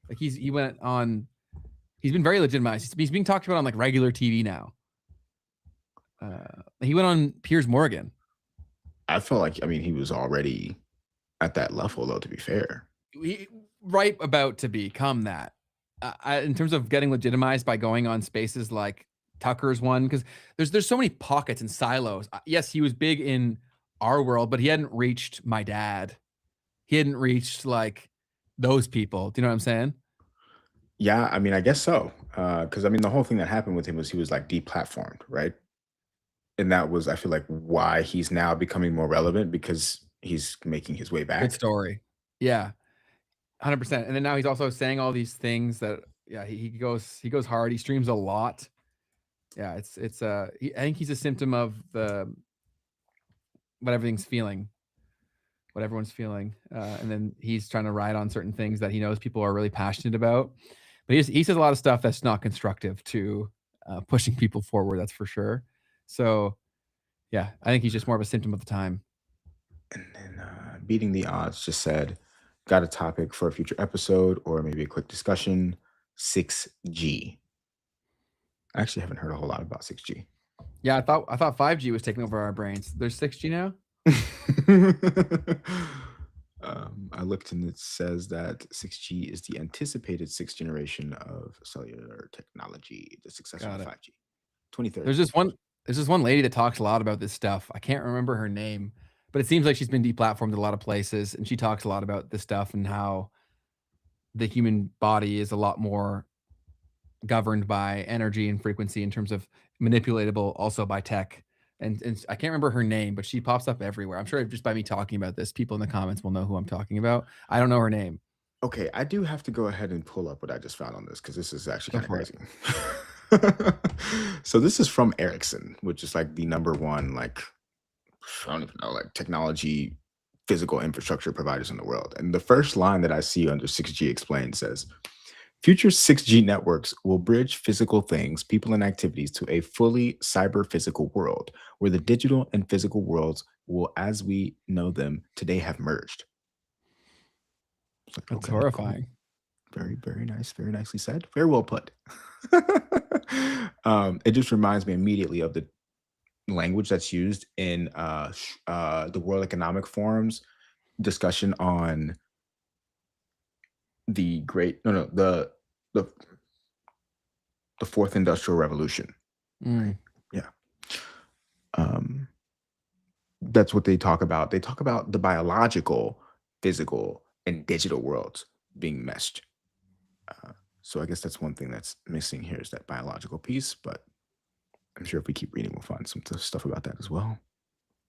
Like he went on. He's been very legitimized. He's being talked about on like regular TV now. He went on Piers Morgan. I feel like, I mean, he was already at that level, though, to be fair. Right about to become that. In terms of getting legitimized by going on spaces like Tucker's one, because there's so many pockets and silos. Yes, he was big in our world, but he hadn't reached my dad. He hadn't reached like those people. Do you know what I'm saying? Yeah, I mean, I guess so. Because I mean, the whole thing that happened with him was he was like deplatformed, right? And that was, I feel like, why he's now becoming more relevant because he's making his way Good back. story. Yeah, 100%. And then now he's also saying all these things that yeah, he goes hard. He streams a lot. Yeah, I think he's a symptom of the what everything's feeling, what everyone's feeling, and then he's trying to ride on certain things that he knows people are really passionate about. But he says a lot of stuff that's not constructive to pushing people forward. That's for sure. So yeah, I think he's just more of a symptom of the time. And then Beating the Odds just said, got a topic for a future episode or maybe a quick discussion. 6G. I actually haven't heard a whole lot about 6G. Yeah, I thought 5G was taking over our brains. There's 6G now. I looked and it says that 6G is the anticipated sixth generation of cellular technology, the successor to Got it. 5G. 2030. There's this one there's this one lady that talks a lot about this stuff. I can't remember her name, but it seems like she's been deplatformed in a lot of places, and she talks a lot about this stuff and how the human body is a lot more governed by energy and frequency in terms of manipulatable also by tech. And I can't remember her name, but she pops up everywhere. I'm sure just by me talking about this, people in the comments will know who I'm talking about. I don't know her name. Okay, I do have to go ahead and pull up what I just found on this because this is actually Go kind of for it. crazy. So this is from Ericsson, which is like the number one, like, I don't even know, like technology, physical infrastructure providers in the world. And the first line that I see under 6G Explained says, future 6G networks will bridge physical things, people, and activities to a fully cyber physical world where the digital and physical worlds will, as we know them today, have merged. It's like, That's okay, cool. horrifying. Very, very nice. Very nicely said. Very well put. It just reminds me immediately of the language that's used in the World Economic Forum's discussion on the great, no, no, the the fourth industrial revolution. Right. Mm, Yeah. Um, that's what they talk about. They talk about the biological, physical, and digital worlds being meshed. Uh, so I guess that's one thing that's missing here is that biological piece. But I'm sure if we keep reading, we'll find some stuff about that as well.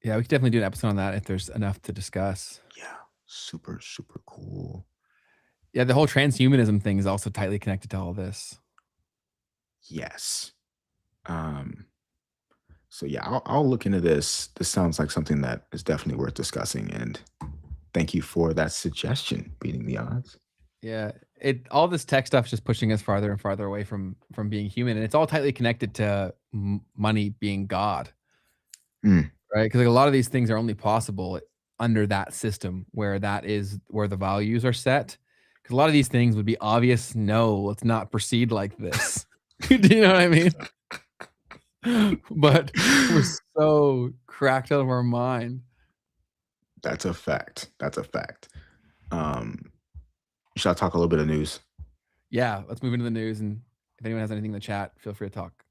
yeah, we could definitely do an episode on that if there's enough to discuss. Yeah, super, super cool. Yeah, the whole transhumanism thing is also tightly connected to all this. Yes. Um, so yeah, I'll look into this. This sounds like something that is definitely worth discussing. And thank you for that suggestion, Beating the Odds. Yeah, it all this tech stuff is just pushing us farther and farther away from being human, and it's all tightly connected to money being God, Mm, right? Because like a lot of these things are only possible under that system where that is where the values are set. Because a lot of these things would be obvious. No, let's not proceed like this. Do you know what I mean? But we're so cracked out of our mind. that's a fact. That's a fact. Um, Shall I talk a little bit of news? Yeah, let's move into the news, and if anyone has anything in the chat, feel free to talk.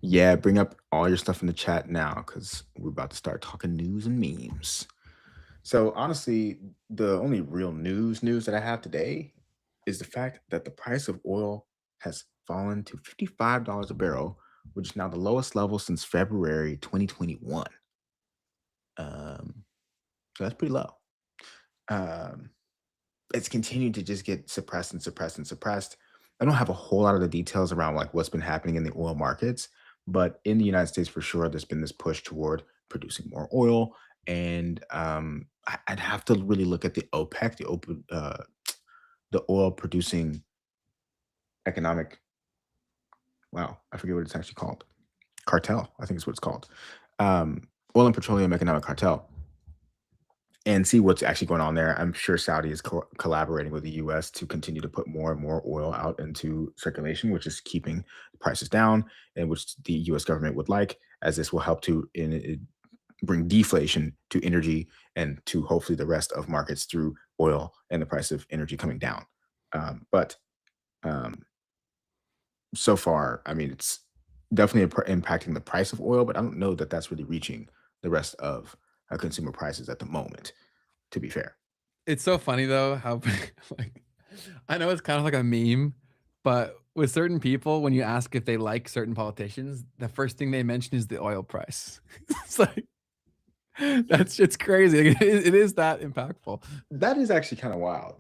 Yeah, bring up all your stuff in the chat now because we're about to start talking news and memes. So honestly, the only real news that I have today is the fact that the price of oil has fallen to $55 a barrel, which is now the lowest level since February 2021. Um, so that's pretty low. Um, it's continued to just get suppressed and suppressed and suppressed. I don't have a whole lot of the details around like what's been happening in the oil markets, but in the United States for sure, there's been this push toward producing more oil. And I'd have to really look at the OPEC, the oil producing economic. Wow, I forget what it's actually called. Cartel, I think is what it's called. Oil and Petroleum Economic Cartel, and see what's actually going on there. I'm sure Saudi is collaborating with the US to continue to put more and more oil out into circulation, which is keeping prices down, and which the US government would like, as this will help to bring deflation to energy and to hopefully the rest of markets through oil and the price of energy coming down. But um, so far, I mean, it's definitely impacting the price of oil, but I don't know that that's really reaching the rest of consumer prices at the moment, to be fair. It's so funny though how like I know it's kind of like a meme, but with certain people, when you ask if they like certain politicians, the first thing they mention is the oil price. It's like it's crazy. Like, it is that impactful. That is actually kind of wild.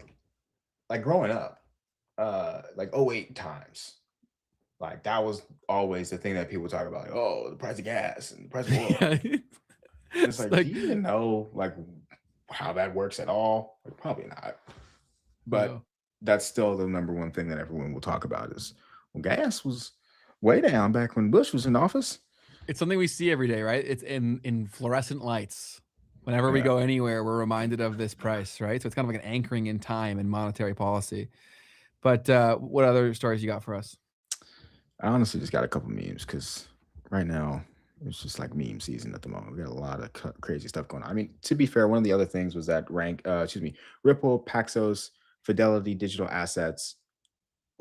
Like growing up, like '08 times, like that was always the thing that people talk about. Like, oh, the price of gas and the price of oil. Yeah, It's it's like, do like you even know like how that works at all? Like, probably not. But no. that's still the number one thing that everyone will talk about is well, gas was way down back when Bush was in office. It's something we see every day, right? It's in fluorescent lights. Whenever we Yeah. go anywhere, we're reminded of this price, right? So it's kind of like an anchoring in time and monetary policy. But what other stories you got for us? I honestly just got a couple memes because right now it's just like meme season at the moment. We got a lot of crazy stuff going on. I mean, to be fair, one of the other things was that Ripple, Paxos, Fidelity Digital Assets,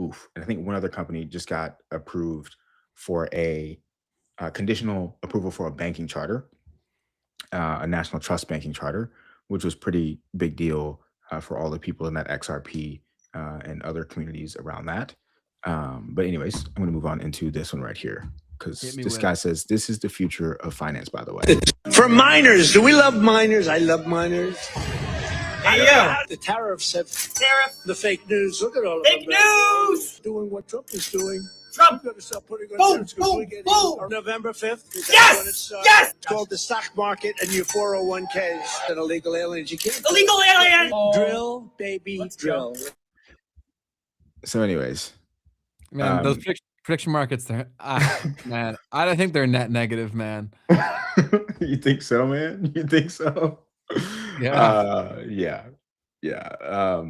oof, and I think one other company just got approved for a conditional approval for a banking charter, a national trust banking charter, which was pretty big deal for all the people in that XRP and other communities around that. But anyways, I'm going to move on into this one right here Hit because me this with guy it. says this is the future of finance. By the way, For minors, do we love minors? I love minors. Hey, yo. The tariffs have Tariff. the fake news. Look at all Fake of them. news. Doing what Trump is doing. Trump. We're going to start putting on Boom, tariffs 'cause boom, we're getting boom. November 5th. That's Yes, when it's, yes. It's called the stock market and your 401ks and illegal aliens. You can't Illegal alien. drill, baby, Let's drill. go. so anyways, Man, those prediction markets, man, I don't think they're net negative, man. you think so, man? You think so? Yeah. Yeah.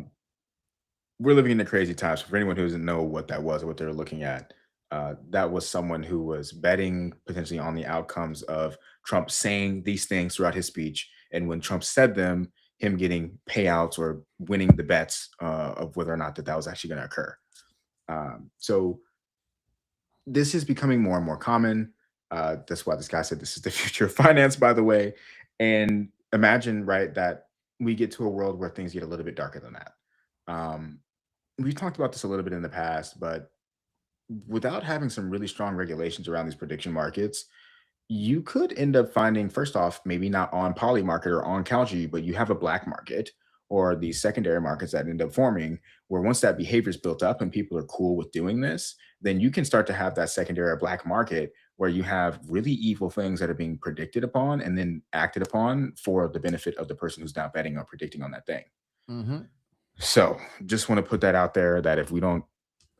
We're living in the crazy times. For anyone who doesn't know what that was or what they're looking at, that was someone who was betting potentially on the outcomes of Trump saying these things throughout his speech, and when Trump said them, him getting payouts or winning the bets of whether or not that was actually going to occur. So this is becoming more and more common. That's why this guy said this is the future of finance, by the way. And imagine, right, that we get to a world where things get a little bit darker than that. We've talked about this a little bit in the past, but without having some really strong regulations around these prediction markets, you could end up finding, first off, maybe not on poly market or on Calgy, but you have a black market or the secondary markets that end up forming, where once that behavior is built up and people are cool with doing this, then you can start to have that secondary or black market where you have really evil things that are being predicted upon and then acted upon for the benefit of the person who's not betting or predicting on that thing. Mm-hmm. So just want to put that out there that if we don't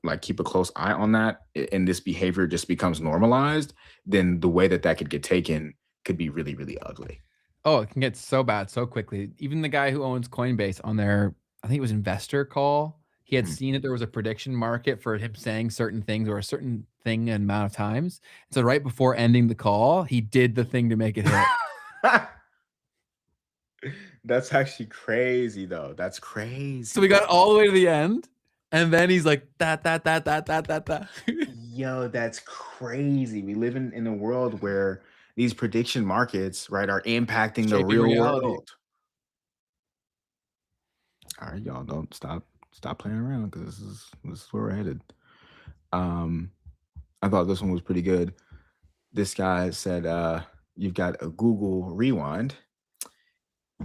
like keep a close eye on that and this behavior just becomes normalized, then the way that that could get taken could be really, really ugly. Oh, it can get so bad so quickly. Even the guy who owns Coinbase on their, I think it was investor call, he had seen that there was a prediction market for him saying certain things or a certain thing an amount of times. So right before ending the call, he did the thing to make it hit. That's actually crazy, though. That's crazy. So we got all the way to the end, and then he's like, that. Yo, that's crazy. We live in a world where these prediction markets, right, are impacting the Shaping real reality. world. All right, y'all, don't stop playing around because this is where we're headed. I thought this one was pretty good. This guy said, you've got a Google rewind.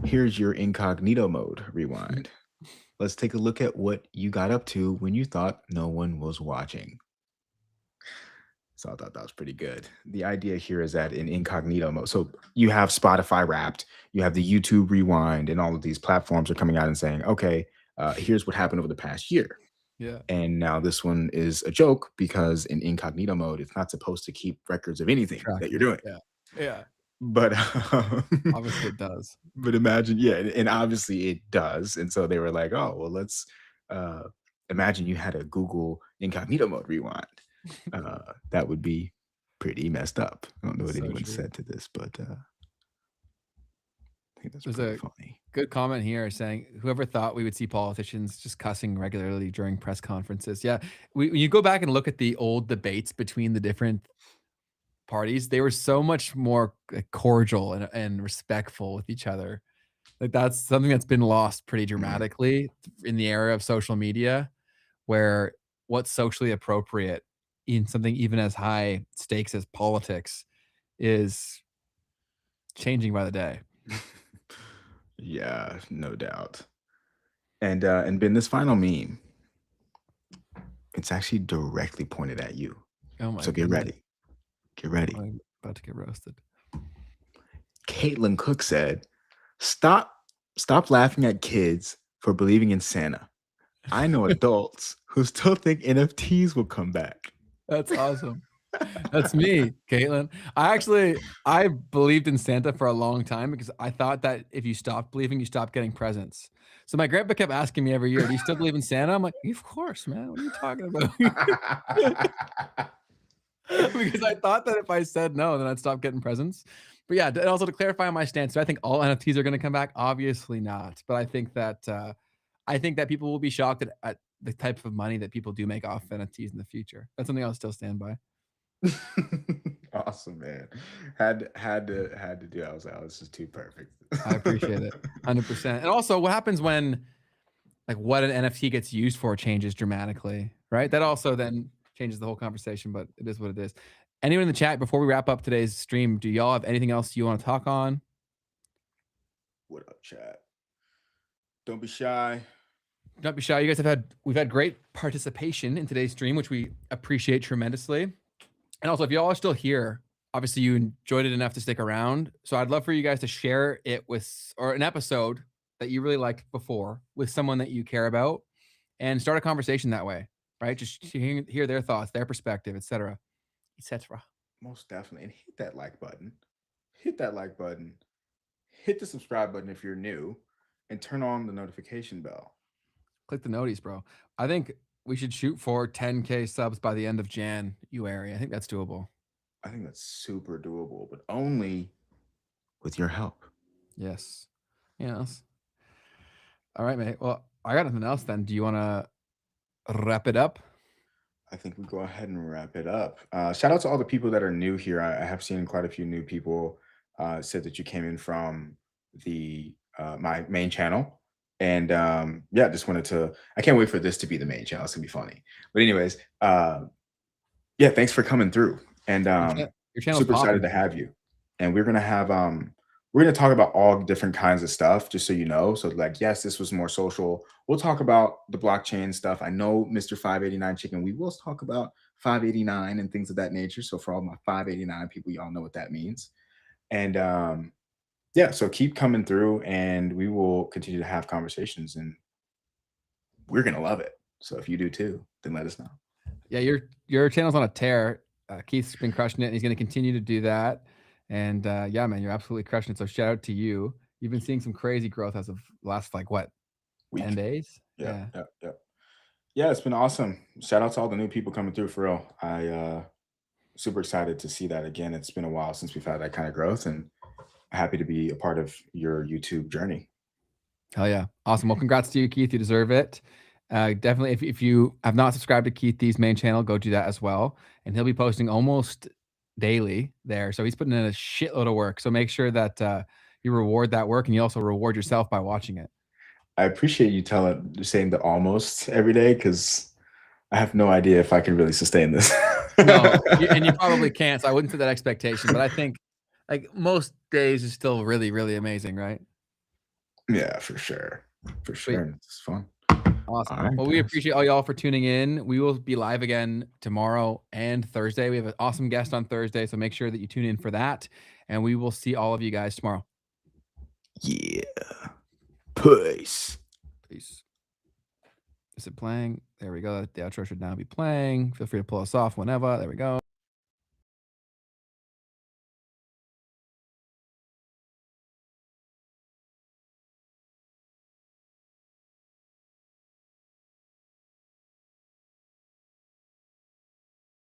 Here's your incognito mode rewind. Let's take a look at what you got up to when you thought no one was watching. So I thought that was pretty good. The idea here is that in incognito mode, so you have Spotify Wrapped, you have the YouTube Rewind, and all of these platforms are coming out and saying, okay, here's what happened over the past year. Yeah. And now this one is a joke because in incognito mode, it's not supposed to keep records of anything that you're doing. Yeah. But obviously it does. But imagine, yeah, and obviously it does. And so they were like, oh, well, let's imagine you had a Google incognito mode rewind. That would be pretty messed up. I don't know what anyone said to this, but I think that's pretty funny. Good comment here saying, whoever thought we would see politicians just cussing regularly during press conferences. Yeah. When you go back and look at the old debates between the different parties, they were so much more cordial and respectful with each other. Like that's something that's been lost pretty dramatically in the era of social media, where what's socially appropriate in something even as high stakes as politics is changing by the day. Yeah, no doubt. And Ben, this final meme, it's actually directly pointed at you. Oh my! So get ready. Get ready. I'm about to get roasted. Caitlin Cook said, Stop laughing at kids for believing in Santa. I know adults who still think NFTs will come back. That's awesome. That's me, Caitlin. I believed in Santa for a long time because I thought that if you stopped believing, you stopped getting presents. So my grandpa kept asking me every year, "Do you still believe in Santa?" I'm like, "Of course, man. What are you talking about?" Because I thought that if I said no, then I'd stop getting presents. But yeah, and also to clarify my stance, do I think all NFTs are going to come back? Obviously not. But I think that people will be shocked at the type of money that people do make off NFTs in the future. That's something I'll still stand by. Awesome, man. Had to do it. I was like, oh, this is too perfect. I appreciate it, 100%. And also, what happens when like what an NFT gets used for changes dramatically, right? That also then changes the whole conversation, but it is what it is. Anyone in the chat before we wrap up today's stream, do y'all have anything else you want to talk on? What up, chat? Don't be shy. Don't be shy. You guys we've had great participation in today's stream, which we appreciate tremendously. And also, if y'all are still here, obviously you enjoyed it enough to stick around. So I'd love for you guys to share it or an episode that you really liked before with someone that you care about and start a conversation that way, right? Just hear their thoughts, their perspective, etc., etc. Most definitely. And hit that like button. Hit that like button. Hit the subscribe button if you're new and turn on the notification bell. Click the noties, bro. I think we should shoot for 10K subs by the end of Jan, I think that's doable. I think that's super doable, but only with your help. Yes. Yes. All right, mate. Well, I got nothing else then. Do you want to wrap it up? I think we go ahead and wrap it up. Shout out to all the people that are new here. I have seen quite a few new people said that you came in from the my main channel. And yeah, just wanted to, I can't wait for this to be the main channel. It's gonna be funny. But anyways, yeah, thanks for coming through. And your channel's super excited to have you. And we're gonna have we're gonna talk about all different kinds of stuff, just so you know. So like, yes, this was more social. We'll talk about the blockchain stuff. I know Mr. 589 Chicken. We will talk about 589 and things of that nature. So for all my 589 people, y'all know what that means. And yeah, so keep coming through and we will continue to have conversations and we're gonna love it. So if you do too, then let us know. Yeah, your channel's on a tear. Keith's been crushing it and he's going to continue to do that. And yeah, man, you're absolutely crushing it. So shout out to you. You've been seeing some crazy growth as of last like what, Week. 10 days? Yeah. Yeah, it's been awesome. Shout out to all the new people coming through for real. I super excited to see that again. It's been a while since we've had that kind of growth and happy to be a part of your YouTube journey. Hell yeah. Awesome. Well, congrats to you, Keith. You deserve it. Definitely, if you have not subscribed to Keith D's main channel, go do that as well. And he'll be posting almost daily there. So he's putting in a shitload of work. So make sure that you reward that work and you also reward yourself by watching it. I appreciate you saying the almost every day because I have no idea if I can really sustain this. No, and you probably can't. So I wouldn't set that expectation. But I think like most days is still really, really amazing, right? Yeah, for sure. For sure. It's fun. Awesome. Right, well, we appreciate all y'all for tuning in. We will be live again tomorrow and Thursday. We have an awesome guest on Thursday, so make sure that you tune in for that. And we will see all of you guys tomorrow. Yeah. Peace. Peace. Is it playing? There we go. The outro should now be playing. Feel free to pull us off whenever. There we go.